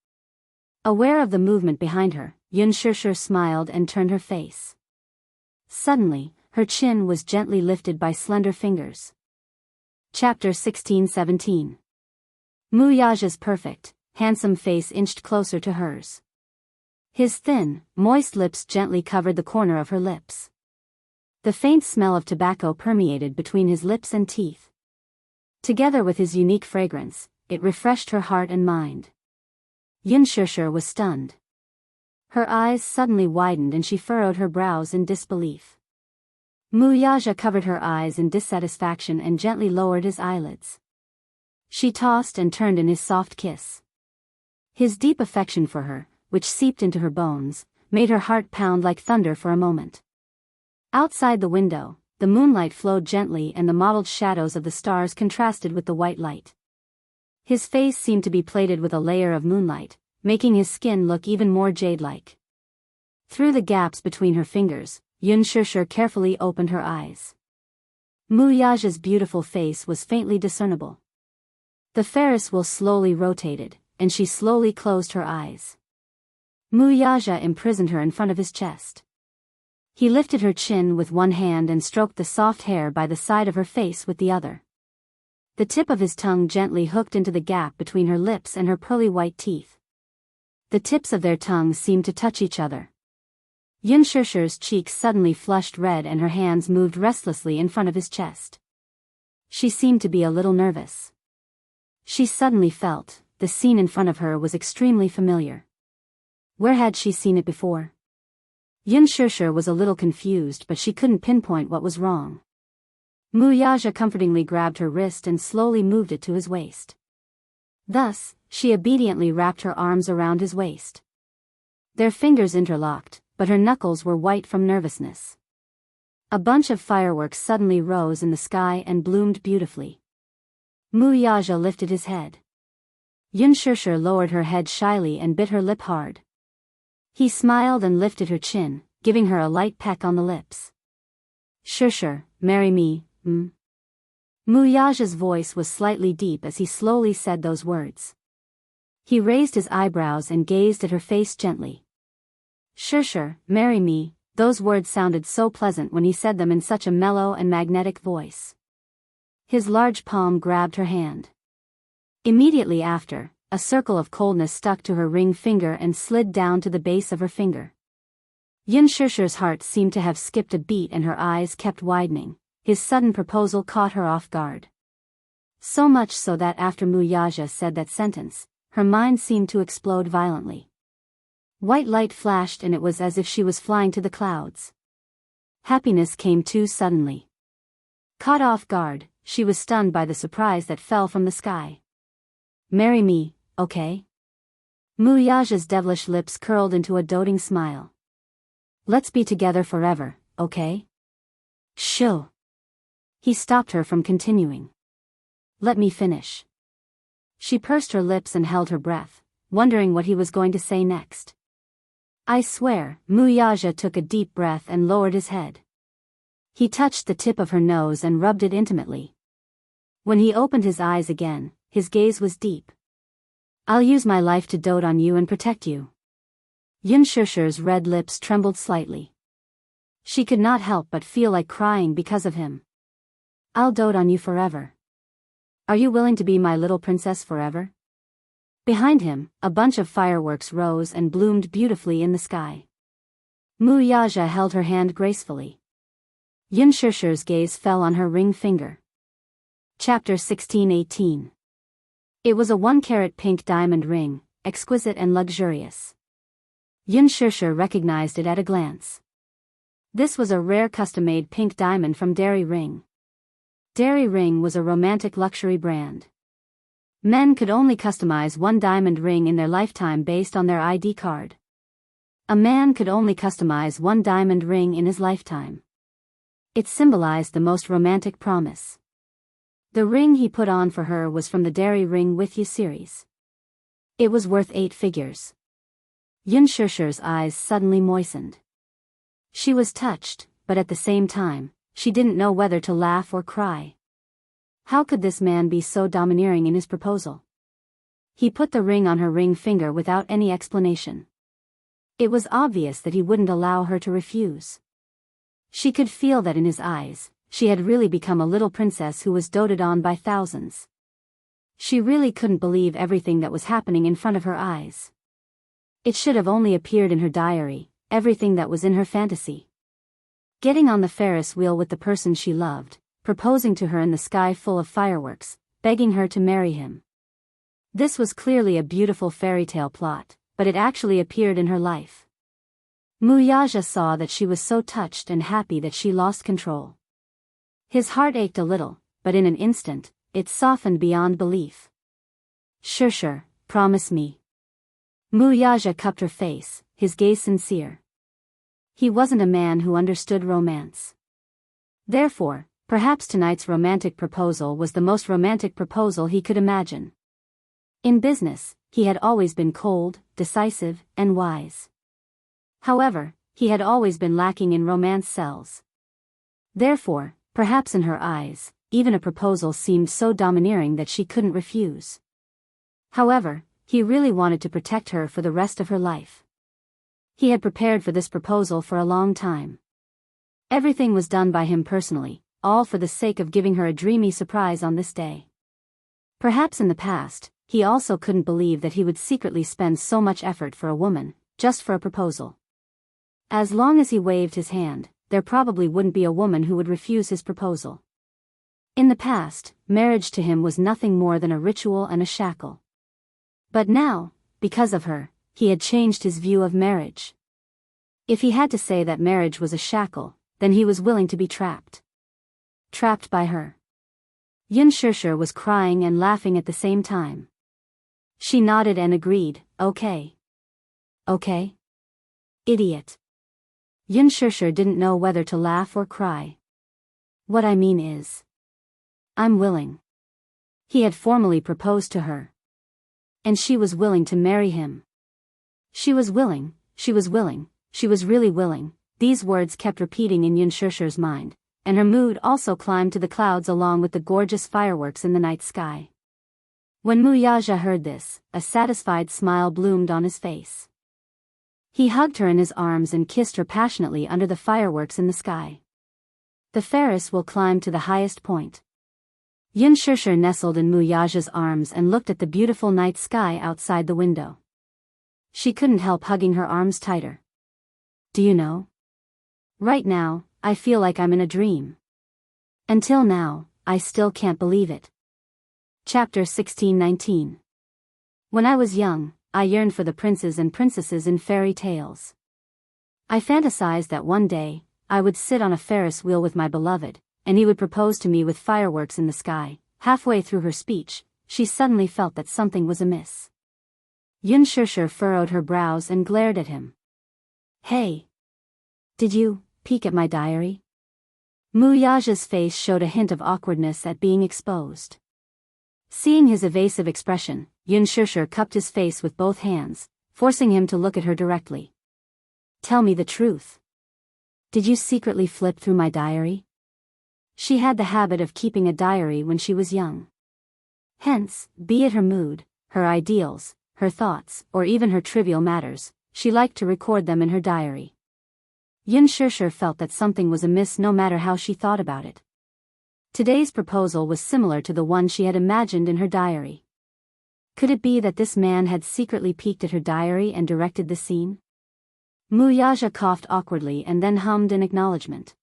Aware of the movement behind her, Yun Shishir smiled and turned her face. Suddenly, her chin was gently lifted by slender fingers. Chapter 16-17. Muyaja's perfect, handsome face inched closer to hers. His thin, moist lips gently covered the corner of her lips. The faint smell of tobacco permeated between his lips and teeth. Together with his unique fragrance, it refreshed her heart and mind. Yun Shishir was stunned. Her eyes suddenly widened and she furrowed her brows in disbelief. Muyaja covered her eyes in dissatisfaction and gently lowered his eyelids. She tossed and turned in his soft kiss. His deep affection for her, which seeped into her bones, made her heart pound like thunder for a moment. Outside the window, the moonlight flowed gently and the mottled shadows of the stars contrasted with the white light. His face seemed to be plated with a layer of moonlight, making his skin look even more jade-like. Through the gaps between her fingers, Yun Shishir carefully opened her eyes. Muyaja's beautiful face was faintly discernible. The Ferris wheel slowly rotated, and she slowly closed her eyes. Muyaja imprisoned her in front of his chest. He lifted her chin with one hand and stroked the soft hair by the side of her face with the other. The tip of his tongue gently hooked into the gap between her lips and her pearly white teeth. The tips of their tongues seemed to touch each other. Yun Shishir's cheeks suddenly flushed red and her hands moved restlessly in front of his chest. She seemed to be a little nervous. She suddenly felt the scene in front of her was extremely familiar. Where had she seen it before? Yun Shishir was a little confused, but she couldn't pinpoint what was wrong. Muyaja comfortingly grabbed her wrist and slowly moved it to his waist. Thus, she obediently wrapped her arms around his waist. Their fingers interlocked, but her knuckles were white from nervousness. A bunch of fireworks suddenly rose in the sky and bloomed beautifully. Muyaja lifted his head. Yun Shishir lowered her head shyly and bit her lip hard. He smiled and lifted her chin, giving her a light peck on the lips. Shishir, marry me, Muyaja's voice was slightly deep as he slowly said those words. He raised his eyebrows and gazed at her face gently. Shishir, marry me, Those words sounded so pleasant when he said them in such a mellow and magnetic voice. His large palm grabbed her hand. Immediately after, a circle of coldness stuck to her ring finger and slid down to the base of her finger. Yin Shishir's heart seemed to have skipped a beat and her eyes kept widening. His sudden proposal caught her off guard. So much so that after Muyaja said that sentence, her mind seemed to explode violently. White light flashed and it was as if she was flying to the clouds. Happiness came too suddenly. Caught off guard, she was stunned by the surprise that fell from the sky. Marry me, okay? Muyaja's devilish lips curled into a doting smile. Let's be together forever, okay? Shoo. He stopped her from continuing. Let me finish. She pursed her lips and held her breath, wondering what he was going to say next. I swear, Muyaja took a deep breath and lowered his head. He touched the tip of her nose and rubbed it intimately. When he opened his eyes again, his gaze was deep. I'll use my life to dote on you and protect you. Yin Shishir's red lips trembled slightly. She could not help but feel like crying because of him. I'll dote on you forever. Are you willing to be my little princess forever? Behind him, a bunch of fireworks rose and bloomed beautifully in the sky. Muyaja held her hand gracefully. Yin Shishir's gaze fell on her ring finger. Chapter 16-18. It was a 1-carat pink diamond ring, exquisite and luxurious. Yin Shishir recognized it at a glance. This was a rare custom-made pink diamond from Dairy Ring. Dairy Ring was a romantic luxury brand. Men could only customize one diamond ring in their lifetime based on their ID card. A man could only customize one diamond ring in his lifetime. It symbolized the most romantic promise. The ring he put on for her was from the Dairy Ring With You series. It was worth 8 figures. Yin Shishir's eyes suddenly moistened. She was touched, but at the same time, she didn't know whether to laugh or cry. How could this man be so domineering in his proposal? He put the ring on her ring finger without any explanation. It was obvious that he wouldn't allow her to refuse. She could feel that in his eyes, she had really become a little princess who was doted on by thousands. She really couldn't believe everything that was happening in front of her eyes. It should have only appeared in her diary, everything that was in her fantasy. Getting on the Ferris wheel with the person she loved, proposing to her in the sky full of fireworks, begging her to marry him. This was clearly a beautiful fairy tale plot, but it actually appeared in her life. Muyaja saw that she was so touched and happy that she lost control. His heart ached a little, but in an instant, it softened beyond belief. Sure, promise me. Muyaja cupped her face, his gaze sincere. He wasn't a man who understood romance. Therefore, perhaps tonight's romantic proposal was the most romantic proposal he could imagine. In business, he had always been cold, decisive, and wise. However, he had always been lacking in romance cells. Therefore, perhaps in her eyes, even a proposal seemed so domineering that she couldn't refuse. However, he really wanted to protect her for the rest of her life. He had prepared for this proposal for a long time. Everything was done by him personally, all for the sake of giving her a dreamy surprise on this day. Perhaps in the past, he also couldn't believe that he would secretly spend so much effort for a woman, just for a proposal. As long as he waved his hand, there probably wouldn't be a woman who would refuse his proposal. In the past, marriage to him was nothing more than a ritual and a shackle. But now, because of her, he had changed his view of marriage. If he had to say that marriage was a shackle, then he was willing to be trapped. Trapped by her. Yin Shishir was crying and laughing at the same time. She nodded and agreed, okay. Okay? Idiot. Yin Shishir didn't know whether to laugh or cry. What I mean is, I'm willing. He had formally proposed to her. And she was willing to marry him. She was willing, she was willing, she was really willing. These words kept repeating in Yin Shishir's mind, and her mood also climbed to the clouds along with the gorgeous fireworks in the night sky. When Muyaja heard this, a satisfied smile bloomed on his face. He hugged her in his arms and kissed her passionately under the fireworks in the sky. The Ferris will climb to the highest point. Yunshushu nestled in Muyaja's arms and looked at the beautiful night sky outside the window. She couldn't help hugging her arms tighter. Do you know? Right now, I feel like I'm in a dream. Until now, I still can't believe it. Chapter 16-19. When I was young, I yearned for the princes and princesses in fairy tales. I fantasized that one day, I would sit on a Ferris wheel with my beloved, and he would propose to me with fireworks in the sky. Halfway through her speech, she suddenly felt that something was amiss. Yunshushu furrowed her brows and glared at him. Hey! Did you peek at my diary? Muyaja's face showed a hint of awkwardness at being exposed. Seeing his evasive expression, Yunshushu cupped his face with both hands, forcing him to look at her directly. Tell me the truth. Did you secretly flip through my diary? She had the habit of keeping a diary when she was young. Hence, be it her mood, her ideals, her thoughts, or even her trivial matters, she liked to record them in her diary. Yunshushu felt that something was amiss no matter how she thought about it. Today's proposal was similar to the one she had imagined in her diary. Could it be that this man had secretly peeked at her diary and directed the scene? Muyaja coughed awkwardly and then hummed in acknowledgement.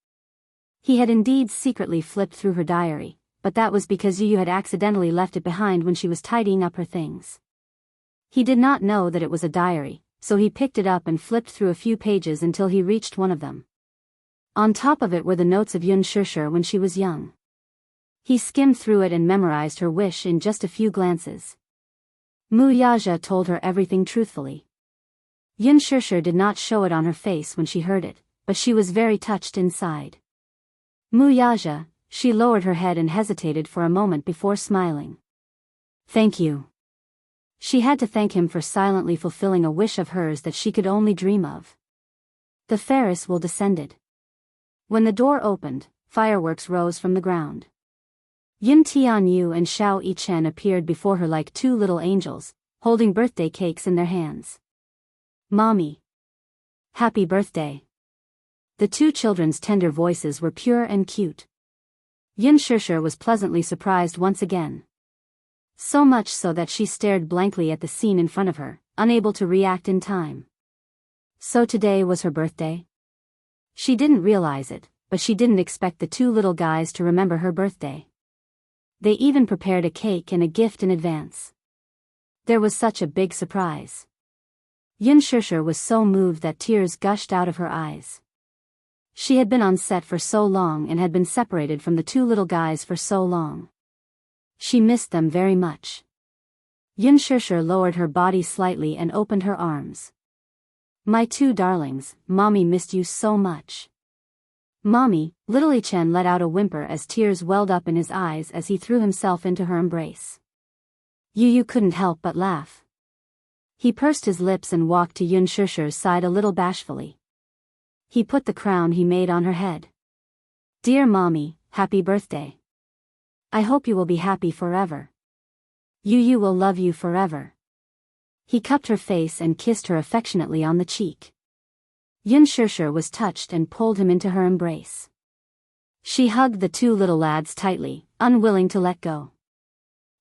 He had indeed secretly flipped through her diary, but that was because Yu had accidentally left it behind when she was tidying up her things. He did not know that it was a diary, so he picked it up and flipped through a few pages until he reached one of them. On top of it were the notes of Yunshushu when she was young. He skimmed through it and memorized her wish in just a few glances. Muyaja told her everything truthfully. Yunshushu did not show it on her face when she heard it, but she was very touched inside. Muyaja, she lowered her head and hesitated for a moment before smiling. Thank you. She had to thank him for silently fulfilling a wish of hers that she could only dream of. The Ferris wheel descended. When the door opened, fireworks rose from the ground. Yin Tianyu and Xiao Yichen appeared before her like two little angels, holding birthday cakes in their hands. Mommy! Happy birthday! The two children's tender voices were pure and cute. Yunshushu was pleasantly surprised once again. So much so that she stared blankly at the scene in front of her, unable to react in time. So today was her birthday? She didn't realize it, but she didn't expect the two little guys to remember her birthday. They even prepared a cake and a gift in advance. There was such a big surprise. Yunshushu was so moved that tears gushed out of her eyes. She had been on set for so long and had been separated from the two little guys for so long. She missed them very much. Yunshushu lowered her body slightly and opened her arms. My two darlings, Mommy missed you so much. Mommy, little Yichen let out a whimper as tears welled up in his eyes as he threw himself into her embrace. Yu couldn't help but laugh. He pursed his lips and walked to Yunshushu's side a little bashfully. He put the crown he made on her head. Dear Mommy, happy birthday. I hope you will be happy forever. Yu will love you forever. He cupped her face and kissed her affectionately on the cheek. Yunshushu was touched and pulled him into her embrace. She hugged the two little lads tightly, unwilling to let go.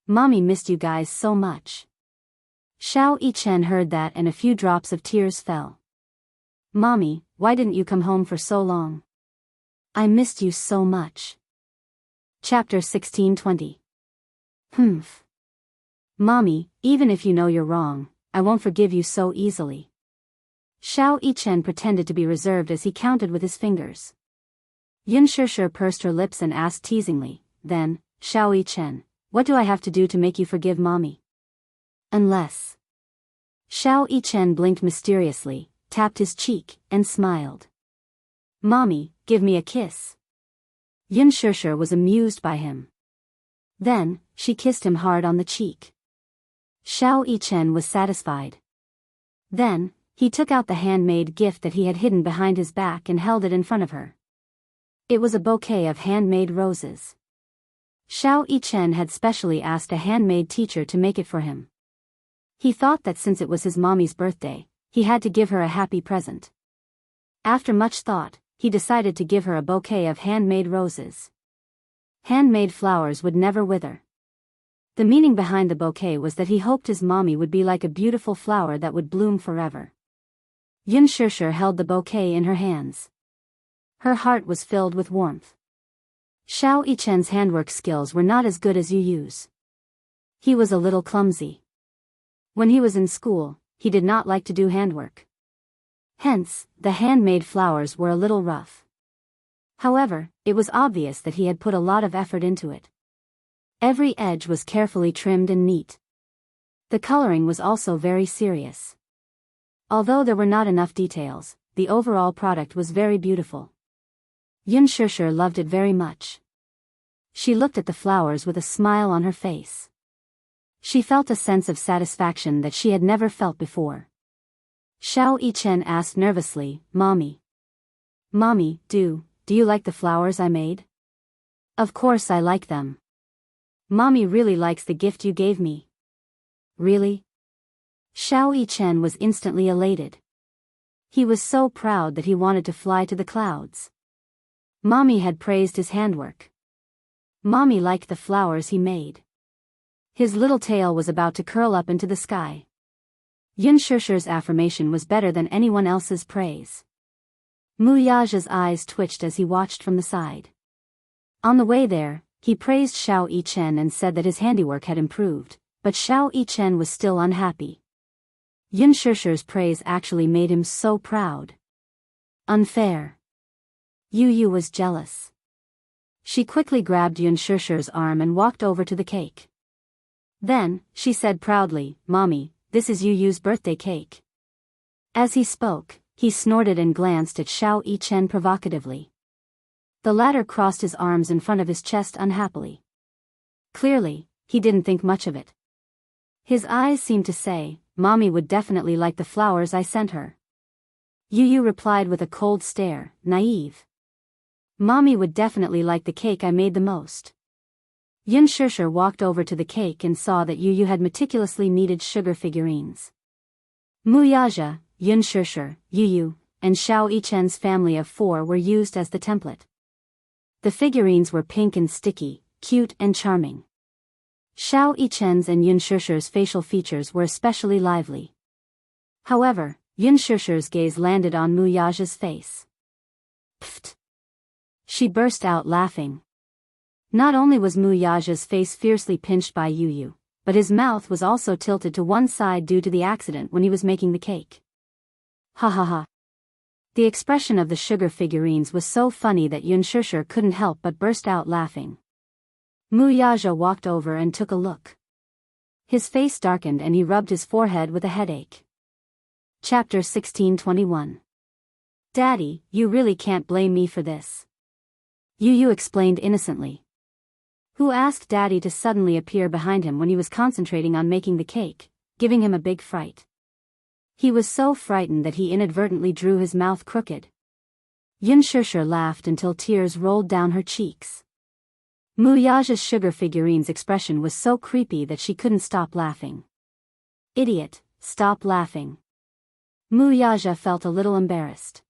Mommy missed you guys so much. Xiao Yichen heard that and a few drops of tears fell. Mommy, why didn't you come home for so long? I missed you so much. Chapter 16-20. Humph. Mommy, even if you know you're wrong, I won't forgive you so easily. Xiao Yichen pretended to be reserved as he counted with his fingers. Yunshushu pursed her lips and asked teasingly, then, Xiao Yichen, what do I have to do to make you forgive Mommy? Unless. Xiao Yichen blinked mysteriously, tapped his cheek, and smiled. Mommy, give me a kiss. Yunshushu was amused by him. Then, she kissed him hard on the cheek. Xiao Yichen was satisfied. Then, he took out the handmade gift that he had hidden behind his back and held it in front of her. It was a bouquet of handmade roses. Xiao Yichen had specially asked a handmade teacher to make it for him. He thought that since it was his mommy's birthday, he had to give her a happy present. After much thought, he decided to give her a bouquet of handmade roses. Handmade flowers would never wither. The meaning behind the bouquet was that he hoped his mommy would be like a beautiful flower that would bloom forever. Yun Shishir held the bouquet in her hands. Her heart was filled with warmth. Xiao Yichen's handwork skills were not as good as Yu Yu's. He was a little clumsy. When he was in school, he did not like to do handwork. Hence, the handmade flowers were a little rough. However, it was obvious that he had put a lot of effort into it. Every edge was carefully trimmed and neat. The coloring was also very serious. Although there were not enough details, the overall product was very beautiful. Yun Shishir loved it very much. She looked at the flowers with a smile on her face. She felt a sense of satisfaction that she had never felt before. Xiao Yichen asked nervously, Mommy, do you like the flowers I made? Of course I like them. Mommy really likes the gift you gave me. Really? Xiao Yichen was instantly elated. He was so proud that he wanted to fly to the clouds. Mommy had praised his handwork. Mommy liked the flowers he made. His little tail was about to curl up into the sky. Yun Shishir's affirmation was better than anyone else's praise. Mu Yaja's eyes twitched as he watched from the side. On the way there, he praised Xiao Yichen and said that his handiwork had improved, but Xiao Yichen was still unhappy. Yun Shishir's praise actually made him so proud. Unfair. Yu Yu was jealous. She quickly grabbed Yun Shishir's arm and walked over to the cake. Then, she said proudly, Mommy, this is Yu Yu's birthday cake. As he spoke, he snorted and glanced at Xiao Yichen provocatively. The latter crossed his arms in front of his chest unhappily. Clearly, he didn't think much of it. His eyes seemed to say, Mommy would definitely like the flowers I sent her. Yu Yu replied with a cold stare, naive. Mommy would definitely like the cake I made the most. Yun Shishir walked over to the cake and saw that Yu Yu had meticulously kneaded sugar figurines. Mu Yaja, Yun Shishir, Yu Yu, and Xiao Yichen's family of 4 were used as the template. The figurines were pink and sticky, cute and charming. Xiao Yichen's and Yun Shishir's facial features were especially lively. However, Yun Shishir's gaze landed on Mu Yaja's face. Pfft! She burst out laughing. Not only was Mu Yaja's face fiercely pinched by Yu Yu, but his mouth was also tilted to one side due to the accident when he was making the cake. Ha ha ha. The expression of the sugar figurines was so funny that Yun Shishir couldn't help but burst out laughing. Mu Yaja walked over and took a look. His face darkened and he rubbed his forehead with a headache. Chapter 1621. Daddy, you really can't blame me for this. Yu Yu explained innocently. Who asked Daddy to suddenly appear behind him when he was concentrating on making the cake, giving him a big fright. He was so frightened that he inadvertently drew his mouth crooked. Yun Shishir laughed until tears rolled down her cheeks. Mu Yaja's sugar figurine's expression was so creepy that she couldn't stop laughing. Idiot, stop laughing. Mu Yaja felt a little embarrassed.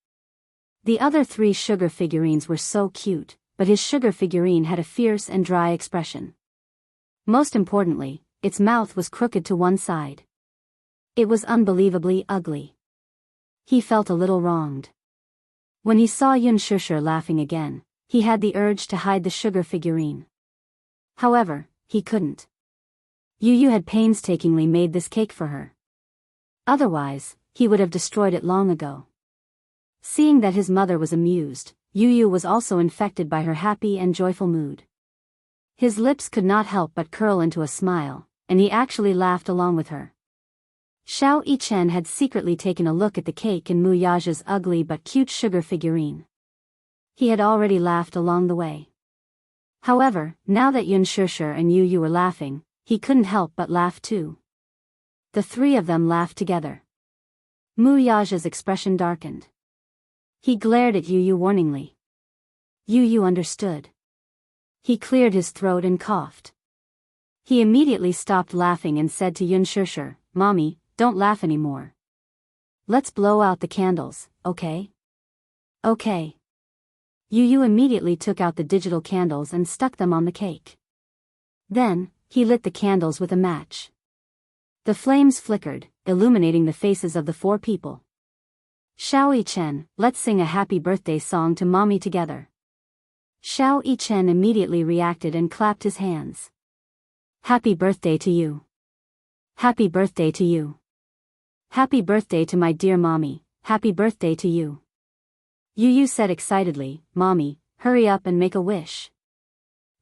The other 3 sugar figurines were so cute, but his sugar figurine had a fierce and dry expression. Most importantly, its mouth was crooked to one side. It was unbelievably ugly. He felt a little wronged. When he saw Yun Shishir laughing again, he had the urge to hide the sugar figurine. However, he couldn't. Yu Yu had painstakingly made this cake for her. Otherwise, he would have destroyed it long ago. Seeing that his mother was amused, Yu Yu was also infected by her happy and joyful mood. His lips could not help but curl into a smile, and he actually laughed along with her. Xiao Yichen had secretly taken a look at the cake and Mu Yaja's ugly but cute sugar figurine. He had already laughed along the way. However, now that Yun Shishir and Yu Yu were laughing, he couldn't help but laugh too. The 3 of them laughed together. Mu Yaja's expression darkened. He glared at Yu Yu warningly. Yu Yu understood. He cleared his throat and coughed. He immediately stopped laughing and said to Yun Shishir, Mommy, don't laugh anymore. Let's blow out the candles, okay? Okay. Yu immediately took out the digital candles and stuck them on the cake. Then, he lit the candles with a match. The flames flickered, illuminating the faces of the 4 people. Xiao Yichen, let's sing a happy birthday song to Mommy together. Xiao Yichen immediately reacted and clapped his hands. Happy birthday to you. Happy birthday to you. Happy birthday to my dear Mommy, happy birthday to you. Yu said excitedly, Mommy, hurry up and make a wish.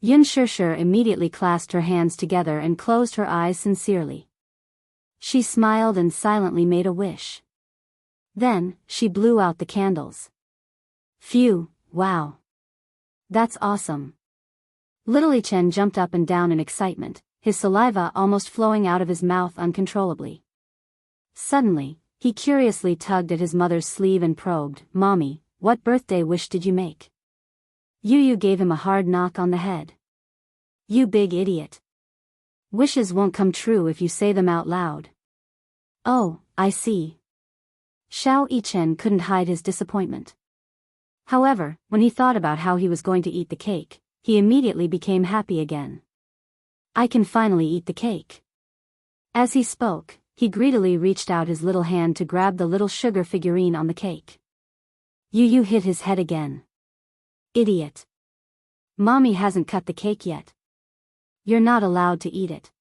Yun Shishir immediately clasped her hands together and closed her eyes sincerely. She smiled and silently made a wish. Then, she blew out the candles. Phew, wow. That's awesome. Little Yichen jumped up and down in excitement, his saliva almost flowing out of his mouth uncontrollably. Suddenly, he curiously tugged at his mother's sleeve and probed, Mommy, what birthday wish did you make? Yu gave him a hard knock on the head. You big idiot. Wishes won't come true if you say them out loud. Oh, I see. Xiao Yichen couldn't hide his disappointment. However, when he thought about how he was going to eat the cake, he immediately became happy again. I can finally eat the cake. As he spoke, he greedily reached out his little hand to grab the little sugar figurine on the cake. Yu hit his head again. Idiot. Mommy hasn't cut the cake yet. You're not allowed to eat it.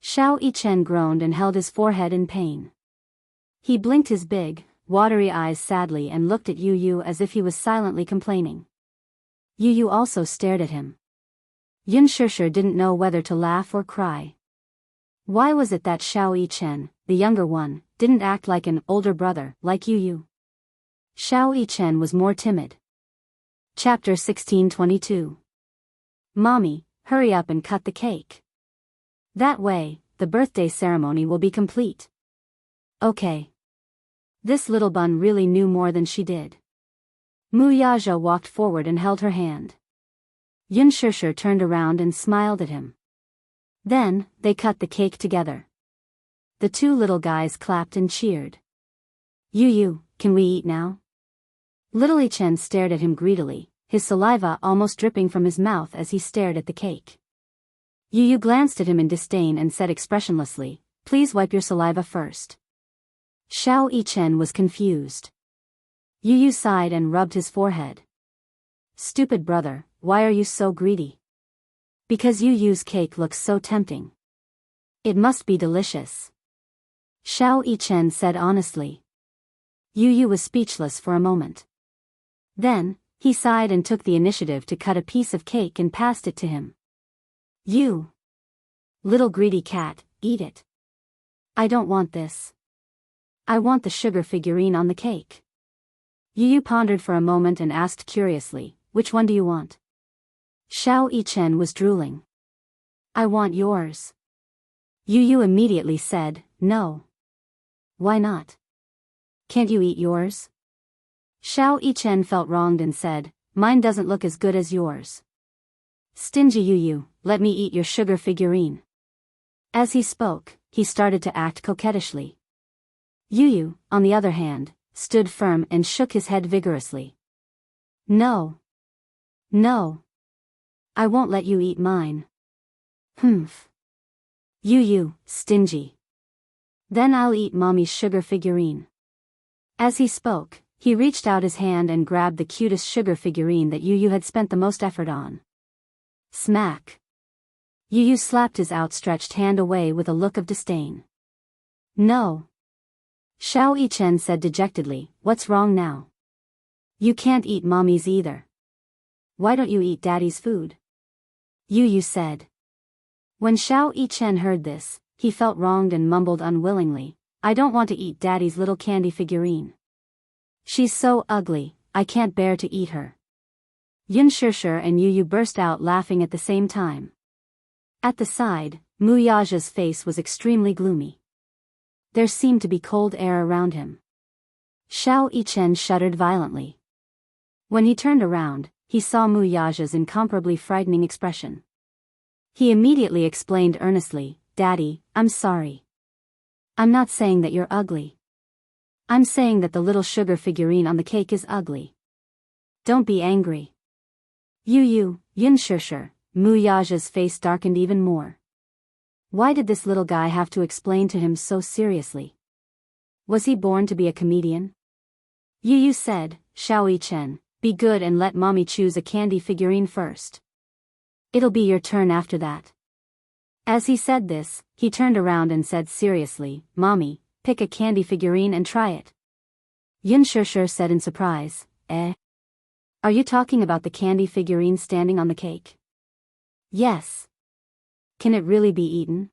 Xiao Yichen groaned and held his forehead in pain. He blinked his big, watery eyes sadly and looked at Yu as if he was silently complaining. Yu also stared at him. Yun Shishir didn't know whether to laugh or cry. Why was it that Xiao Yichen, the younger one, didn't act like an older brother, like Yu? Xiao Yichen was more timid. Chapter 1622. Mommy, hurry up and cut the cake. That way, the birthday ceremony will be complete. Okay. This little bun really knew more than she did. Mu Yaja walked forward and held her hand. Yun Shishir turned around and smiled at him. Then, they cut the cake together. The 2 little guys clapped and cheered. Yu, can we eat now? Little Yichen stared at him greedily, his saliva almost dripping from his mouth as he stared at the cake. Yu glanced at him in disdain and said expressionlessly, Please wipe your saliva first. Xiao Yichen was confused. Yu sighed and rubbed his forehead. Stupid brother, why are you so greedy? Because Yu's cake looks so tempting. It must be delicious. Xiao Yichen said honestly. Yu was speechless for a moment. Then, he sighed and took the initiative to cut a piece of cake and passed it to him. You little greedy cat, eat it. I don't want this. I want the sugar figurine on the cake. Yu pondered for a moment and asked curiously, which one do you want? Xiao Yichen was drooling. I want yours. Yu immediately said, no. Why not? Can't you eat yours? Xiao Yichen felt wronged and said, mine doesn't look as good as yours. Stingy Yu, let me eat your sugar figurine. As he spoke, he started to act coquettishly. Yu, on the other hand, stood firm and shook his head vigorously. No. No. I won't let you eat mine. Humph. Yu, stingy. Then I'll eat Mommy's sugar figurine. As he spoke, he reached out his hand and grabbed the cutest sugar figurine that Yu had spent the most effort on. Smack. Yu slapped his outstretched hand away with a look of disdain. No. Xiao Yichen said dejectedly, what's wrong now? You can't eat Mommy's either. Why don't you eat Daddy's food? Yu said. When Xiao Yichen heard this, he felt wronged and mumbled unwillingly, I don't want to eat Daddy's little candy figurine. She's so ugly, I can't bear to eat her. Yun Shishir and Yu burst out laughing at the same time. At the side, Mu Yaja's face was extremely gloomy. There seemed to be cold air around him. Xiao Yichen shuddered violently. When he turned around, he saw Mu Yaja's incomparably frightening expression. He immediately explained earnestly, Daddy, I'm sorry. I'm not saying that you're ugly. I'm saying that the little sugar figurine on the cake is ugly. Don't be angry. Yunshusher, Muyaja's face darkened even more. Why did this little guy have to explain to him so seriously? Was he born to be a comedian? Yu said, Xiao Chen, be good and let mommy choose a candy figurine first. It'll be your turn after that. As he said this, he turned around and said seriously, Mommy, pick a candy figurine and try it. Yunshusher said in surprise, Eh? Are you talking about the candy figurine standing on the cake? Yes. Can it really be eaten?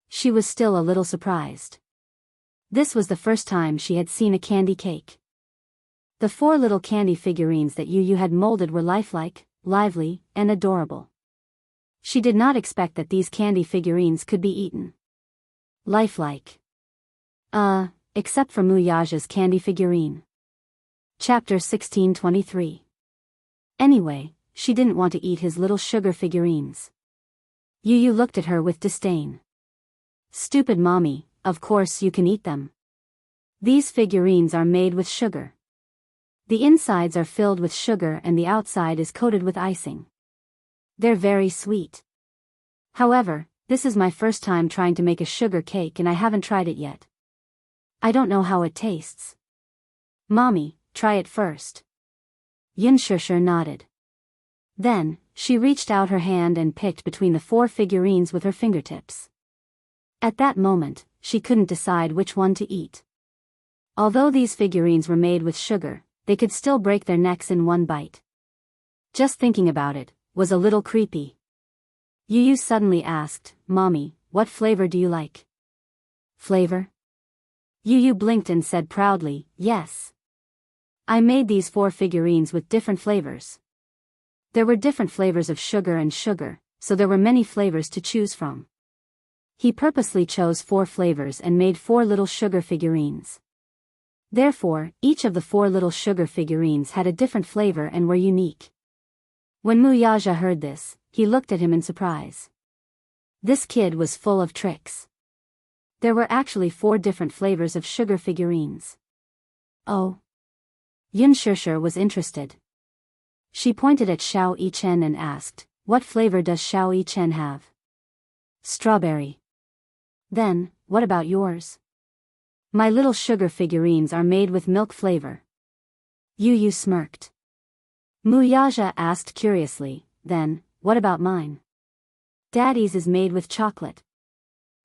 She was still a little surprised. This was the first time she had seen a candy cake. The 4 little candy figurines that Yu had molded were lifelike, lively, and adorable. She did not expect that these candy figurines could be eaten. Lifelike. Except for Muyaja's candy figurine. Chapter 1623. Anyway, she didn't want to eat his little sugar figurines. Yu looked at her with disdain. Stupid mommy, of course you can eat them. These figurines are made with sugar. The insides are filled with sugar and the outside is coated with icing. They're very sweet. However, this is my first time trying to make a sugar cake and I haven't tried it yet. I don't know how it tastes. Mommy, try it first. Yunshusher nodded. Then, she reached out her hand and picked between the 4 figurines with her fingertips. At that moment, she couldn't decide which one to eat. Although these figurines were made with sugar, they could still break their necks in one bite. Just thinking about it was a little creepy. Yu suddenly asked, Mommy, what flavor do you like? Flavor? Yu blinked and said proudly, Yes. I made these 4 figurines with different flavors. There were different flavors of sugar, so there were many flavors to choose from. He purposely chose 4 flavors and made 4 little sugar figurines. Therefore, each of the 4 little sugar figurines had a different flavor and were unique. When Muyaja heard this, he looked at him in surprise. This kid was full of tricks. There were actually 4 different flavors of sugar figurines. Oh. Yunshusher was interested. She pointed at Xiao Chen and asked, What flavor does Xiao Chen have? Strawberry. Then, what about yours? My little sugar figurines are made with milk flavor. Yu smirked. Muyaja asked curiously, Then, what about mine? Daddy's is made with chocolate.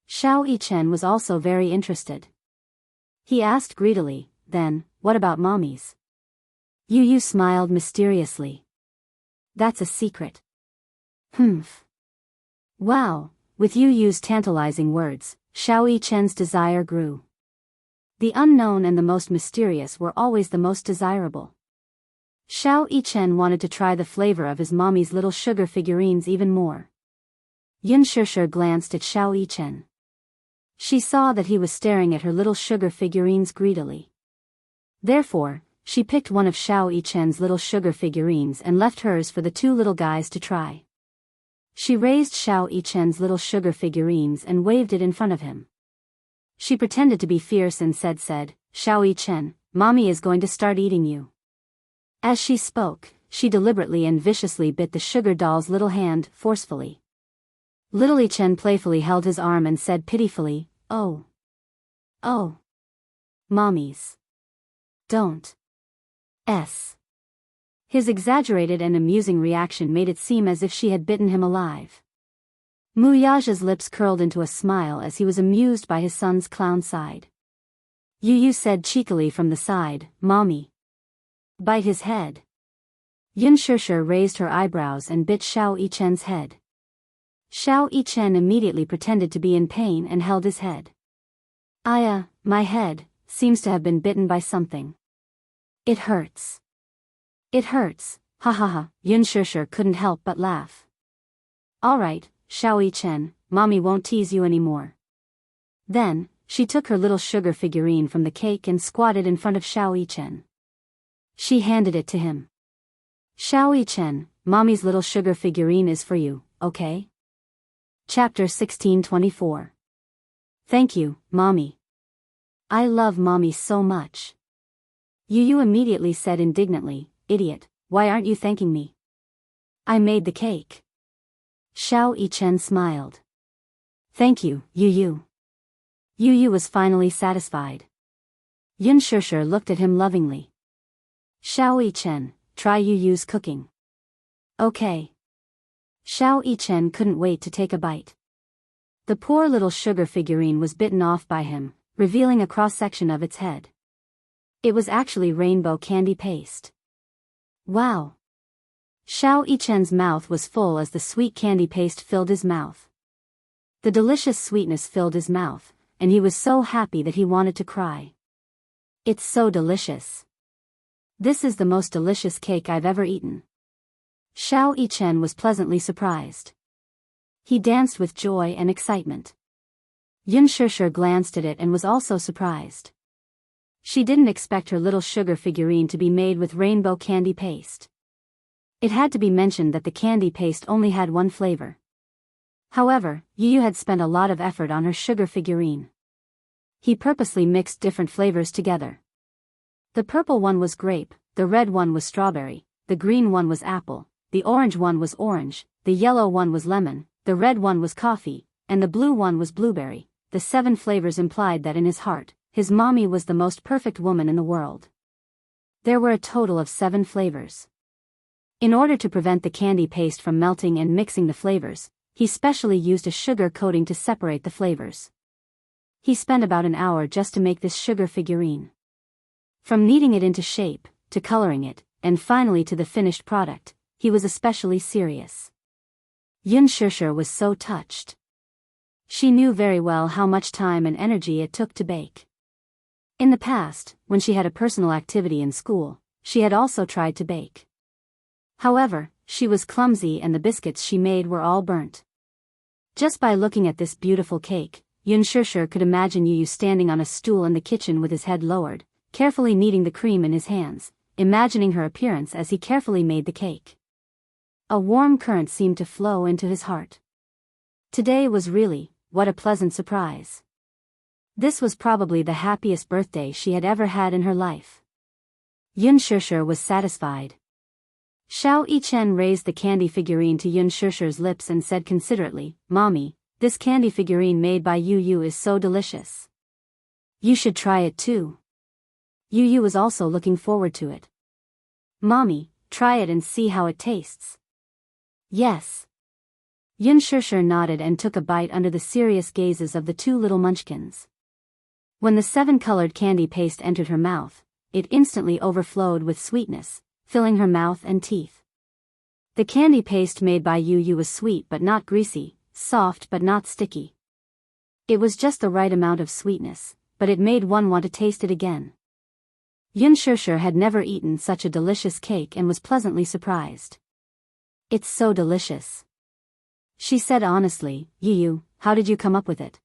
Xiao Chen was also very interested. He asked greedily, Then, what about mommy's? Yu smiled mysteriously. That's a secret. Humph. Wow, with Yu's tantalizing words, Xiao Chen's desire grew. The unknown and the most mysterious were always the most desirable. Xiao Chen wanted to try the flavor of his mommy's little sugar figurines even more. Yunshusher glanced at Xiao Chen. She saw that he was staring at her little sugar figurines greedily. Therefore, she picked one of Xiao Chen's little sugar figurines and left hers for the 2 little guys to try. She raised Xiao Chen's little sugar figurines and waved it in front of him. She pretended to be fierce and said, Xiao Chen, Mommy is going to start eating you. As she spoke, she deliberately and viciously bit the sugar doll's little hand, forcefully. Little Chen playfully held his arm and said pitifully, Oh. Oh. Mommies. Don't. His exaggerated and amusing reaction made it seem as if she had bitten him alive. Muyaja's lips curled into a smile as he was amused by his son's clown side. Yu said cheekily from the side, Mommy. Bite his head. Yunshusher raised her eyebrows and bit Xiao Chen's head. Xiao Chen immediately pretended to be in pain and held his head. My head seems to have been bitten by something. It hurts. It hurts, ha ha ha, Yunshusher couldn't help but laugh. Alright, Xiao Chen, Mommy won't tease you anymore. Then, she took her little sugar figurine from the cake and squatted in front of Xiao Chen. She handed it to him. Xiao Chen, Mommy's little sugar figurine is for you, okay? Chapter 1624. Thank you, Mommy. I love Mommy so much. Yu immediately said indignantly, idiot, why aren't you thanking me? I made the cake. Xiao Yichen smiled. Thank you, Yu. Yu was finally satisfied. Yun Shishir looked at him lovingly. Xiao Yichen, try Yu's cooking. Okay. Xiao Yichen couldn't wait to take a bite. The poor little sugar figurine was bitten off by him, revealing a cross-section of its head. It was actually rainbow candy paste. Wow! Xiao Yichen's mouth was full as the sweet candy paste filled his mouth. The delicious sweetness filled his mouth, and he was so happy that he wanted to cry. It's so delicious. This is the most delicious cake I've ever eaten. Xiao Yichen was pleasantly surprised. He danced with joy and excitement. Yun Shishir glanced at it and was also surprised. She didn't expect her little sugar figurine to be made with rainbow candy paste. It had to be mentioned that the candy paste only had one flavor. However, Yu had spent a lot of effort on her sugar figurine. He purposely mixed different flavors together. The purple one was grape, the red one was strawberry, the green one was apple, the orange one was orange, the yellow one was lemon, the red one was coffee, and the blue one was blueberry. The 7 flavors implied that in his heart, his mommy was the most perfect woman in the world. There were a total of 7 flavors. In order to prevent the candy paste from melting and mixing the flavors, he specially used a sugar coating to separate the flavors. He spent about an hour just to make this sugar figurine. From kneading it into shape, to coloring it, and finally to the finished product, he was especially serious. Yun Shishir was so touched. She knew very well how much time and energy it took to bake. In the past, when she had a personal activity in school, she had also tried to bake. However, she was clumsy and the biscuits she made were all burnt. Just by looking at this beautiful cake, Yun Shishir could imagine Yu standing on a stool in the kitchen with his head lowered, carefully kneading the cream in his hands, imagining her appearance as he carefully made the cake. A warm current seemed to flow into his heart. Today was really, what a pleasant surprise. This was probably the happiest birthday she had ever had in her life. Yun Shishir was satisfied. Xiao Yichen raised the candy figurine to Yun Shishir's lips and said considerately, Mommy, this candy figurine made by Yu is so delicious. You should try it too. Yu was also looking forward to it. Mommy, try it and see how it tastes. Yes. Yun Shishir nodded and took a bite under the serious gazes of the 2 little munchkins. When the 7-colored candy paste entered her mouth, it instantly overflowed with sweetness, filling her mouth and teeth. The candy paste made by Yu was sweet but not greasy, soft but not sticky. It was just the right amount of sweetness, but it made one want to taste it again. Yun Shishir had never eaten such a delicious cake and was pleasantly surprised. It's so delicious. She said honestly, Yu, how did you come up with it?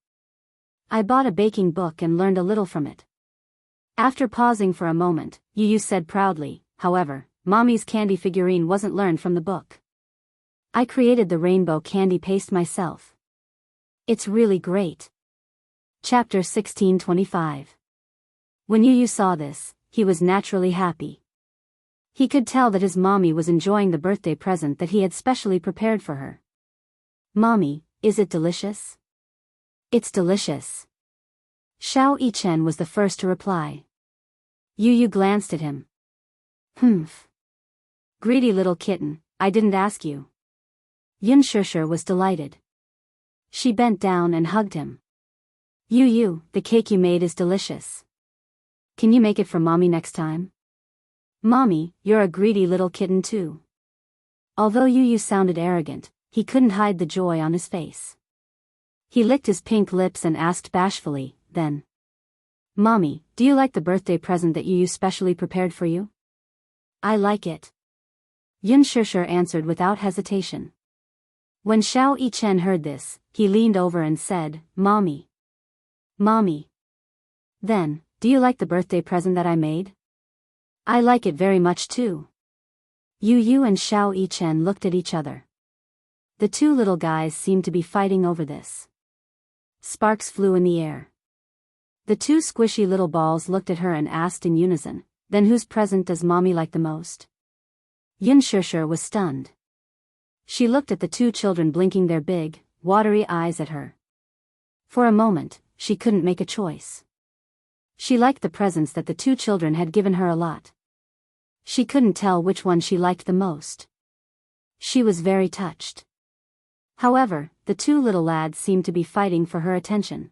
I bought a baking book and learned a little from it. After pausing for a moment, Yu said proudly, however, Mommy's candy figurine wasn't learned from the book. I created the rainbow candy paste myself. It's really great. Chapter 1625. When Yu saw this, he was naturally happy. He could tell that his mommy was enjoying the birthday present that he had specially prepared for her. Mommy, is it delicious? It's delicious. Xiao Yichen was the first to reply. Yu glanced at him. Humph. Greedy little kitten, I didn't ask you. Yun Shishir was delighted. She bent down and hugged him. Yu, the cake you made is delicious. Can you make it for Mommy next time? Mommy, you're a greedy little kitten too. Although Yu sounded arrogant, he couldn't hide the joy on his face. He licked his pink lips and asked bashfully, then. Mommy, do you like the birthday present that Yu specially prepared for you? I like it. Yun Shishir answered without hesitation. When Xiao Yichen heard this, he leaned over and said, Mommy. Mommy. Then, do you like the birthday present that I made? I like it very much too. Yu and Xiao Yichen looked at each other. The 2 little guys seemed to be fighting over this. Sparks flew in the air. The two squishy little balls looked at her and asked in unison, "Then whose present does mommy like the most?" Yunshushu was stunned. She looked at the two children blinking their big, watery eyes at her. For a moment, she couldn't make a choice. She liked the presents that the two children had given her a lot. She couldn't tell which one she liked the most. She was very touched. However, the two little lads seemed to be fighting for her attention.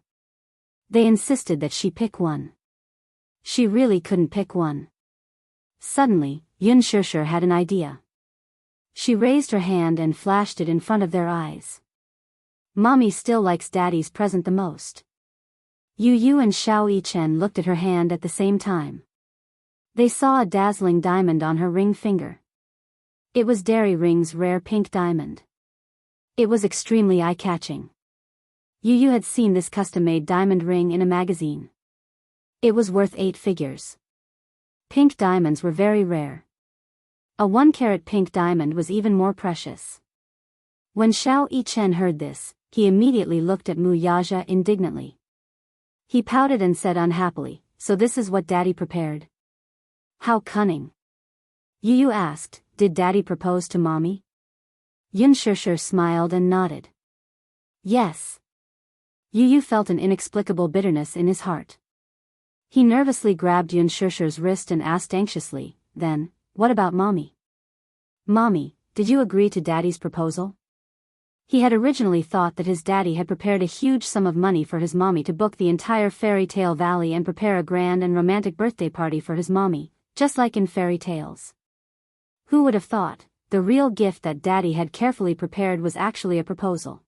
They insisted that she pick one. She really couldn't pick one. Suddenly, Yunshushu had an idea. She raised her hand and flashed it in front of their eyes. "Mommy still likes Daddy's present the most." Yu and Xiao Yichen looked at her hand at the same time. They saw a dazzling diamond on her ring finger. It was Dairy Ring's rare pink diamond. It was extremely eye-catching. Yu had seen this custom-made diamond ring in a magazine. It was worth 8 figures. Pink diamonds were very rare. A 1-carat pink diamond was even more precious. When Xiao Yichen heard this, he immediately looked at Mu Yaja indignantly. He pouted and said unhappily, "So this is what Daddy prepared?" "How cunning." Yu asked, "Did Daddy propose to Mommy?" Yunshushu smiled and nodded. "Yes." Yu felt an inexplicable bitterness in his heart. He nervously grabbed Yunshushu's wrist and asked anxiously, "Then, what about Mommy?" "Mommy, did you agree to Daddy's proposal?" He had originally thought that his daddy had prepared a huge sum of money for his mommy to book the entire fairy tale valley and prepare a grand and romantic birthday party for his mommy, just like in fairy tales. Who would have thought, the real gift that Daddy had carefully prepared was actually a proposal?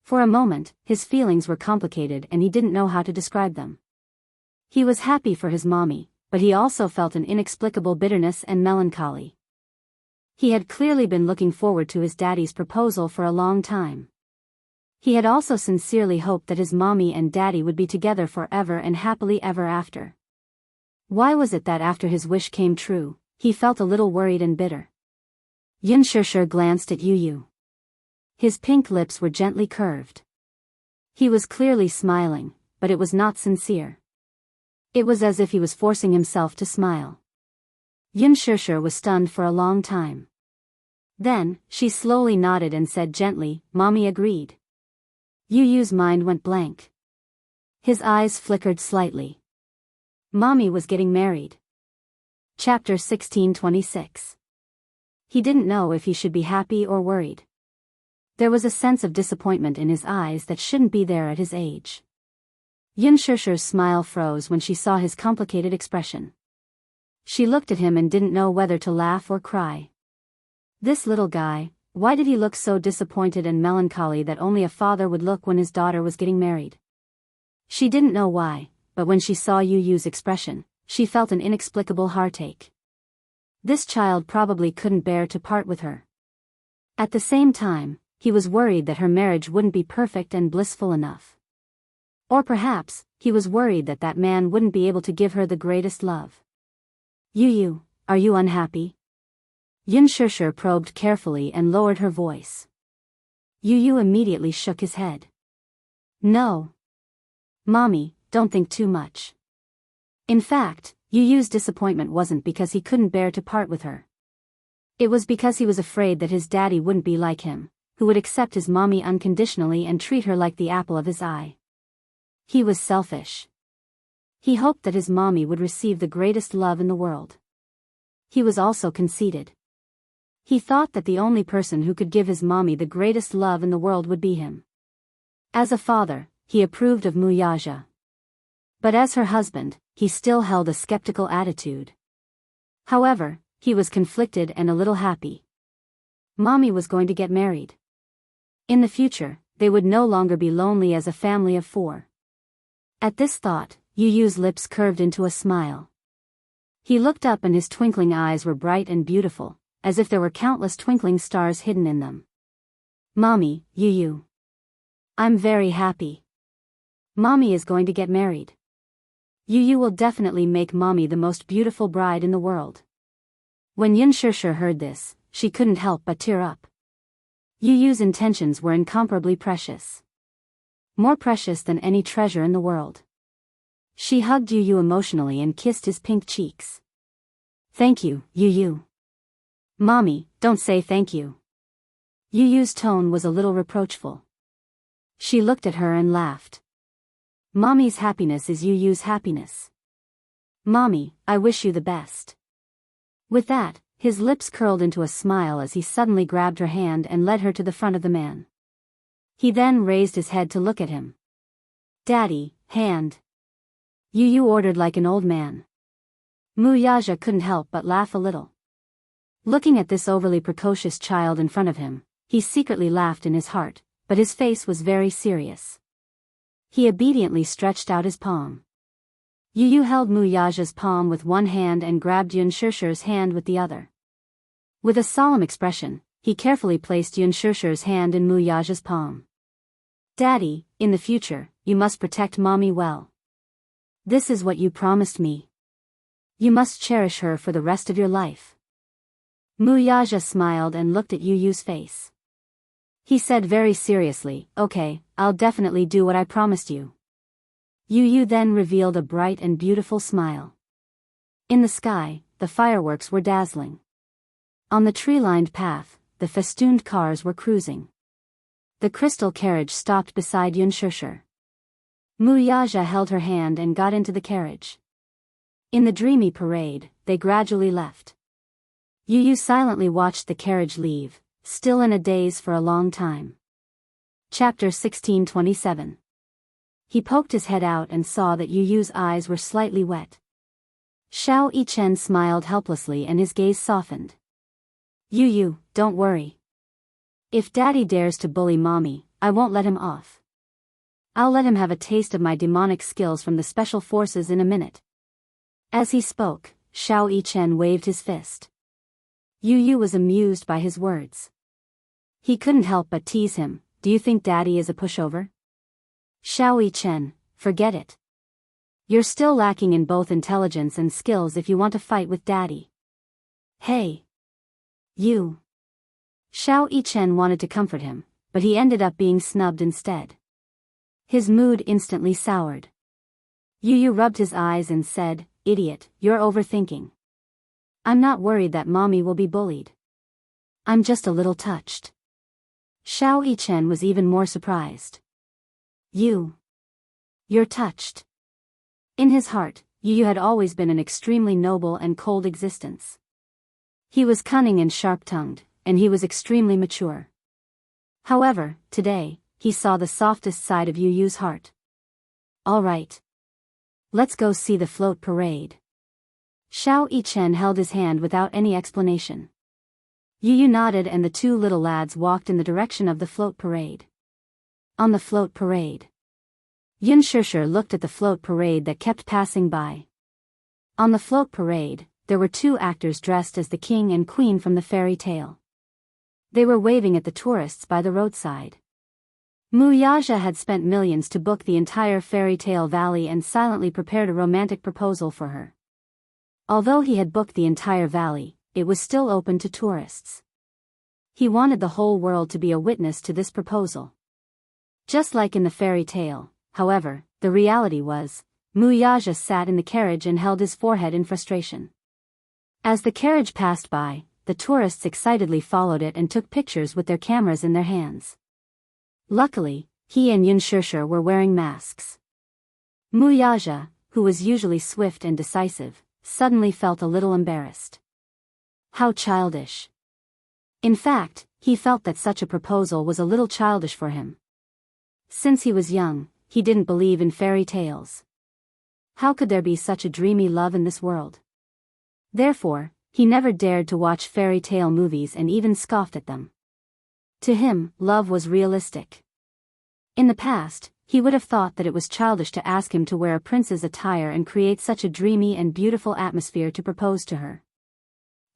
For a moment, his feelings were complicated and he didn't know how to describe them. He was happy for his mommy, but he also felt an inexplicable bitterness and melancholy. He had clearly been looking forward to his daddy's proposal for a long time. He had also sincerely hoped that his mommy and daddy would be together forever and happily ever after. Why was it that after his wish came true, he felt a little worried and bitter? Yunshushu glanced at Yu. His pink lips were gently curved. He was clearly smiling, but it was not sincere. It was as if he was forcing himself to smile. Yunshushu was stunned for a long time. Then, she slowly nodded and said gently, "Mommy agreed." Yu's mind went blank. His eyes flickered slightly. Mommy was getting married. Chapter 1626. He didn't know if he should be happy or worried. There was a sense of disappointment in his eyes that shouldn't be there at his age. Yunshushu's smile froze when she saw his complicated expression. She looked at him and didn't know whether to laugh or cry. This little guy, why did he look so disappointed and melancholy that only a father would look when his daughter was getting married? She didn't know why, but when she saw Yu's expression, she felt an inexplicable heartache. This child probably couldn't bear to part with her. At the same time, he was worried that her marriage wouldn't be perfect and blissful enough. Or perhaps, he was worried that that man wouldn't be able to give her the greatest love. "Yu, are you unhappy?" Yunshushu probed carefully and lowered her voice. Yu immediately shook his head. "No. Mommy, don't think too much." In fact, Yu's disappointment wasn't because he couldn't bear to part with her. It was because he was afraid that his daddy wouldn't be like him, who would accept his mommy unconditionally and treat her like the apple of his eye. He was selfish. He hoped that his mommy would receive the greatest love in the world. He was also conceited. He thought that the only person who could give his mommy the greatest love in the world would be him. As a father, he approved of Muyaja. But as her husband, he still held a skeptical attitude. However, he was conflicted and a little happy. Mommy was going to get married. In the future, they would no longer be lonely as a family of 4. At this thought, Yu's lips curved into a smile. He looked up and his twinkling eyes were bright and beautiful, as if there were countless twinkling stars hidden in them. "Mommy, Yu. I'm very happy. Mommy is going to get married. Yu will definitely make Mommy the most beautiful bride in the world." When Yunshushu heard this, she couldn't help but tear up. Yu's intentions were incomparably precious. More precious than any treasure in the world. She hugged Yu Yu emotionally and kissed his pink cheeks. Thank you, Yu Yu. Mommy, don't say thank you. Yu Yu's tone was a little reproachful. She looked at her and laughed. Mommy's happiness is Yu Yu's happiness. Mommy, I wish you the best. With that, his lips curled into a smile as he suddenly grabbed her hand and led her to the front of the man. He then raised his head to look at him. Daddy, hand. Yu Yu ordered like an old man. Muyaja couldn't help but laugh a little. Looking at this overly precocious child in front of him, he secretly laughed in his heart, but his face was very serious. He obediently stretched out his palm. Yu Yu held Muyaja's palm with one hand and grabbed Yunshusher's hand with the other. With a solemn expression, he carefully placed Yunshusher's hand in Muyaja's palm. Daddy, in the future, you must protect Mommy well. This is what you promised me. You must cherish her for the rest of your life. Muyaja smiled and looked at Yu Yu's face. He said very seriously, okay, I'll definitely do what I promised you. Yu Yu then revealed a bright and beautiful smile. In the sky, the fireworks were dazzling. On the tree-lined path, the festooned cars were cruising. The crystal carriage stopped beside Yunshusher. Muyaja held her hand and got into the carriage. In the dreamy parade, they gradually left. Yu Yu silently watched the carriage leave, still in a daze for a long time. Chapter 1627. He poked his head out and saw that Yu Yu's eyes were slightly wet. Xiao Yichen smiled helplessly and his gaze softened. Yu Yu, don't worry. If Daddy dares to bully Mommy, I won't let him off. I'll let him have a taste of my demonic skills from the special forces in a minute. As he spoke, Xiao Yichen waved his fist. Yu Yu was amused by his words. He couldn't help but tease him, do you think Daddy is a pushover? Xiao Yichen, forget it. You're still lacking in both intelligence and skills if you want to fight with Daddy. Hey. You. Xiao Yichen wanted to comfort him, but he ended up being snubbed instead. His mood instantly soured. Yu Yu rubbed his eyes and said, idiot, you're overthinking. I'm not worried that Mommy will be bullied. I'm just a little touched. Xiao Yichen was even more surprised. You're touched. In his heart, Yu Yu had always been an extremely noble and cold existence. He was cunning and sharp-tongued, and he was extremely mature. However, today, he saw the softest side of Yu Yu's heart. All right. Let's go see the float parade. Xiao Yichen held his hand without any explanation. Yu Yu nodded and the two little lads walked in the direction of the float parade. On the float parade. Yunshusher looked at the float parade that kept passing by. On the float parade, there were two actors dressed as the king and queen from the fairy tale. They were waving at the tourists by the roadside. Muyaja had spent millions to book the entire fairy tale valley and silently prepared a romantic proposal for her. Although he had booked the entire valley, it was still open to tourists. He wanted the whole world to be a witness to this proposal. Just like in the fairy tale, however, the reality was, Muyaja sat in the carriage and held his forehead in frustration. As the carriage passed by, the tourists excitedly followed it and took pictures with their cameras in their hands. Luckily, he and Yunshusher were wearing masks. Muyaja, who was usually swift and decisive, suddenly felt a little embarrassed. How childish. In fact, he felt that such a proposal was a little childish for him. Since he was young, he didn't believe in fairy tales. How could there be such a dreamy love in this world? Therefore, he never dared to watch fairy tale movies and even scoffed at them. To him, love was realistic. In the past, he would have thought that it was childish to ask him to wear a prince's attire and create such a dreamy and beautiful atmosphere to propose to her.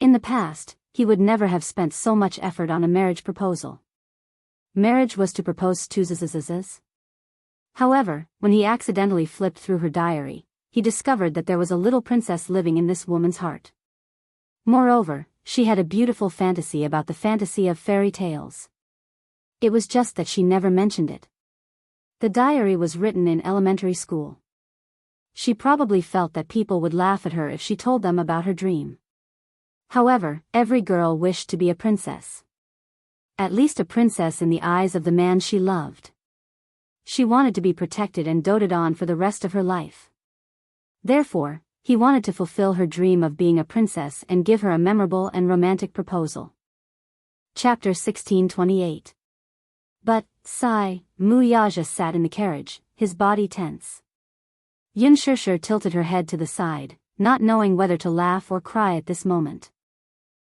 In the past, he would never have spent so much effort on a marriage proposal. Marriage was to propose to zzzzzz. However, when he accidentally flipped through her diary, he discovered that there was a little princess living in this woman's heart. Moreover, she had a beautiful fantasy about the fantasy of fairy tales. It was just that she never mentioned it. The diary was written in elementary school. She probably felt that people would laugh at her if she told them about her dream. However, every girl wished to be a princess. At least a princess in the eyes of the man she loved. She wanted to be protected and doted on for the rest of her life. Therefore, he wanted to fulfill her dream of being a princess and give her a memorable and romantic proposal. Chapter 1628. But, sigh, Muyaja sat in the carriage, his body tense. Yunshishir tilted her head to the side, not knowing whether to laugh or cry at this moment.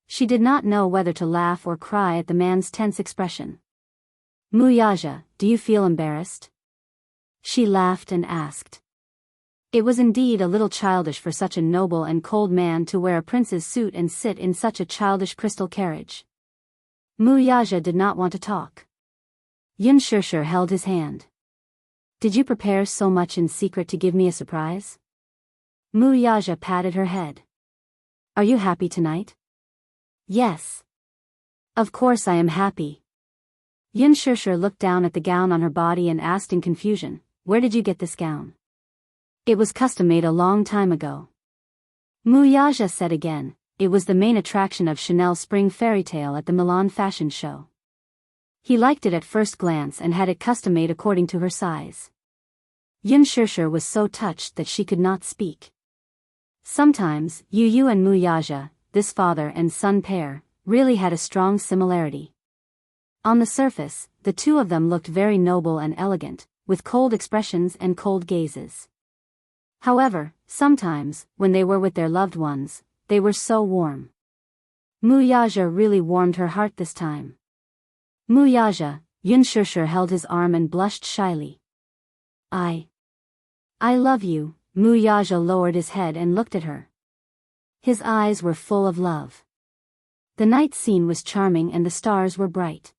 She did not know whether to laugh or cry at the man's tense expression. Muyaja, do you feel embarrassed? She laughed and asked. It was indeed a little childish for such a noble and cold man to wear a prince's suit and sit in such a childish crystal carriage. Muyaja did not want to talk. Yunshishir held his hand. Did you prepare so much in secret to give me a surprise? Muyaja patted her head. Are you happy tonight? Yes. Of course I am happy. Yunshishir looked down at the gown on her body and asked in confusion, where did you get this gown? It was custom made a long time ago. Muyaja said again, it was the main attraction of Chanel's spring fairy tale at the Milan fashion show. He liked it at first glance and had it custom made according to her size. Yunshishir was so touched that she could not speak. Sometimes, Yu and Muyaja, this father and son pair, really had a strong similarity. On the surface, the two of them looked very noble and elegant, with cold expressions and cold gazes. However, sometimes, when they were with their loved ones, they were so warm. Muyaja really warmed her heart this time. Muyaja, Yunshishir held his arm and blushed shyly. I love you, Muyaja lowered his head and looked at her. His eyes were full of love. The night scene was charming and the stars were bright.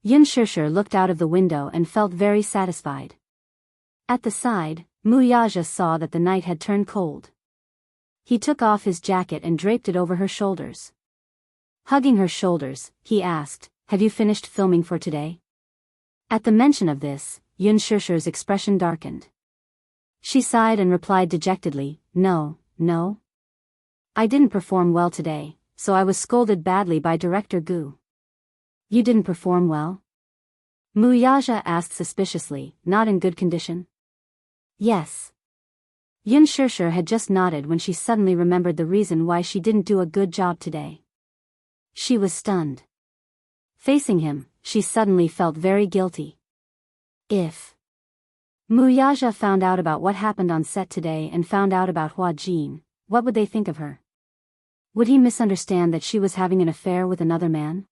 Yunshishir looked out of the window and felt very satisfied. At the side, Muyaja saw that the night had turned cold. He took off his jacket and draped it over her shoulders. Hugging her shoulders, he asked, have you finished filming for today? At the mention of this, Yunshishir's expression darkened. She sighed and replied dejectedly, no. I didn't perform well today, so I was scolded badly by director Gu. You didn't perform well? Muyaja asked suspiciously, not in good condition. Yes. Yunshishir had just nodded when she suddenly remembered the reason why she didn't do a good job today. She was stunned. Facing him, she suddenly felt very guilty. If Muyaja found out about what happened on set today and found out about Hua Jin, what would they think of her? Would he misunderstand that she was having an affair with another man?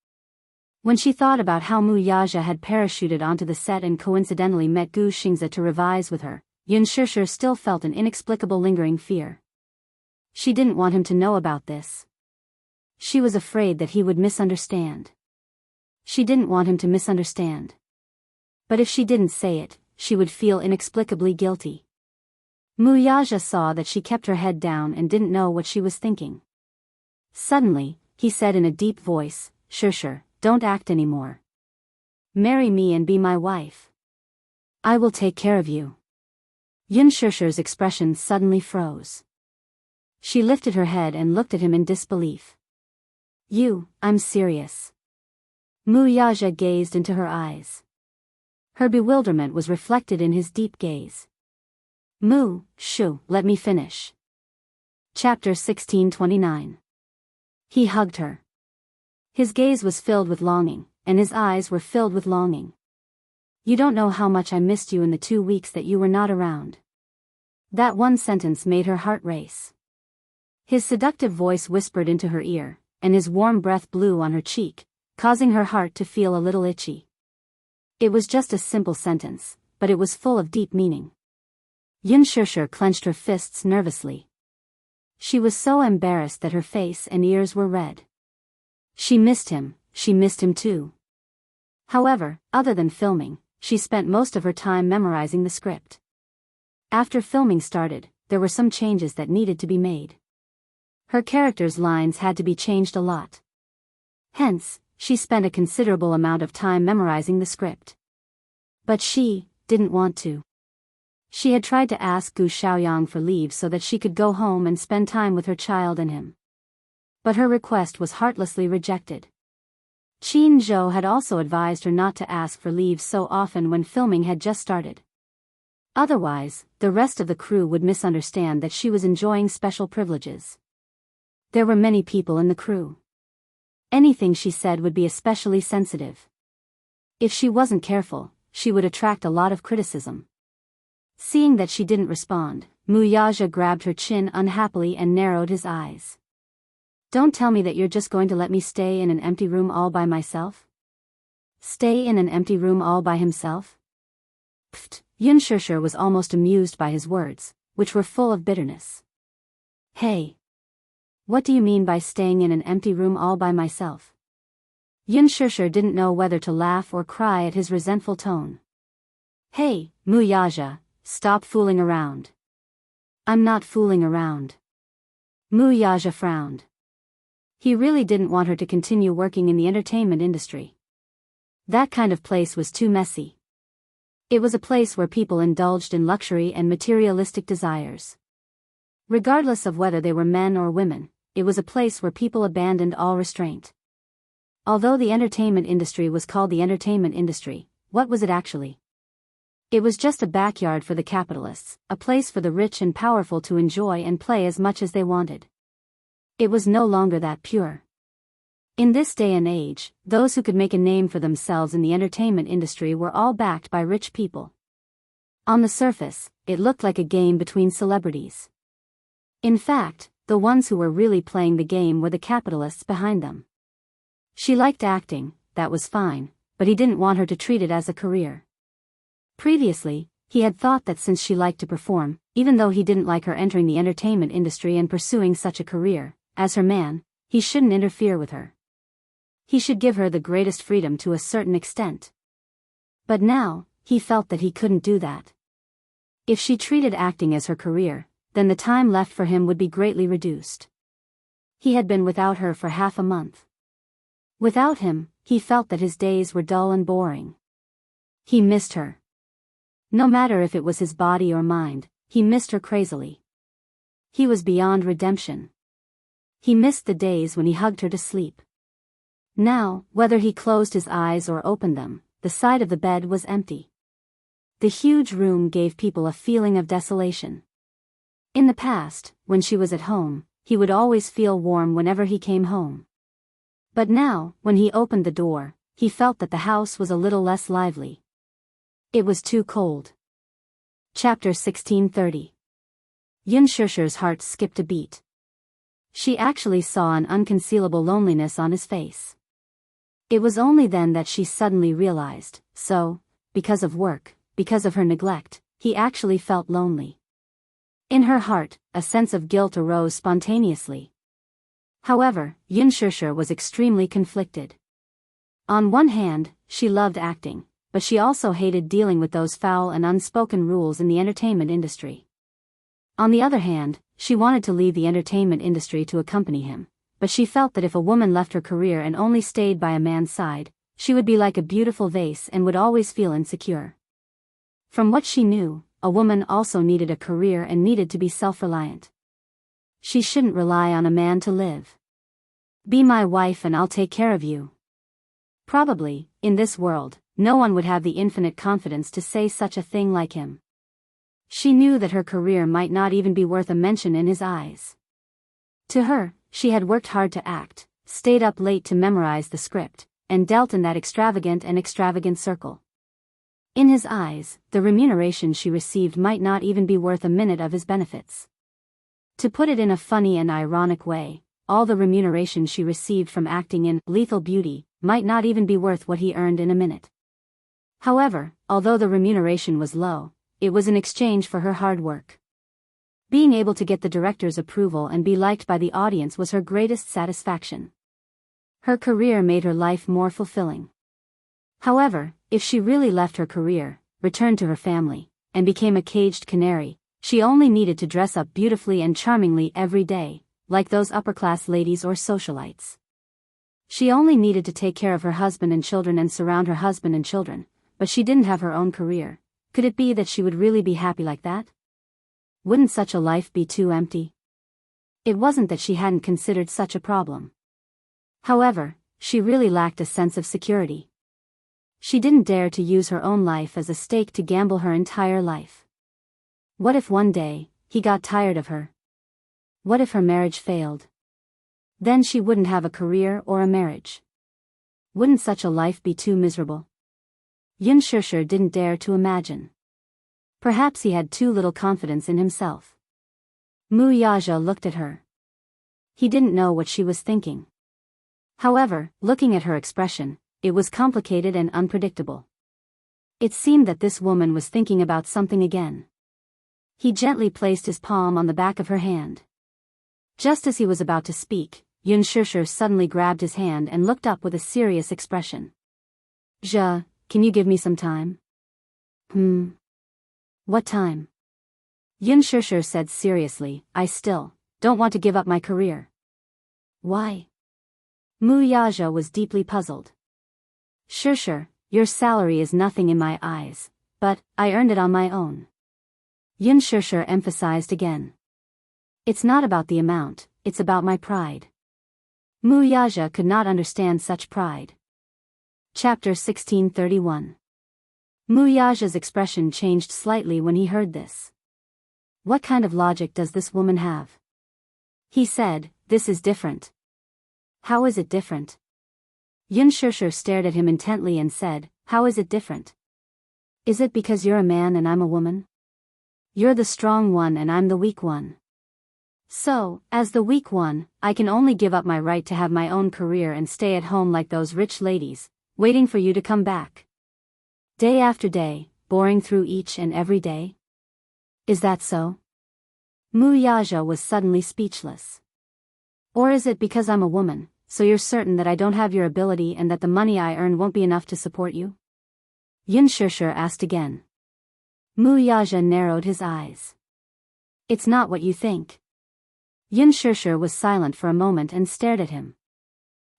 When she thought about how Muyaja had parachuted onto the set and coincidentally met Gu Xingzi to revise with her, Yunshishir still felt an inexplicable lingering fear. She didn't want him to know about this. She was afraid that he would misunderstand. She didn't want him to misunderstand. But if she didn't say it, she would feel inexplicably guilty. Muyaja saw that she kept her head down and didn't know what she was thinking. Suddenly, he said in a deep voice, Shishir, don't act anymore. Marry me and be my wife. I will take care of you. Yunshishir's expression suddenly froze. She lifted her head and looked at him in disbelief. I'm serious. Muyaja gazed into her eyes. Her bewilderment was reflected in his deep gaze. Let me finish. Chapter 1629. He hugged her. His gaze was filled with longing, and his eyes were filled with longing. You don't know how much I missed you in the 2 weeks that you were not around. That one sentence made her heart race. His seductive voice whispered into her ear, and his warm breath blew on her cheek, causing her heart to feel a little itchy. It was just a simple sentence, but it was full of deep meaning. Yunshishir clenched her fists nervously. She was so embarrassed that her face and ears were red. She missed him too. However, other than filming, she spent most of her time memorizing the script. After filming started, there were some changes that needed to be made. Her character's lines had to be changed a lot. Hence, she spent a considerable amount of time memorizing the script. But she didn't want to. She had tried to ask Gu Xiaoyang for leave so that she could go home and spend time with her child and him. But her request was heartlessly rejected. Qin Zhou had also advised her not to ask for leave so often when filming had just started. Otherwise, the rest of the crew would misunderstand that she was enjoying special privileges. There were many people in the crew. Anything she said would be especially sensitive. If she wasn't careful, she would attract a lot of criticism. Seeing that she didn't respond, Mu Yaja grabbed her chin unhappily and narrowed his eyes. Don't tell me that you're just going to let me stay in an empty room all by myself? Stay in an empty room all by himself? Pfft, Yun Shishir was almost amused by his words, which were full of bitterness. Hey! What do you mean by staying in an empty room all by myself? Yun Shishir didn't know whether to laugh or cry at his resentful tone. Hey, Mu Yaja, stop fooling around. I'm not fooling around. Mu Yaja frowned. He really didn't want her to continue working in the entertainment industry. That kind of place was too messy. It was a place where people indulged in luxury and materialistic desires. Regardless of whether they were men or women, it was a place where people abandoned all restraint. Although the entertainment industry was called the entertainment industry, what was it actually? It was just a backyard for the capitalists, a place for the rich and powerful to enjoy and play as much as they wanted. It was no longer that pure. In this day and age, those who could make a name for themselves in the entertainment industry were all backed by rich people. On the surface, it looked like a game between celebrities. In fact, the ones who were really playing the game were the capitalists behind them. She liked acting, that was fine, but he didn't want her to treat it as a career. Previously, he had thought that since she liked to perform, even though he didn't like her entering the entertainment industry and pursuing such a career, as her man, he shouldn't interfere with her. He should give her the greatest freedom to a certain extent. But now, he felt that he couldn't do that. If she treated acting as her career, then the time left for him would be greatly reduced. He had been without her for half a month. Without him, he felt that his days were dull and boring. He missed her. No matter if it was his body or mind, he missed her crazily. He was beyond redemption. He missed the days when he hugged her to sleep. Now, whether he closed his eyes or opened them, the side of the bed was empty. The huge room gave people a feeling of desolation. In the past, when she was at home, he would always feel warm whenever he came home. But now, when he opened the door, he felt that the house was a little less lively. It was too cold. Chapter 1630. Yun Shishir's heart skipped a beat. She actually saw an unconcealable loneliness on his face. It was only then that she suddenly realized, so, because of work, because of her neglect, he actually felt lonely. In her heart, a sense of guilt arose spontaneously. However, Yun Shishir was extremely conflicted. On one hand, she loved acting, but she also hated dealing with those foul and unspoken rules in the entertainment industry. On the other hand, she wanted to leave the entertainment industry to accompany him, but she felt that if a woman left her career and only stayed by a man's side, she would be like a beautiful vase and would always feel insecure. From what she knew, a woman also needed a career and needed to be self-reliant. She shouldn't rely on a man to live. Be my wife and I'll take care of you. Probably, in this world, no one would have the infinite confidence to say such a thing like him. She knew that her career might not even be worth a mention in his eyes. To her, she had worked hard to act, stayed up late to memorize the script, and dealt in that extravagant circle. In his eyes, the remuneration she received might not even be worth a minute of his benefits. To put it in a funny and ironic way, all the remuneration she received from acting in Lethal Beauty might not even be worth what he earned in a minute. However, although the remuneration was low, it was in exchange for her hard work. Being able to get the director's approval and be liked by the audience was her greatest satisfaction. Her career made her life more fulfilling. However, if she really left her career, returned to her family, and became a caged canary, she only needed to dress up beautifully and charmingly every day, like those upper-class ladies or socialites. She only needed to take care of her husband and children and surround her husband and children, but she didn't have her own career, Could it be that she would really be happy like that? Wouldn't such a life be too empty? It wasn't that she hadn't considered such a problem. However, she really lacked a sense of security. She didn't dare to use her own life as a stake to gamble her entire life. What if one day, he got tired of her? What if her marriage failed? Then she wouldn't have a career or a marriage. Wouldn't such a life be too miserable? Yun Shusher didn't dare to imagine. Perhaps he had too little confidence in himself. Mu Yaja looked at her. He didn't know what she was thinking. However, looking at her expression, it was complicated and unpredictable. It seemed that this woman was thinking about something again. He gently placed his palm on the back of her hand. Just as he was about to speak, Yun Shusher suddenly grabbed his hand and looked up with a serious expression. Can you give me some time? What time? Yun Shusher said seriously, I still don't want to give up my career. Why? Mu Yaja was deeply puzzled. Shusher, your salary is nothing in my eyes, but I earned it on my own. Yun Shusher emphasized again. It's not about the amount, it's about my pride. Mu Yaja could not understand such pride. Chapter 1631. Mu Yaja's expression changed slightly when he heard this. What kind of logic does this woman have? He said, this is different. How is it different? Yun Shusher stared at him intently and said, how is it different? Is it because you're a man and I'm a woman? You're the strong one and I'm the weak one. So, as the weak one, I can only give up my right to have my own career and stay at home like those rich ladies, waiting for you to come back. Day after day, boring through each and every day? Is that so? Mu Yaja was suddenly speechless. Or is it because I'm a woman, so you're certain that I don't have your ability and that the money I earn won't be enough to support you? Yun Shusher asked again. Mu Yaja narrowed his eyes. It's not what you think. Yun Shusher was silent for a moment and stared at him.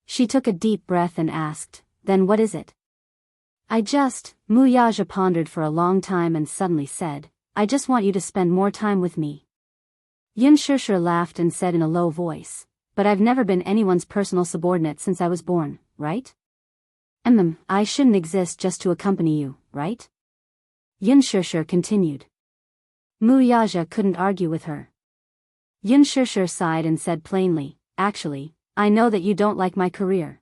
She took a deep breath and asked, then what is it? Mu Yaja pondered for a long time and suddenly said, I just want you to spend more time with me. Yun Shusher laughed and said in a low voice, but I've never been anyone's personal subordinate since I was born, right? I shouldn't exist just to accompany you, right? Yun Shusher continued. Mu Yaja couldn't argue with her. Yun Shusher sighed and said plainly, actually, I know that you don't like my career.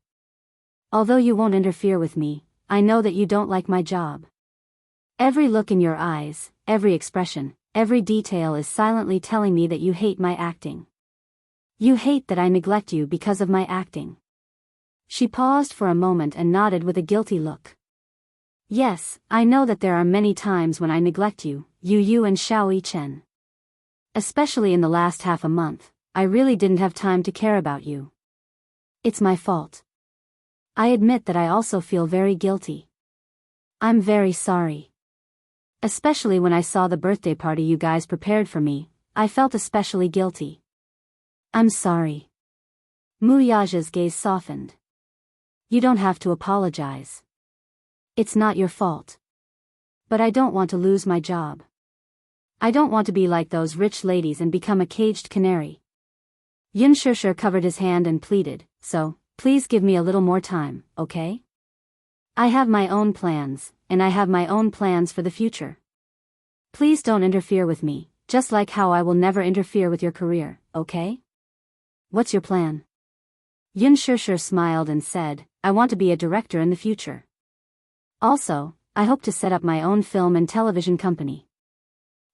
Although you won't interfere with me, I know that you don't like my job. Every look in your eyes, every expression, every detail is silently telling me that you hate my acting. You hate that I neglect you because of my acting. She paused for a moment and nodded with a guilty look. Yes, I know that there are many times when I neglect you, Yu and Xiao Chen. Especially in the last half a month, I really didn't have time to care about you. It's my fault. I admit that I also feel very guilty. I'm very sorry. Especially when I saw the birthday party you guys prepared for me, I felt especially guilty. I'm sorry. Mu Yaja's gaze softened. You don't have to apologize. It's not your fault. But I don't want to lose my job. I don't want to be like those rich ladies and become a caged canary. Yun Shusher covered his hand and pleaded, so, please give me a little more time, okay? I have my own plans, and I have my own plans for the future. Please don't interfere with me, just like how I will never interfere with your career, okay? What's your plan? Yun Shusher smiled and said, I want to be a director in the future. Also, I hope to set up my own film and television company.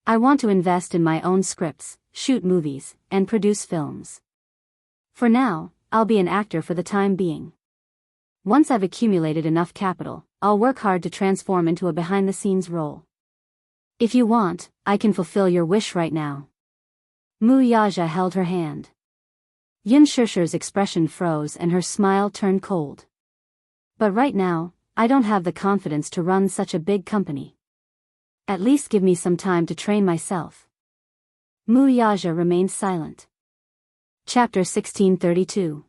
I want to invest in my own scripts, shoot movies, and produce films. For now, I'll be an actor for the time being. Once I've accumulated enough capital, I'll work hard to transform into a behind-the-scenes role. If you want, I can fulfill your wish right now. Mu Yaja held her hand. Yun Shusher's expression froze and her smile turned cold. But right now, I don't have the confidence to run such a big company. At least give me some time to train myself. Mu Yaja remained silent. Chapter 1632.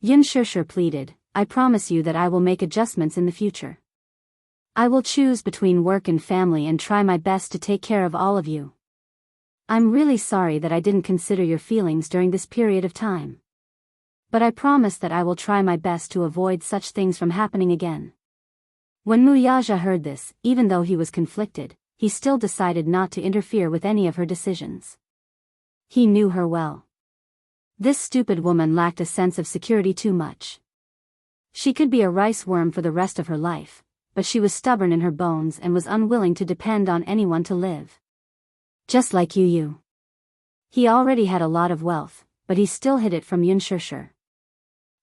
Yun Shusher pleaded, I promise you that I will make adjustments in the future. I will choose between work and family and try my best to take care of all of you. I'm really sorry that I didn't consider your feelings during this period of time. But I promise that I will try my best to avoid such things from happening again. When Muyaja heard this, even though he was conflicted, he still decided not to interfere with any of her decisions. He knew her well. This stupid woman lacked a sense of security too much. She could be a rice worm for the rest of her life, but she was stubborn in her bones and was unwilling to depend on anyone to live. Just like you. He already had a lot of wealth, but he still hid it from Yunshusher.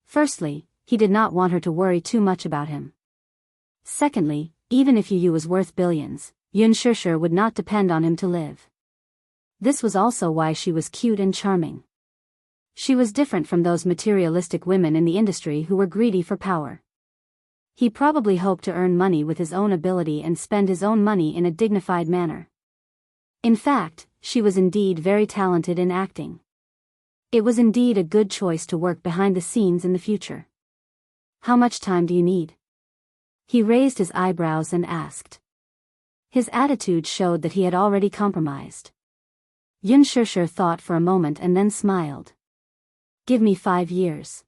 Firstly, he did not want her to worry too much about him. Secondly, even if Yu was worth billions, Yunshusher would not depend on him to live. This was also why she was cute and charming. She was different from those materialistic women in the industry who were greedy for power. He probably hoped to earn money with his own ability and spend his own money in a dignified manner. In fact, she was indeed very talented in acting. It was indeed a good choice to work behind the scenes in the future. How much time do you need? He raised his eyebrows and asked. His attitude showed that he had already compromised. Yunshusher thought for a moment and then smiled. Give me 5 years.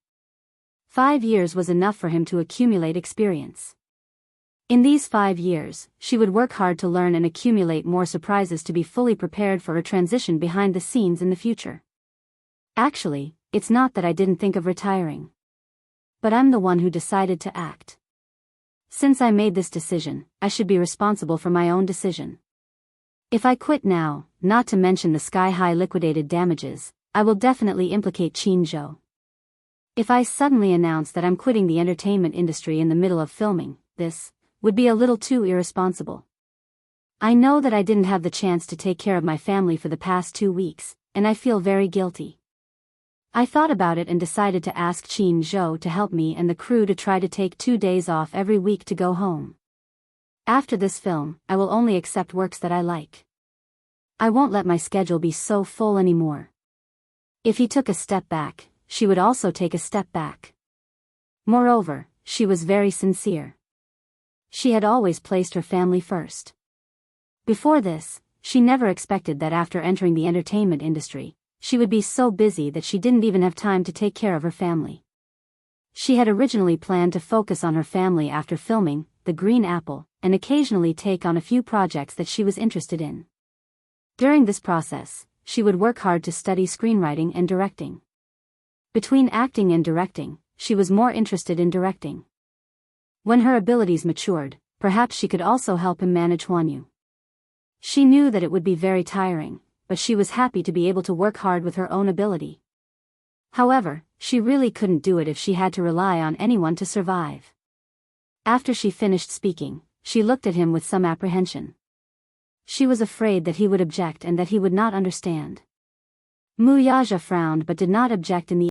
5 years was enough for him to accumulate experience. In these 5 years, she would work hard to learn and accumulate more surprises to be fully prepared for a transition behind the scenes in the future. Actually, it's not that I didn't think of retiring. But I'm the one who decided to act. Since I made this decision, I should be responsible for my own decision. If I quit now, not to mention the sky-high liquidated damages, I will definitely implicate Qin Zhou. If I suddenly announce that I'm quitting the entertainment industry in the middle of filming, this would be a little too irresponsible. I know that I didn't have the chance to take care of my family for the past 2 weeks, and I feel very guilty. I thought about it and decided to ask Qin Zhou to help me and the crew to try to take 2 days off every week to go home. After this film, I will only accept works that I like. I won't let my schedule be so full anymore. If he took a step back, she would also take a step back. Moreover, she was very sincere. She had always placed her family first. Before this, she never expected that after entering the entertainment industry, she would be so busy that she didn't even have time to take care of her family. She had originally planned to focus on her family after filming The Green Apple, and occasionally take on a few projects that she was interested in. During this process, she would work hard to study screenwriting and directing. Between acting and directing, she was more interested in directing. When her abilities matured, perhaps she could also help him manage Huanyu. She knew that it would be very tiring, but she was happy to be able to work hard with her own ability. However, she really couldn't do it if she had to rely on anyone to survive. After she finished speaking, she looked at him with some apprehension. She was afraid that he would object and that he would not understand. Muyaja frowned but did not object in the